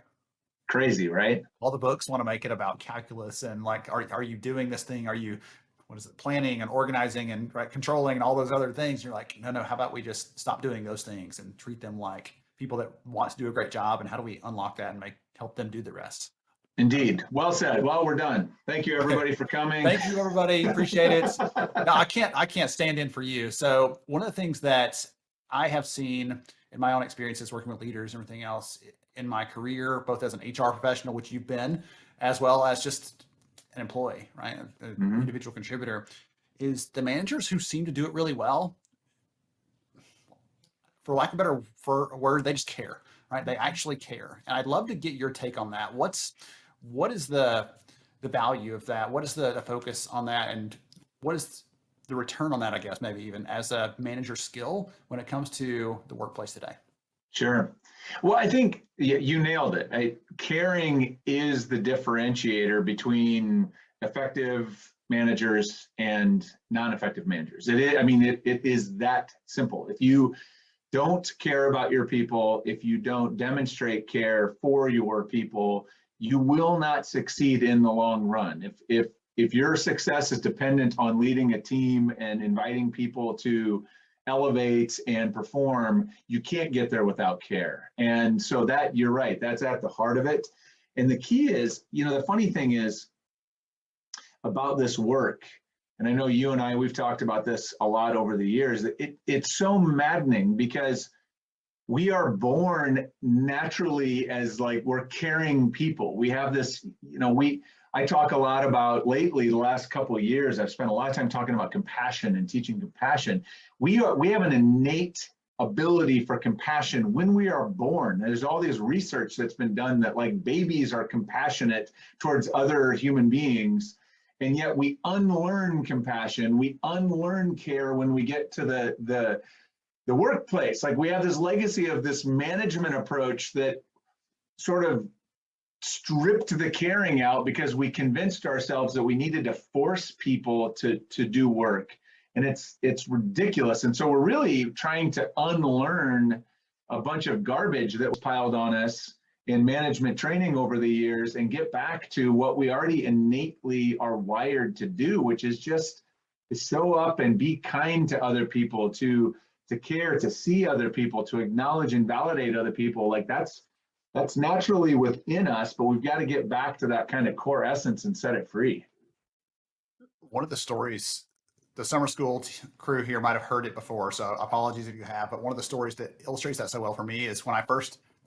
Crazy, right? All the books want to make it about calculus and like, are you doing this thing? Are you, planning and organizing and controlling and all those other things? You're like, no, how about we just stop doing those things and treat them like people that want to do a great job? And how do we unlock that and help them do the rest? Indeed. Well said. Well, we're done. Thank you, everybody, for coming. Thank you, everybody. Appreciate it. No, I can't stand in for you. So one of the things that I have seen in my own experiences working with leaders and everything else in my career, both as an HR professional, which you've been, as well as just an employee, right? An individual contributor, is the managers who seem to do it really well, for lack of a better word, they just care, right? They actually care. And I'd love to get your take on that. What is the value of that? What is the focus on that? And what is the return on that, I guess, maybe even as a manager skill when it comes to the workplace today? Sure. Well, I think you nailed it. Caring is the differentiator between effective managers and non-effective managers. It is that simple. If you don't care about your people, if you don't demonstrate care for your people, you will not succeed in the long run. If if your success is dependent on leading a team and inviting people to elevate and perform, you can't get there without care. And so that, you're right, that's at the heart of it. And the key is, you know, the funny thing is about this work, and I know you and I, we've talked about this a lot over the years, it's so maddening because we are born naturally as like, we're caring people. We have this, you know, I talk a lot about lately, the last couple of years, I've spent a lot of time talking about compassion and teaching compassion. We have an innate ability for compassion when we are born. There's all this research that's been done that like babies are compassionate towards other human beings. And yet we unlearn compassion, we unlearn care when we get to the workplace. Like we have this legacy of this management approach that sort of stripped the caring out because we convinced ourselves that we needed to force people to do work. And it's ridiculous. And so we're really trying to unlearn a bunch of garbage that was piled on us in management training over the years and get back to what we already innately are wired to do, which is just to show up and be kind to other people, to care, to see other people, to acknowledge and validate other people. Like that's naturally within us, but we've got to get back to that kind of core essence and set it free. One of the stories, the summer school crew here might have heard it before, so apologies if you have, but one of the stories that illustrates that so well for me is when my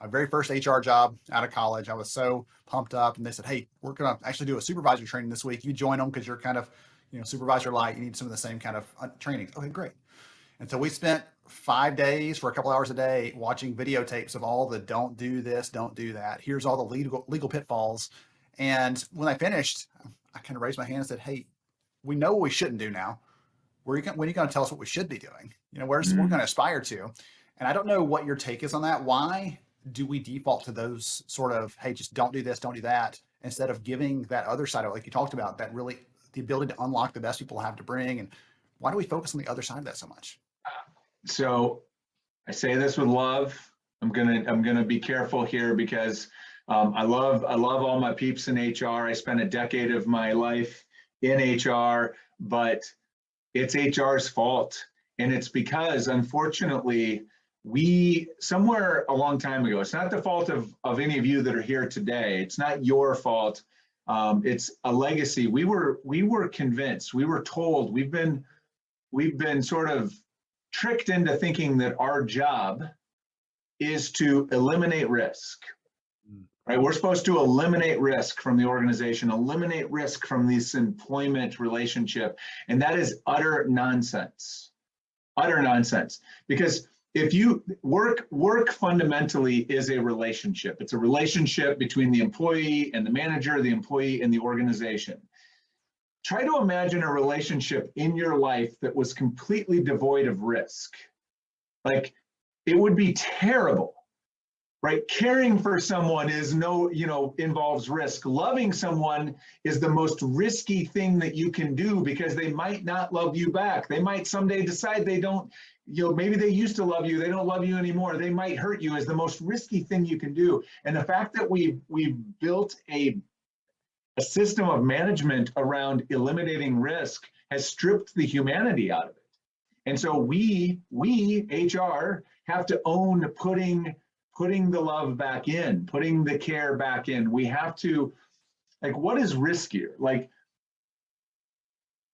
very first HR job out of college, I was so pumped up and they said, hey, we're going to actually do a supervisory training this week. You join them because you're kind of, you know, supervisor light. You need some of the same kind of trainings. Okay, great. And so we spent 5 days for a couple hours a day watching videotapes of all the don't do this, don't do that. Here's all the legal pitfalls. And when I finished, I kind of raised my hand and said, hey, we know what we shouldn't do now. When are you going to tell us what we should be doing? You know, we're going to aspire to. And I don't know what your take is on that. Why do we default to those sort of, hey, just don't do this, don't do that, instead of giving that other side of it, like you talked about, that really the ability to unlock the best people have to bring? And why do we focus on the other side of that so much? So I say this with love. I'm gonna be careful here because I love all my peeps in HR. I spent a decade of my life in HR, but it's HR's fault. And it's because, unfortunately, we, somewhere a long time ago, it's not the fault of any of you that are here today. It's not your fault. It's a legacy. We were convinced, we were told, we've been sort of tricked into thinking that our job is to eliminate risk. Right? We're supposed to eliminate risk from the organization, eliminate risk from this employment relationship. And that is utter nonsense. Utter nonsense. Because if you work fundamentally is a relationship. It's a relationship between the employee and the manager, the employee and the organization. Try to imagine a relationship in your life that was completely devoid of risk. Like, it would be terrible. Right? Caring for someone is involves risk. Loving someone is the most risky thing that you can do because they might not love you back. They might someday decide they don't, maybe they used to love you, they don't love you anymore. They might hurt you is the most risky thing you can do. And the fact that we've built a system of management around eliminating risk has stripped the humanity out of it. And so we HR have to own putting the love back in, putting the care back in. We have to, like, what is riskier? Like,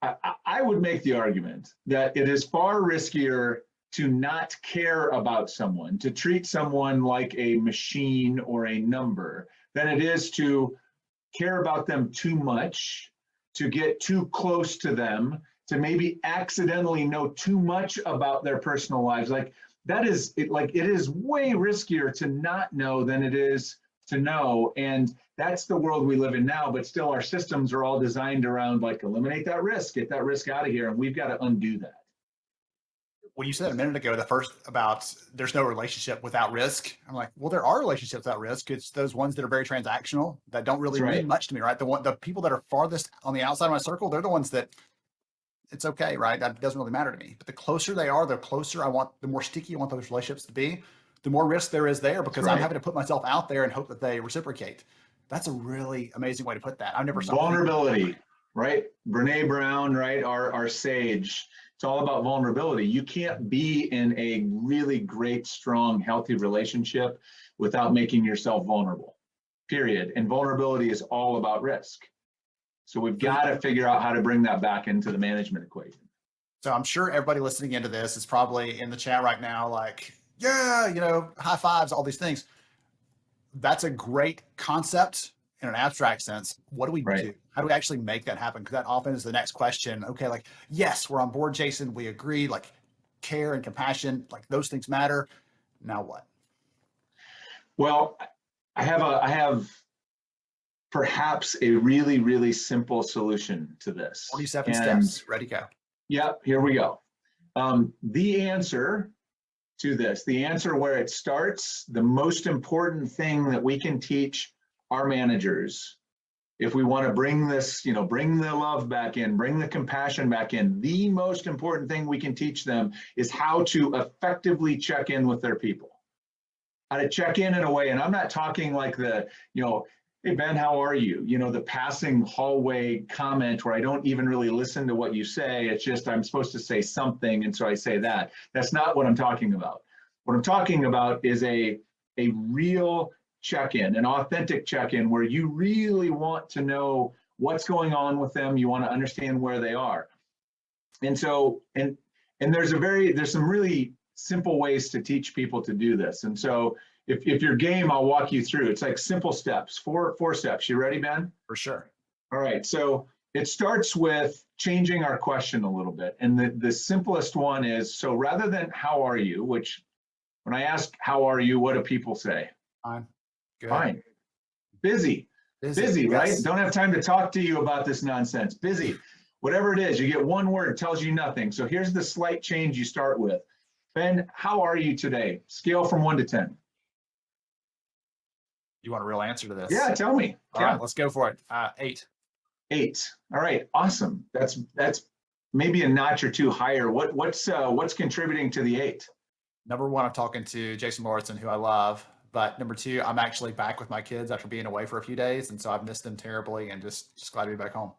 I would make the argument that it is far riskier to not care about someone, to treat someone like a machine or a number, than it is to care about them too much, to get too close to them, to maybe accidentally know too much about their personal lives. Like, that is it. Like, it is way riskier to not know than it is to know. And that's the world we live in now, but still our systems are all designed around, like, eliminate that risk, get that risk out of here. And we've got to undo that. When you said a minute ago, the first about there's no relationship without risk, I'm like, well, there are relationships without risk. It's those ones that are very transactional that don't really mean much to me, right? The people that are farthest on the outside of my circle, they're the ones that it's okay, right? That doesn't really matter to me. But the closer they are, the more sticky I want those relationships to be, the more risk there is there because I'm having to put myself out there and hope that they reciprocate. That's a really amazing way to put that. I've never saw vulnerability, right? Brene Brown, right? Our sage. It's all about vulnerability. You can't be in a really great, strong, healthy relationship without making yourself vulnerable, period. And vulnerability is all about risk. So we've got to figure out how to bring that back into the management equation. So I'm sure everybody listening into this is probably in the chat right now, like, yeah, high fives, all these things. That's a great concept in an abstract sense. What do we do? How do we actually make that happen? Because that often is the next question. Okay, like, yes, we're on board, Jason. We agree, like care and compassion, like those things matter. Now what? Well, I have perhaps a really, really simple solution to this. 47 steps, ready, go. Yep, here we go. The answer to this, the answer where it starts, the most important thing that we can teach our managers, if we want to bring this, bring the love back in, bring the compassion back in, the most important thing we can teach them is how to effectively check in with their people. How to check in a way, and I'm not talking like the, hey, Ben, how are you? The passing hallway comment where I don't even really listen to what you say. It's just I'm supposed to say something, and so I say that. That's not what I'm talking about. What I'm talking about is a real check-in, an authentic check-in where you really want to know what's going on with them. You want to understand where they are. And so, and there's some really simple ways to teach people to do this. And so if you're game, I'll walk you through. It's like simple steps, four steps. You ready, Ben? For sure. All right. So it starts with changing our question a little bit. And the simplest one is, so rather than how are you, which when I ask how are you, what do people say? Fine. Good. Fine. Busy, yes. Right? Don't have time to talk to you about this nonsense. Busy. Whatever it is, you get one word, tells you nothing. So here's the slight change you start with. Ben, how are you today? Scale from 1 to 10. You want a real answer to this? Yeah, tell me. All right, let's go for it. 8. 8. All right, awesome. That's maybe a notch or two higher. What's contributing to the 8? Number 1, I'm talking to Jason Morrison, who I love. But number 2, I'm actually back with my kids after being away for a few days, and so I've missed them terribly, and just glad to be back home.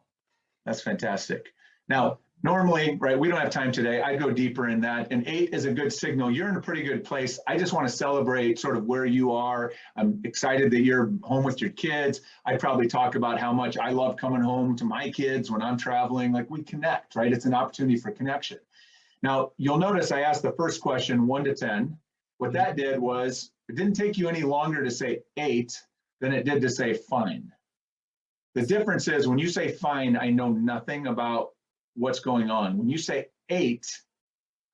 That's fantastic. Now, normally, right, we don't have time today. I go deeper in that. And 8 is a good signal. You're in a pretty good place. I just want to celebrate sort of where you are. I'm excited that you're home with your kids. I'd probably talk about how much I love coming home to my kids when I'm traveling. Like, we connect, right? It's an opportunity for connection. Now, you'll notice I asked the first question, 1 to 10. What that did was, it didn't take you any longer to say 8 than it did to say fine. The difference is when you say fine, I know nothing about what's going on. When you say 8,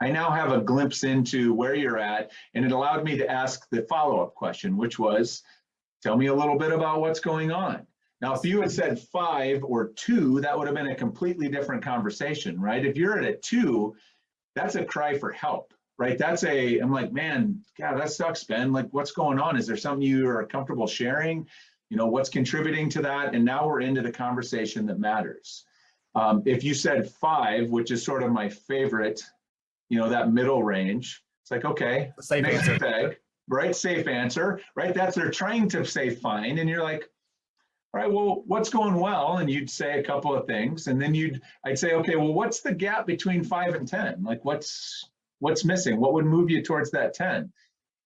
I now have a glimpse into where you're at, and it allowed me to ask the follow-up question, which was, tell me a little bit about what's going on. Now, if you had said 5 or 2, that would have been a completely different conversation, right? If you're at a 2, that's a cry for help, right? I'm like, man, God, that sucks, Ben. Like, what's going on? Is there something you are comfortable sharing? What's contributing to that? And now we're into the conversation that matters. If you said 5, which is sort of my favorite, that middle range, it's like, okay, safe answer. Peg, right? Safe answer, right? They're trying to say fine. And you're like, all right, well, what's going well? And you'd say a couple of things. And then I'd say, okay, well, what's the gap between 5 and 10? Like, what's missing? What would move you towards that 10?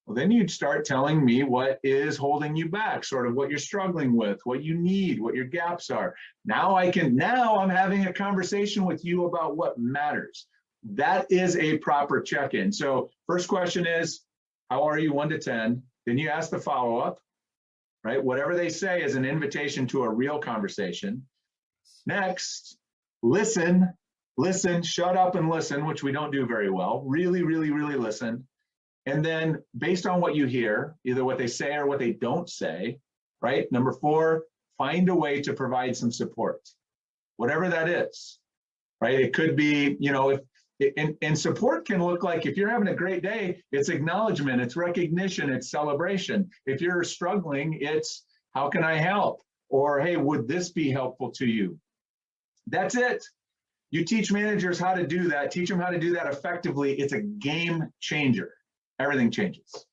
Well, then you'd start telling me what is holding you back, sort of what you're struggling with, what you need, what your gaps are. Now I'm having a conversation with you about what matters. That is a proper check-in. So first question is, how are you 1 to 10? Then you ask the follow-up, right? Whatever they say is an invitation to a real conversation. Next, listen, shut up and listen, which we don't do very well. Really, really, really listen. And then based on what you hear, either what they say or what they don't say, right? Number 4, find a way to provide some support, whatever that is, right? It could be, and support can look like, if you're having a great day, it's acknowledgement, it's recognition, it's celebration. If you're struggling, it's how can I help? Or, hey, would this be helpful to you? That's it. You teach managers how to do that, teach them how to do that effectively. It's a game changer. Everything changes.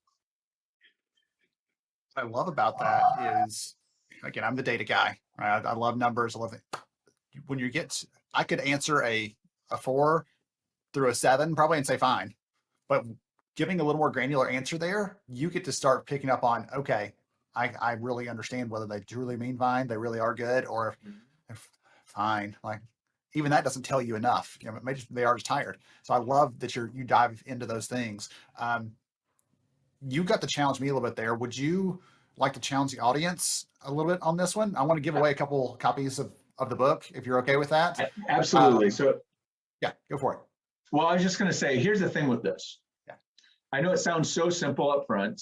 What I love about that is, again, I'm the data guy, right? I love numbers. I love it. when you get, I could answer a 4 through a 7 probably and say fine, but giving a little more granular answer there, you get to start picking up on, okay, I really understand whether they truly mean fine, they really are good, or if fine, like even that doesn't tell you enough. You know, maybe they are just tired. So I love that you dive into those things. You got to challenge me a little bit there. Would you like to challenge the audience a little bit on this one? I want to give away a couple copies of the book, if you're okay with that. Absolutely. So yeah, go for it. well, I was just going to say, here's the thing with this. Yeah. I know it sounds so simple up front.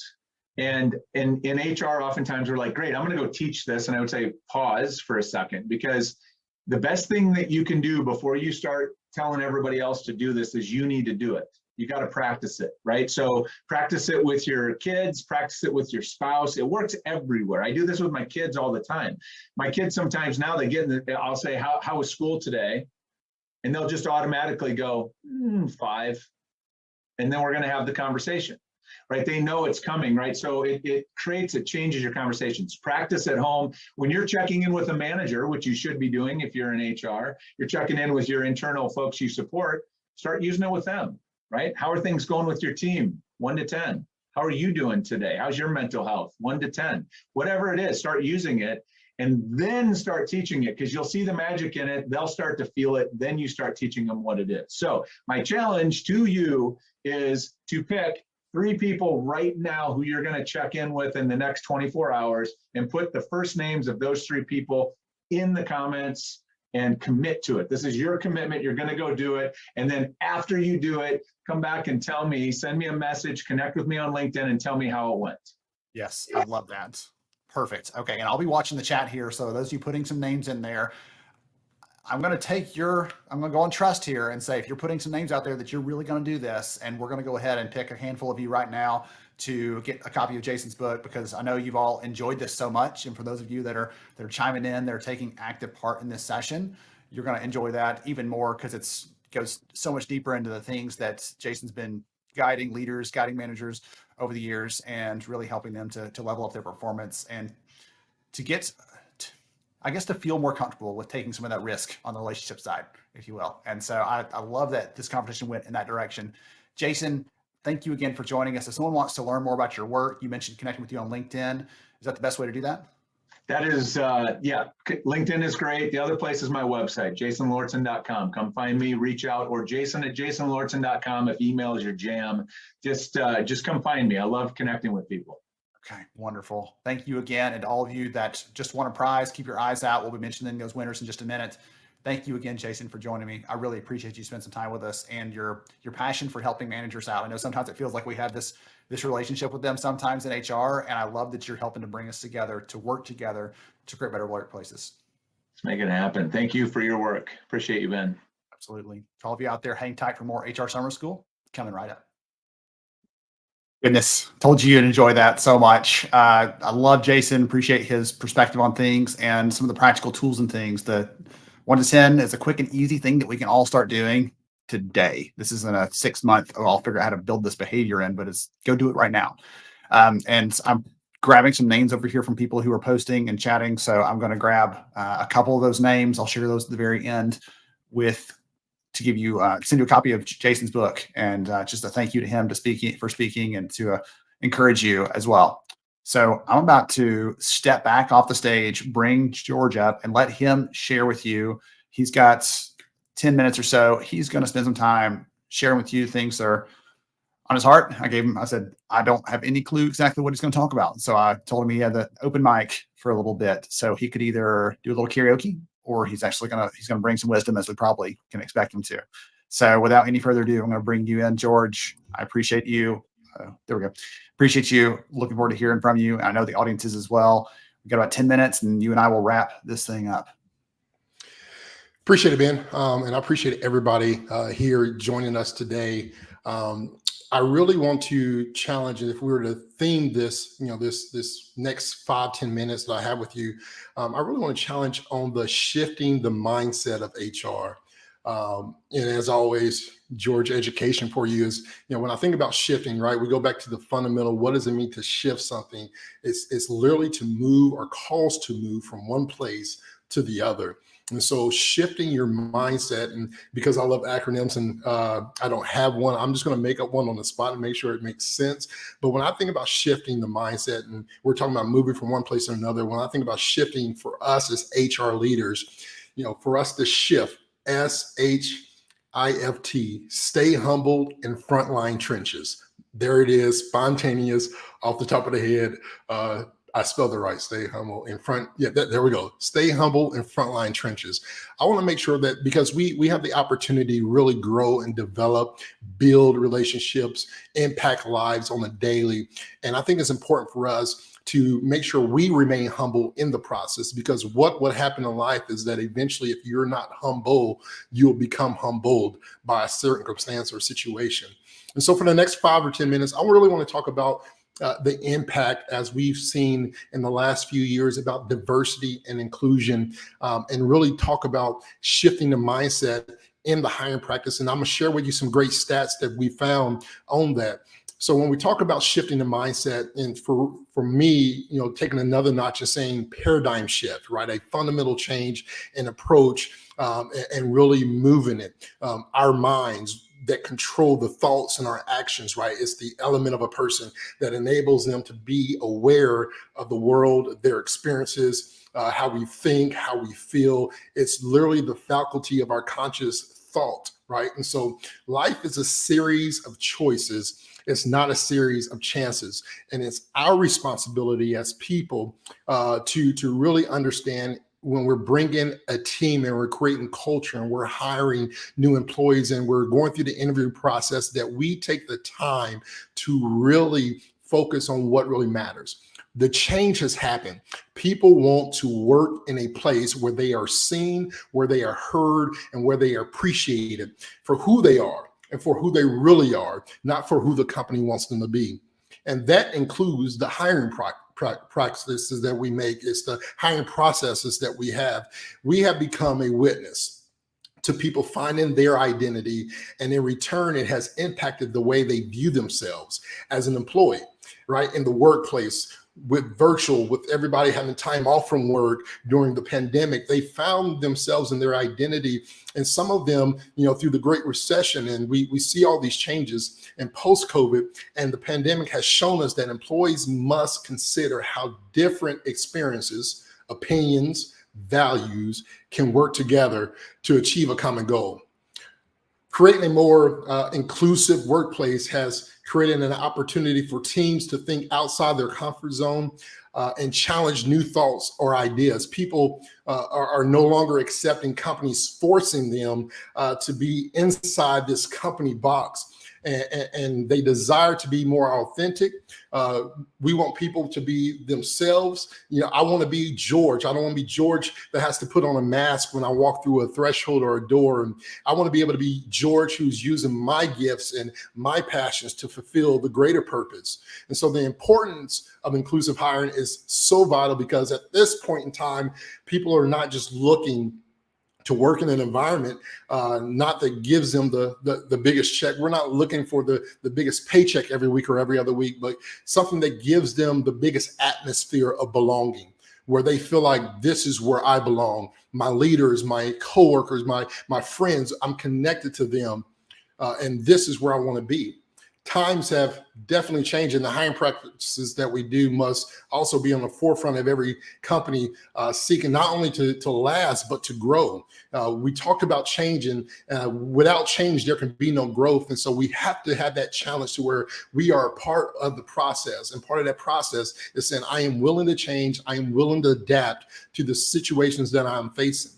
And in HR, oftentimes we're like, great, I'm going to go teach this. And I would say pause for a second, because the best thing that you can do before you start telling everybody else to do this is you need to do it. You got to practice it, right? So practice it with your kids, practice it with your spouse. It works everywhere. I do this with my kids all the time. My kids sometimes now they get in I'll say, how was school today? And they'll just automatically go, 5. And then we're going to have the conversation, right? They know it's coming, right? So it changes your conversations. Practice at home. When you're checking in with a manager, which you should be doing if you're in HR, you're checking in with your internal folks you support, start using it with them, right? How are things going with your team? 1 to 10. How are you doing today? How's your mental health? 1 to 10. Whatever it is, start using it and then start teaching it, because you'll see the magic in it. They'll start to feel it. Then you start teaching them what it is. So my challenge to you is to pick 3 people right now who you're going to check in with in the next 24 hours and put the first names of those 3 people in the comments and commit to it. This is your commitment. You're going to go do it. And then after you do it, come back and tell me, send me a message, connect with me on LinkedIn and tell me how it went. Yes, I love that. Perfect. Okay. And I'll be watching the chat here. So those of you putting some names in there, I'm going to go on trust here and say, if you're putting some names out there that you're really going to do this, and we're going to go ahead and pick a handful of you right now to get a copy of Jason's book, because I know you've all enjoyed this so much. And for those of you that are chiming in, they're taking active part in this session, you're going to enjoy that even more, because it goes so much deeper into the things that Jason's been guiding leaders, guiding managers over the years, and really helping them to level up their performance and to get, I guess, to feel more comfortable with taking some of that risk on the relationship side, if you will. And so I love that this conversation went in that direction. Jason, thank you again for joining us. If someone wants to learn more about your work, you mentioned connecting with you on LinkedIn. Is that the best way to do that? That is, yeah, LinkedIn is great. The other place is my website, jasonlorton.com. Come find me, reach out, or jason@jasonlorton.com if email is your jam. Just come find me. I love connecting with people. Okay, wonderful. Thank you again. And to all of you that just won a prize, keep your eyes out. We'll be mentioning those winners in just a minute. Thank you again, Jason, for joining me. I really appreciate you spending some time with us and your passion for helping managers out. I know sometimes it feels like we have this relationship with them sometimes in HR, and I love that you're helping to bring us together, to work together, to create better workplaces. Let's make it happen. Thank you for your work. Appreciate you, Ben. Absolutely. To all of you out there, hang tight for more HR Summer School coming right up. Goodness, told you you'd enjoy that so much. I love Jason, appreciate his perspective on things and some of the practical tools and things. The 1 to 10 is a quick and easy thing that we can all start doing today. This isn't a 6-month, I'll figure out how to build this behavior in, but it's go do it right now. And I'm grabbing some names over here from people who are posting and chatting. So I'm going to grab a couple of those names. I'll share those at the very end to give you, send you a copy of Jason's book, and just a thank you to him for speaking and to encourage you as well. So I'm about to step back off the stage, bring George up and let him share with you. He's got 10 minutes or so. He's going to spend some time sharing with you things that are on his heart. I said, I don't have any clue exactly what he's going to talk about. So I told him he had the open mic for a little bit. So he could either do a little karaoke, or he's actually going to bring some wisdom, as we probably can expect him to. So without any further ado, I'm going to bring you in, George. I appreciate you. There we go. Appreciate you. Looking forward to hearing from you. I know the audience is as well. We've got about 10 minutes and you and I will wrap this thing up. Appreciate it, Ben. And I appreciate everybody here joining us today. I really want to challenge, and if we were to theme this, this next 5-10 minutes that I have with you, I really want to challenge on the shifting the mindset of HR. And as always, George, education for you is, when I think about shifting, right, we go back to the fundamental. What does it mean to shift something? It's literally to move or cause to move from one place to the other. And so shifting your mindset, and because I love acronyms and I don't have one, I'm just going to make up one on the spot and make sure it makes sense. But when I think about shifting the mindset, and we're talking about moving from one place to another, when I think about shifting for us as HR leaders, for us to shift, SHIFT, stay humbled in frontline trenches. There it is, spontaneous, off the top of the head. I spelled it right. Stay humble in front. Yeah, there we go. Stay humble in frontline trenches. I want to make sure that, because we have the opportunity to really grow and develop, build relationships, impact lives on a daily. And I think it's important for us to make sure we remain humble in the process, because what happen in life is that eventually, if you're not humble, you'll become humbled by a circumstance or situation. And so for the next 5 or 10 minutes, I really want to talk about the impact, as we've seen in the last few years, about diversity and inclusion, and really talk about shifting the mindset in the hiring practice. And I'm going to share with you some great stats that we found on that. So when we talk about shifting the mindset, and for me, taking another notch and saying paradigm shift, right? A fundamental change in approach, and really moving it. Our minds that control the thoughts and our actions, right? It's the element of a person that enables them to be aware of the world, their experiences, how we think, how we feel. It's literally the faculty of our conscious thought, right? And so life is a series of choices. It's not a series of chances. And it's our responsibility as people to really understand, when we're bringing a team and we're creating culture and we're hiring new employees and we're going through the interview process, that we take the time to really focus on what really matters. The change has happened. People want to work in a place where they are seen, where they are heard, and where they are appreciated for who they are and for who they really are, not for who the company wants them to be. And that includes the hiring practices that we make. It's the hiring processes that we have. We have become a witness to people finding their identity, and in return, it has impacted the way they view themselves as an employee, right? In the workplace, with virtual, with everybody having time off from work during the pandemic, they found themselves in their identity. And some of them, through the Great Recession, and we see all these changes in post-COVID, and the pandemic has shown us that employees must consider how different experiences, opinions, values can work together to achieve a common goal. Creating a more inclusive workplace has created an opportunity for teams to think outside their comfort zone and challenge new thoughts or ideas. People are no longer accepting companies forcing them to be inside this company box. And they desire to be more authentic. We want people to be themselves. I want to be George. I don't want to be George that has to put on a mask when I walk through a threshold or a door. And I want to be able to be George who's using my gifts and my passions to fulfill the greater purpose. And so the importance of inclusive hiring is so vital, because at this point in time, people are not just looking to work in an environment, not that gives them the biggest check. We're not looking for the biggest paycheck every week or every other week, but something that gives them the biggest atmosphere of belonging, where they feel like this is where I belong. My leaders, my coworkers, my friends, I'm connected to them, and this is where I want to be. Times have definitely changed, and the hiring practices that we do must also be on the forefront of every company, seeking not only to last, but to grow. We talked about change, and without change, there can be no growth. And so we have to have that challenge to where we are a part of the process. And part of that process is saying, I am willing to change. I am willing to adapt to the situations that I'm facing.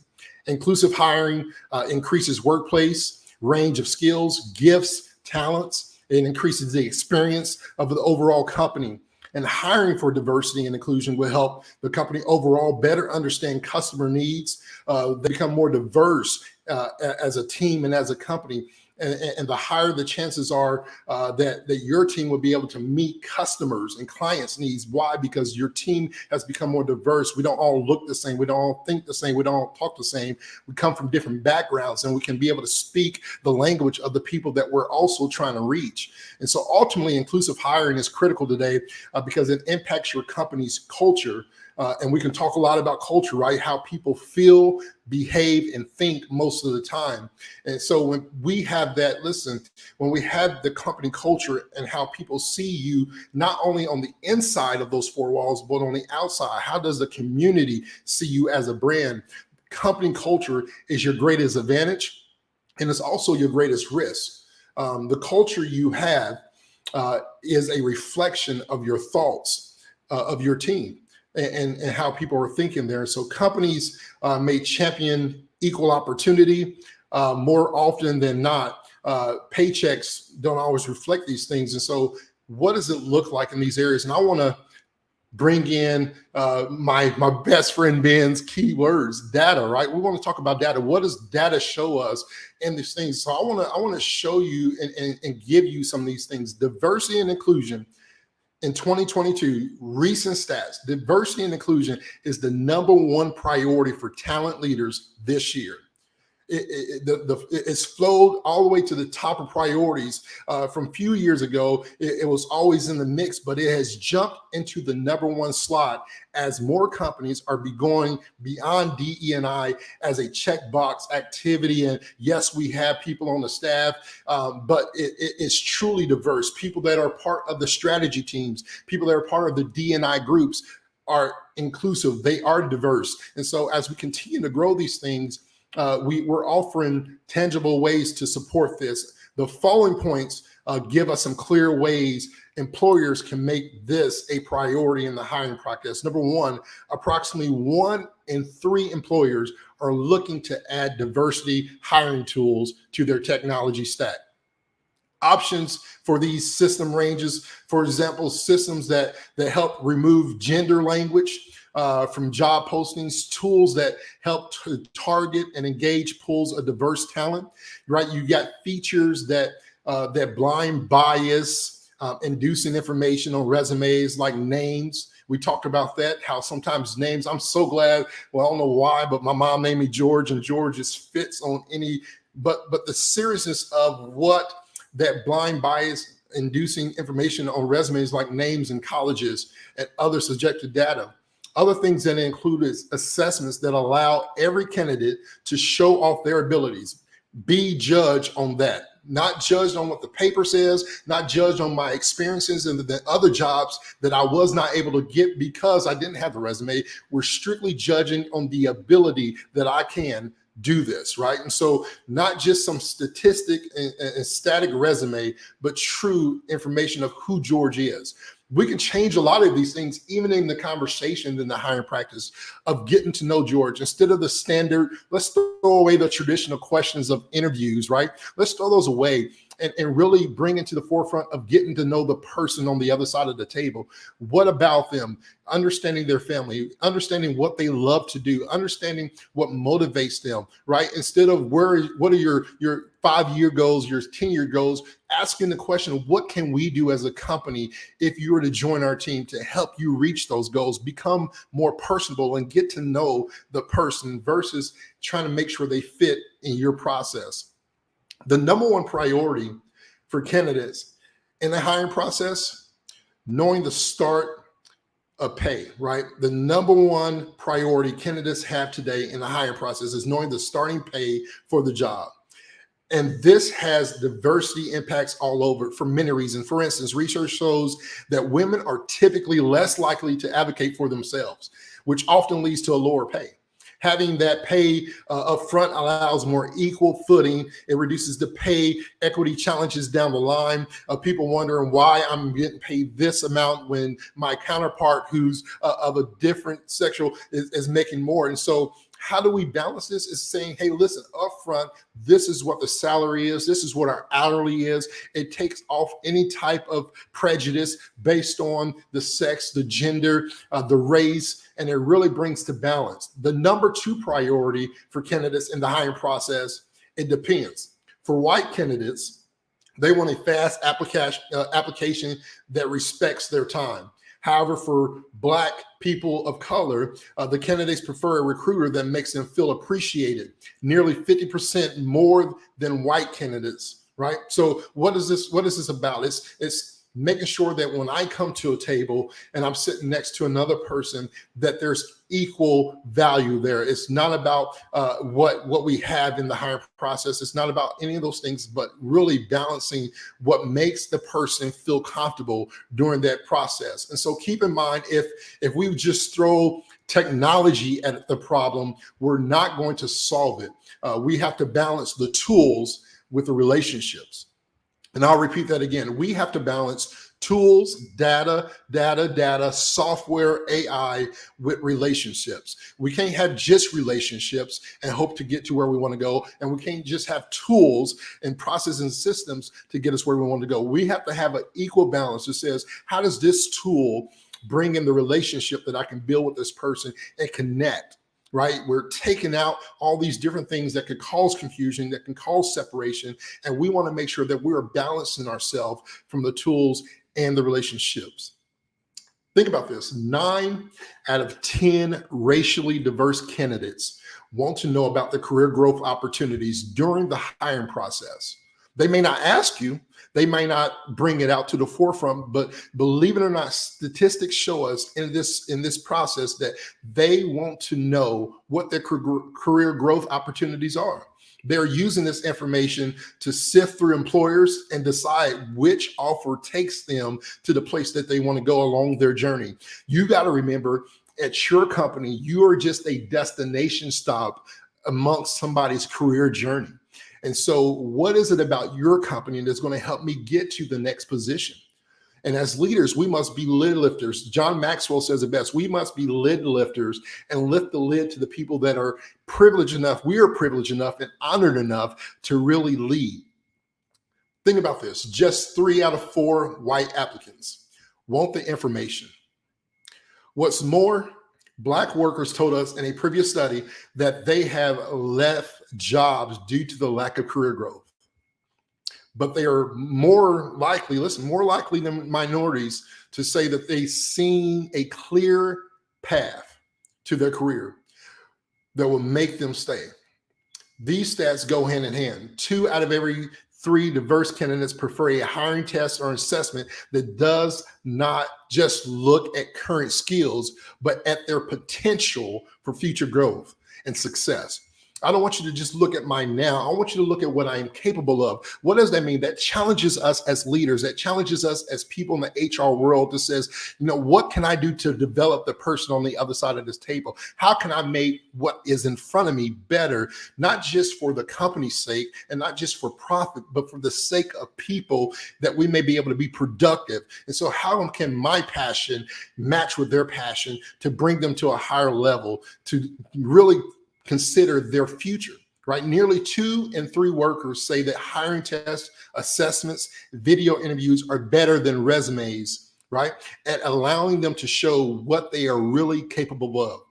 Inclusive hiring increases workplace range of skills, gifts, talents. It increases the experience of the overall company. And hiring for diversity and inclusion will help the company overall better understand customer needs. They become more diverse as a team and as a company. And the higher the chances are that your team will be able to meet customers and clients' needs. Why? Because your team has become more diverse. We don't all look the same. We don't all think the same. We don't all talk the same. We come from different backgrounds, and we can be able to speak the language of the people that we're also trying to reach. And so ultimately, inclusive hiring is critical today because it impacts your company's culture, And we can talk a lot about culture, right? How people feel, behave, and think most of the time. And so when we have that, when we have the company culture and how people see you, not only on the inside of those four walls, but on the outside, how does the community see you as a brand? Company culture is your greatest advantage, and it's also your greatest risk. The culture you have is a reflection of your thoughts of your team and how people are thinking there. So companies may champion equal opportunity more often than not. Paychecks don't always reflect these things. And so what does it look like in these areas? And I want to bring in my best friend Ben's key words, data, right? We want to talk about data. What does data show us in these things? So I want to show you and give you some of these things. Diversity and inclusion in 2022, recent stats, diversity and inclusion is the #1 priority for talent leaders this year. It's flowed all the way to the top of priorities. From a few years ago, it was always in the mix, but it has jumped into the #1 slot as more companies are going beyond DE&I as a checkbox activity. And yes, we have people on the staff, but it's truly diverse. People that are part of the strategy teams, people that are part of the D&I groups are inclusive. They are diverse. And so as we continue to grow these things, we're offering tangible ways to support this. The following points give us some clear ways employers can make this a priority in the hiring process. #1, approximately 1 in 3 employers are looking to add diversity hiring tools to their technology stack. Options for these system ranges, for example, systems that help remove gender language from job postings, tools that help to target and engage pools of diverse talent, right? You got features that blind bias, inducing information on resumes like names. We talked about that, how sometimes names, I'm so glad, well, I don't know why, but my mom named me George, and George just fits on any, but the seriousness of what that blind bias inducing information on resumes like names and colleges and other subjective data. Other things that include is assessments that allow every candidate to show off their abilities. Be judged on that, not judged on what the paper says, not judged on my experiences and the other jobs that I was not able to get because I didn't have the resume. We're strictly judging on the ability that I can do this, right? And so not just some statistic and static resume, but true information of who George is. We can change a lot of these things, even in the conversation in the hiring practice of getting to know George. Instead of the standard, let's throw away the traditional questions of interviews, right? Let's throw those away and really bring into the forefront of getting to know the person on the other side of the table. What about them? Understanding their family, understanding what they love to do, understanding what motivates them, right? Instead of what are your 5-year goals, your 10-year goals, asking the question, what can we do as a company if you were to join our team to help you reach those goals, become more personable and get to know the person versus trying to make sure they fit in your process. The #1 priority for candidates in the hiring process, knowing the start of pay, right? The #1 priority candidates have today in the hiring process is knowing the starting pay for the job. And this has diversity impacts all over for many reasons. For instance, research shows that women are typically less likely to advocate for themselves, which often leads to a lower pay. Having that pay up front allows more equal footing. It reduces the pay equity challenges down the line of people wondering why I'm getting paid this amount when my counterpart who's of a different sexual is making more. And so how do we balance this? Is saying, hey, listen, up front, this is what the salary is. This is what our hourly is. It takes off any type of prejudice based on the sex, the gender, the race, and it really brings to balance. The #2 priority for candidates in the hiring process, it depends. For white candidates, they want a fast application that respects their time. However, for Black people of color, the candidates prefer a recruiter that makes them feel appreciated, nearly 50% more than white candidates, right? So what is this about? It's making sure that when I come to a table and I'm sitting next to another person, that there's equal value there. It's not about what we have in the hiring process. It's not about any of those things, but really balancing what makes the person feel comfortable during that process. And so keep in mind, if we just throw technology at the problem, we're not going to solve it. We have to balance the tools with the relationships. And I'll repeat that again. We have to balance tools, data, software, AI with relationships. We can't have just relationships and hope to get to where we want to go. And we can't just have tools and processes and systems to get us where we want to go. We have to have an equal balance that says, how does this tool bring in the relationship that I can build with this person and connect? Right? We're taking out all these different things that could cause confusion, that can cause separation. And we want to make sure that we're balancing ourselves from the tools and the relationships. Think about this. 9 out of 10 racially diverse candidates want to know about the career growth opportunities during the hiring process. They may not ask you, they may not bring it out to the forefront, but believe it or not, statistics show us in this process that they want to know what their career growth opportunities are. They're using this information to sift through employers and decide which offer takes them to the place that they want to go along their journey. You got to remember, at your company, you are just a destination stop amongst somebody's career journey. And so what is it about your company that's going to help me get to the next position? And as leaders, we must be lid lifters. John Maxwell says it best. We must be lid lifters and lift the lid to the people that are privileged enough. We are privileged enough and honored enough to really lead. Think about this. Just 3 out of 4 white applicants want the information. What's more, Black workers told us in a previous study that they have left jobs due to the lack of career growth. But they are more likely than minorities to say that they've seen a clear path to their career that will make them stay. These stats go hand in hand. 2 out of every 3 diverse candidates prefer a hiring test or assessment that does not just look at current skills, but at their potential for future growth and success. I don't want you to just look at mine now. I want you to look at what I am capable of. What does that mean? That challenges us as leaders. That challenges us as people in the HR world that says, what can I do to develop the person on the other side of this table? How can I make what is in front of me better, not just for the company's sake and not just for profit, but for the sake of people that we may be able to be productive. And so how can my passion match with their passion to bring them to a higher level, to really consider their future, right? Nearly 2 in 3 workers say that hiring tests, assessments, video interviews are better than resumes, right? At allowing them to show what they are really capable of.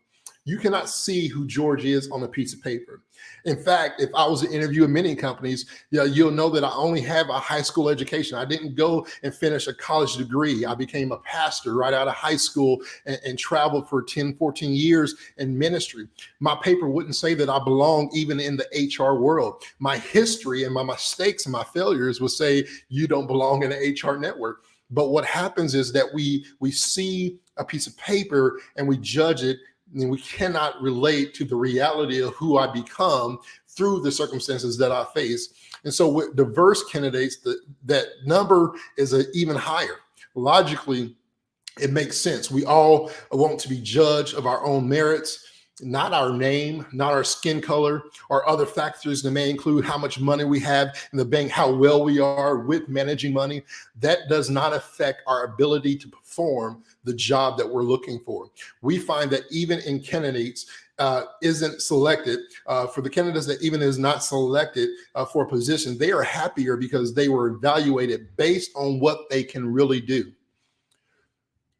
You cannot see who George is on a piece of paper. In fact, if I was to interview in many companies, you'll know that I only have a high school education. I didn't go and finish a college degree. I became a pastor right out of high school and traveled for 10, 14 years in ministry. My paper wouldn't say that I belong even in the HR world. My history and my mistakes and my failures would say you don't belong in the HR network. But what happens is that we see a piece of paper and we judge it, and we cannot relate to the reality of who I become through the circumstances that I face. And so with diverse candidates, that number is even higher. Logically, it makes sense. We all want to be judged of our own merits, not our name, not our skin color, or other factors that may include how much money we have in the bank, how well we are with managing money. That does not affect our ability to perform the job that we're looking for. We find that even in candidates isn't selected, for the candidates that even is not selected for a position, they are happier because they were evaluated based on what they can really do.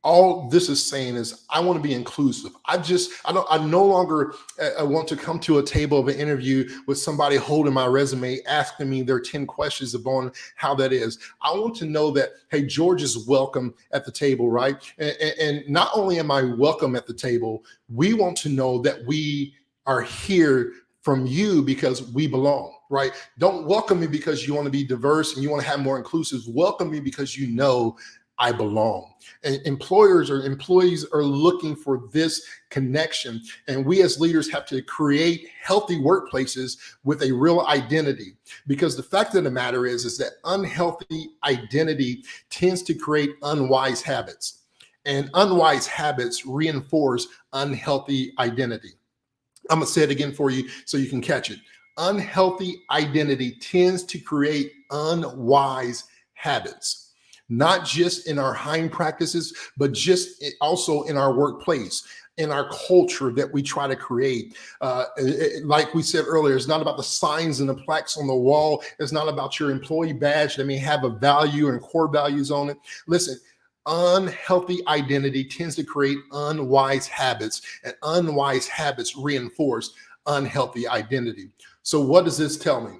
All this is saying is I want to be inclusive. I no longer want to come to a table of an interview with somebody holding my resume, asking me their 10 questions upon how that is. I want to know that, hey, George is welcome at the table, right? And not only am I welcome at the table, we want to know that we are here from you because we belong, right? Don't welcome me because you want to be diverse and you want to have more inclusives. Welcome me because you know I belong. And employers or employees are looking for this connection. And we as leaders have to create healthy workplaces with a real identity. Because the fact of the matter is that unhealthy identity tends to create unwise habits. And unwise habits reinforce unhealthy identity. I'm going to say it again for you so you can catch it. Unhealthy identity tends to create unwise habits. Not just in our hiring practices, but just also in our workplace, in our culture that we try to create. Like we said earlier, it's not about the signs and the plaques on the wall. It's not about your employee badge that may have a value and core values on it. Listen, unhealthy identity tends to create unwise habits, and unwise habits reinforce unhealthy identity. So what does this tell me?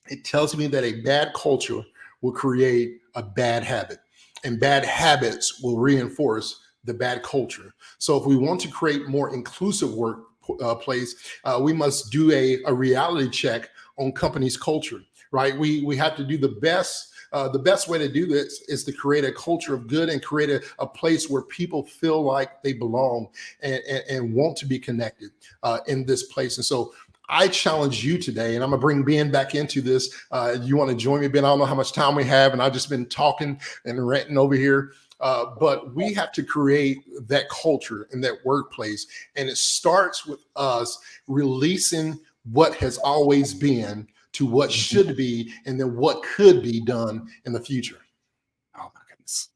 It tells me that a bad culture will create a bad habit, and bad habits will reinforce the bad culture. So if we want to create more inclusive workplace, we must do a reality check on companies' culture, right? We have to do the best. The best way to do this is to create a culture of good and create a place where people feel like they belong and want to be connected in this place. And so I challenge you today, and I'm gonna bring Ben back into this. You want to join me, Ben? I don't know how much time we have, and I've just been talking and ranting over here. But we have to create that culture in that workplace, and it starts with us releasing what has always been to what should be, and then what could be done in the future. Oh my goodness.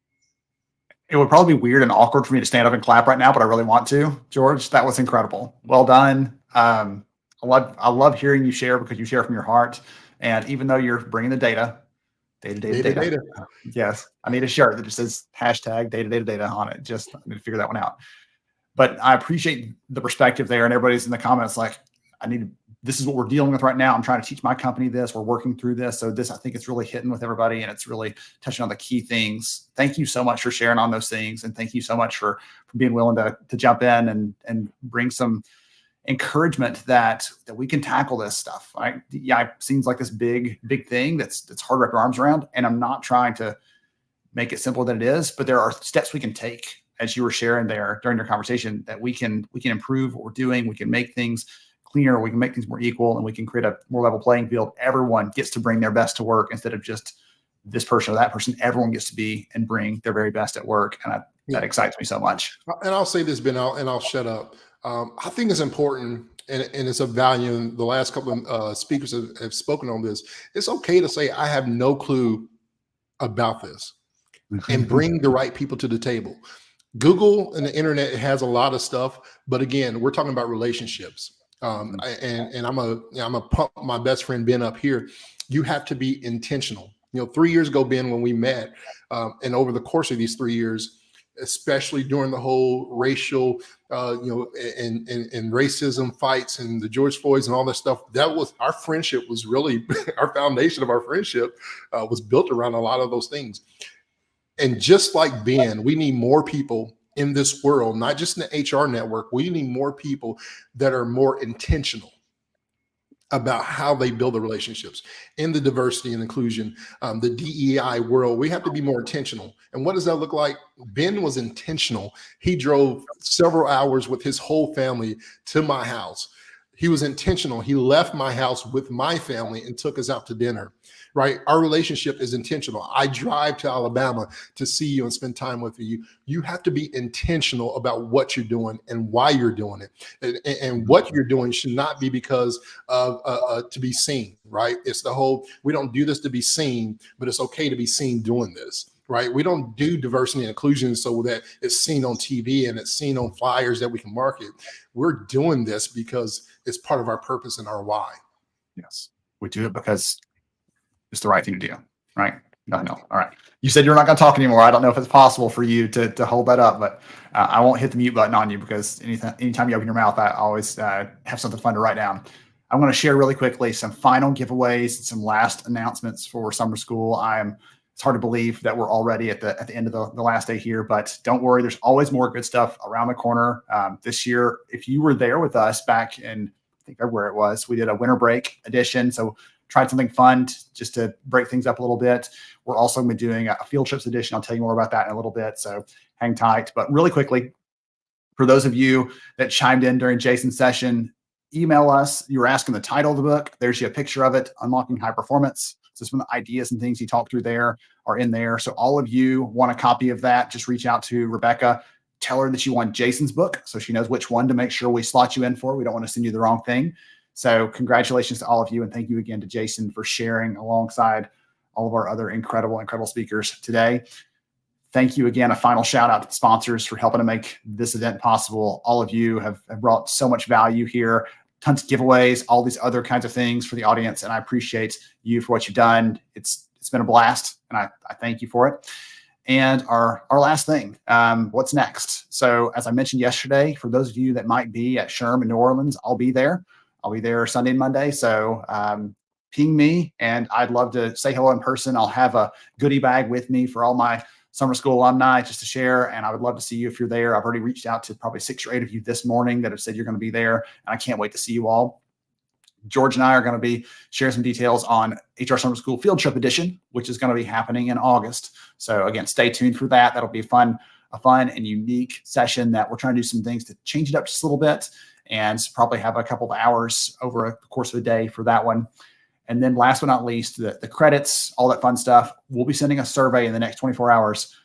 It would probably be weird and awkward for me to stand up and clap right now, but I really want to. George, that was incredible. Well done. I love hearing you share because you share from your heart. And even though you're bringing the data. Yes, I need a shirt that just says hashtag data on it. Just I need to figure that one out. But I appreciate the perspective there, and everybody's in the comments like, this is what we're dealing with right now. I'm trying to teach my company this. We're working through this. So this, I think it's really hitting with everybody, and it's really touching on the key things. Thank you so much for sharing on those things. And thank you so much for being willing to jump in and bring some encouragement that we can tackle this stuff. Right? Yeah, it seems like this big thing that's hard to wrap your arms around. And I'm not trying to make it simpler than it is, but there are steps we can take, as you were sharing there during your conversation, that we can improve what we're doing. We can make things cleaner. We can make things more equal, and we can create a more level playing field. Everyone gets to bring their best to work instead of just this person or that person. Everyone gets to be and bring their very best at work. And that excites me so much. And I'll say this, Ben, and I'll shut up. I think it's important, and it's of value. And the last couple of speakers have spoken on this. It's okay to say, I have no clue about this, and bring the right people to the table. Google and the internet has a lot of stuff, but again, we're talking about relationships. And I'm a pump my best friend Ben up here. You have to be intentional. 3 years ago, Ben, when we met, and over the course of these 3 years, especially during the whole racial, and racism fights and the George Floyds and all that stuff, that was our friendship was really our foundation of our friendship was built around a lot of those things. And just like Ben, we need more people in this world, not just in the HR network. We need more people that are more intentional about how they build the relationships in the diversity and inclusion, the DEI world. We have to be more intentional. And what does that look like? Ben was intentional. He drove several hours with his whole family to my house. He was intentional. He left my house with my family and took us out to dinner, right? Our relationship is intentional. I drive to Alabama to see you and spend time with you. You have to be intentional about what you're doing and why you're doing it. And what you're doing should not be because of to be seen, right? It's the whole, we don't do this to be seen, but it's okay to be seen doing this. Right? We don't do diversity and inclusion so that it's seen on TV and it's seen on flyers that we can market. We're doing this because it's part of our purpose and our why. Yes. We do it because it's the right thing to do. Right? I know. All right. You said you're not going to talk anymore. I don't know if it's possible for you to hold that up, but I won't hit the mute button on you because anytime you open your mouth, I always have something fun to write down. I'm going to share really quickly some final giveaways and some last announcements for summer school. It's hard to believe that we're already at the end of the last day here, but don't worry. There's always more good stuff around the corner. This year, if you were there with us back in think February it was, we did a winter break edition. So tried something fun just to break things up a little bit. We're also going to be doing a field trips edition. I'll tell you more about that in a little bit. So hang tight. But really quickly, for those of you that chimed in during Jason's session, email us. You were asking the title of the book. There's a picture of it, Unlocking High Performance. So some of the ideas and things he talked through there are in there. So all of you want a copy of that, just reach out to Rebecca. Tell her that you want Jason's book so she knows which one to make sure we slot you in for. We don't want to send you the wrong thing. So congratulations to all of you. And thank you again to Jason for sharing alongside all of our other incredible speakers today. Thank you again. A final shout out to the sponsors for helping to make this event possible. All of you have brought so much value here, tons of giveaways, all these other kinds of things for the audience. And I appreciate you for what you've done. It's been a blast and I thank you for it. And our last thing, what's next? So as I mentioned yesterday, for those of you that might be at SHRM in New Orleans, I'll be there. I'll be there Sunday and Monday. So ping me and I'd love to say hello in person. I'll have a goodie bag with me for all my summer school alumni just to share. And I would love to see you if you're there. I've already reached out to probably 6 or 8 of you this morning that have said you're going to be there. And I can't wait to see you all. George and I are going to be sharing some details on HR Summer School Field Trip Edition, which is going to be happening in August. So again, stay tuned for that. That'll be a fun and unique session that we're trying to do some things to change it up just a little bit and probably have a couple of hours over the course of the day for that one. And then last but not least, the credits, all that fun stuff. We'll be sending a survey in the next 24 hours.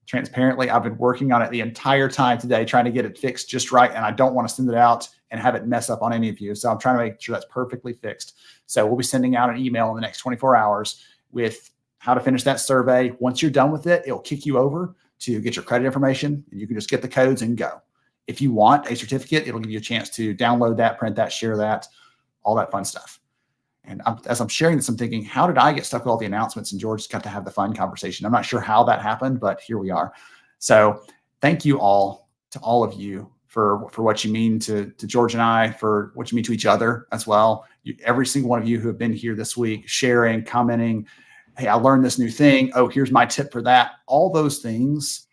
Transparently, I've been working on it the entire time today, trying to get it fixed just right. And I don't want to send it out and have it mess up on any of you. So I'm trying to make sure that's perfectly fixed. So we'll be sending out an email in the next 24 hours with how to finish that survey. Once you're done with it, it'll kick you over to get your credit information and you can just get the codes and go. If you want a certificate, it'll give you a chance to download that, print that, share that, all that fun stuff. And as I'm sharing this, I'm thinking, how did I get stuck with all the announcements and George got to have the fun conversation? I'm not sure how that happened, but here we are. So thank you all to all of you for what you mean to George and I, for what you mean to each other as well. Every single one of you who have been here this week, sharing, commenting, hey, I learned this new thing. Oh, here's my tip for that. All those things,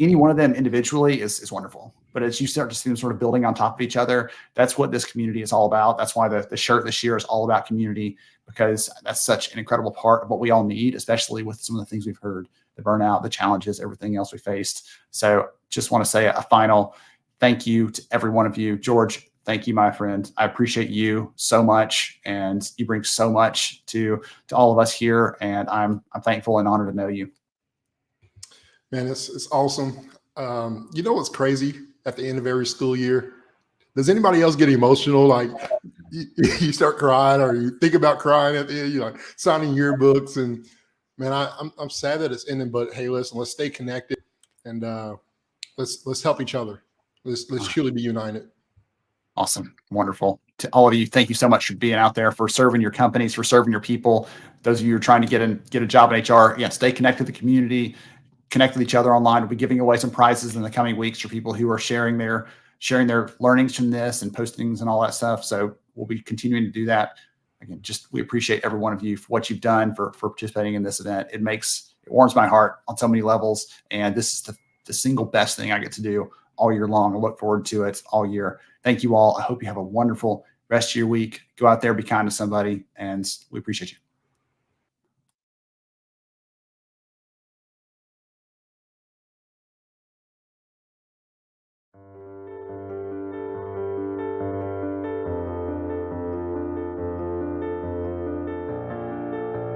any one of them individually is wonderful. But as you start to see them sort of building on top of each other, that's what this community is all about. That's why the shirt this year is all about community, because that's such an incredible part of what we all need, especially with some of the things we've heard, the burnout, the challenges, everything else we faced. So just want to say a final thank you to every one of you. George, thank you, my friend. I appreciate you so much, and you bring so much to all of us here, and I'm thankful and honored to know you. Man, it's awesome. You know what's crazy? At the end of every school year, does anybody else get emotional? Like you start crying, or you think about crying at the end, you're like signing yearbooks, and man, I'm sad that it's ending, but hey, listen, let's stay connected and let's help each other. Let's truly be united. Awesome. Wonderful. To all of you, thank you so much for being out there, for serving your companies, for serving your people. Those of you who are trying to get a job in HR, again, stay connected to the community, connect with each other online. We'll be giving away some prizes in the coming weeks for people who are sharing their learnings from this and postings and all that stuff. So we'll be continuing to do that. Again, we appreciate every one of you for what you've done for participating in this event. It warms my heart on so many levels. And this is the single best thing I get to do all year long. I look forward to it all year. Thank you all. I hope you have a wonderful rest of your week. Go out there, be kind to somebody, and we appreciate you.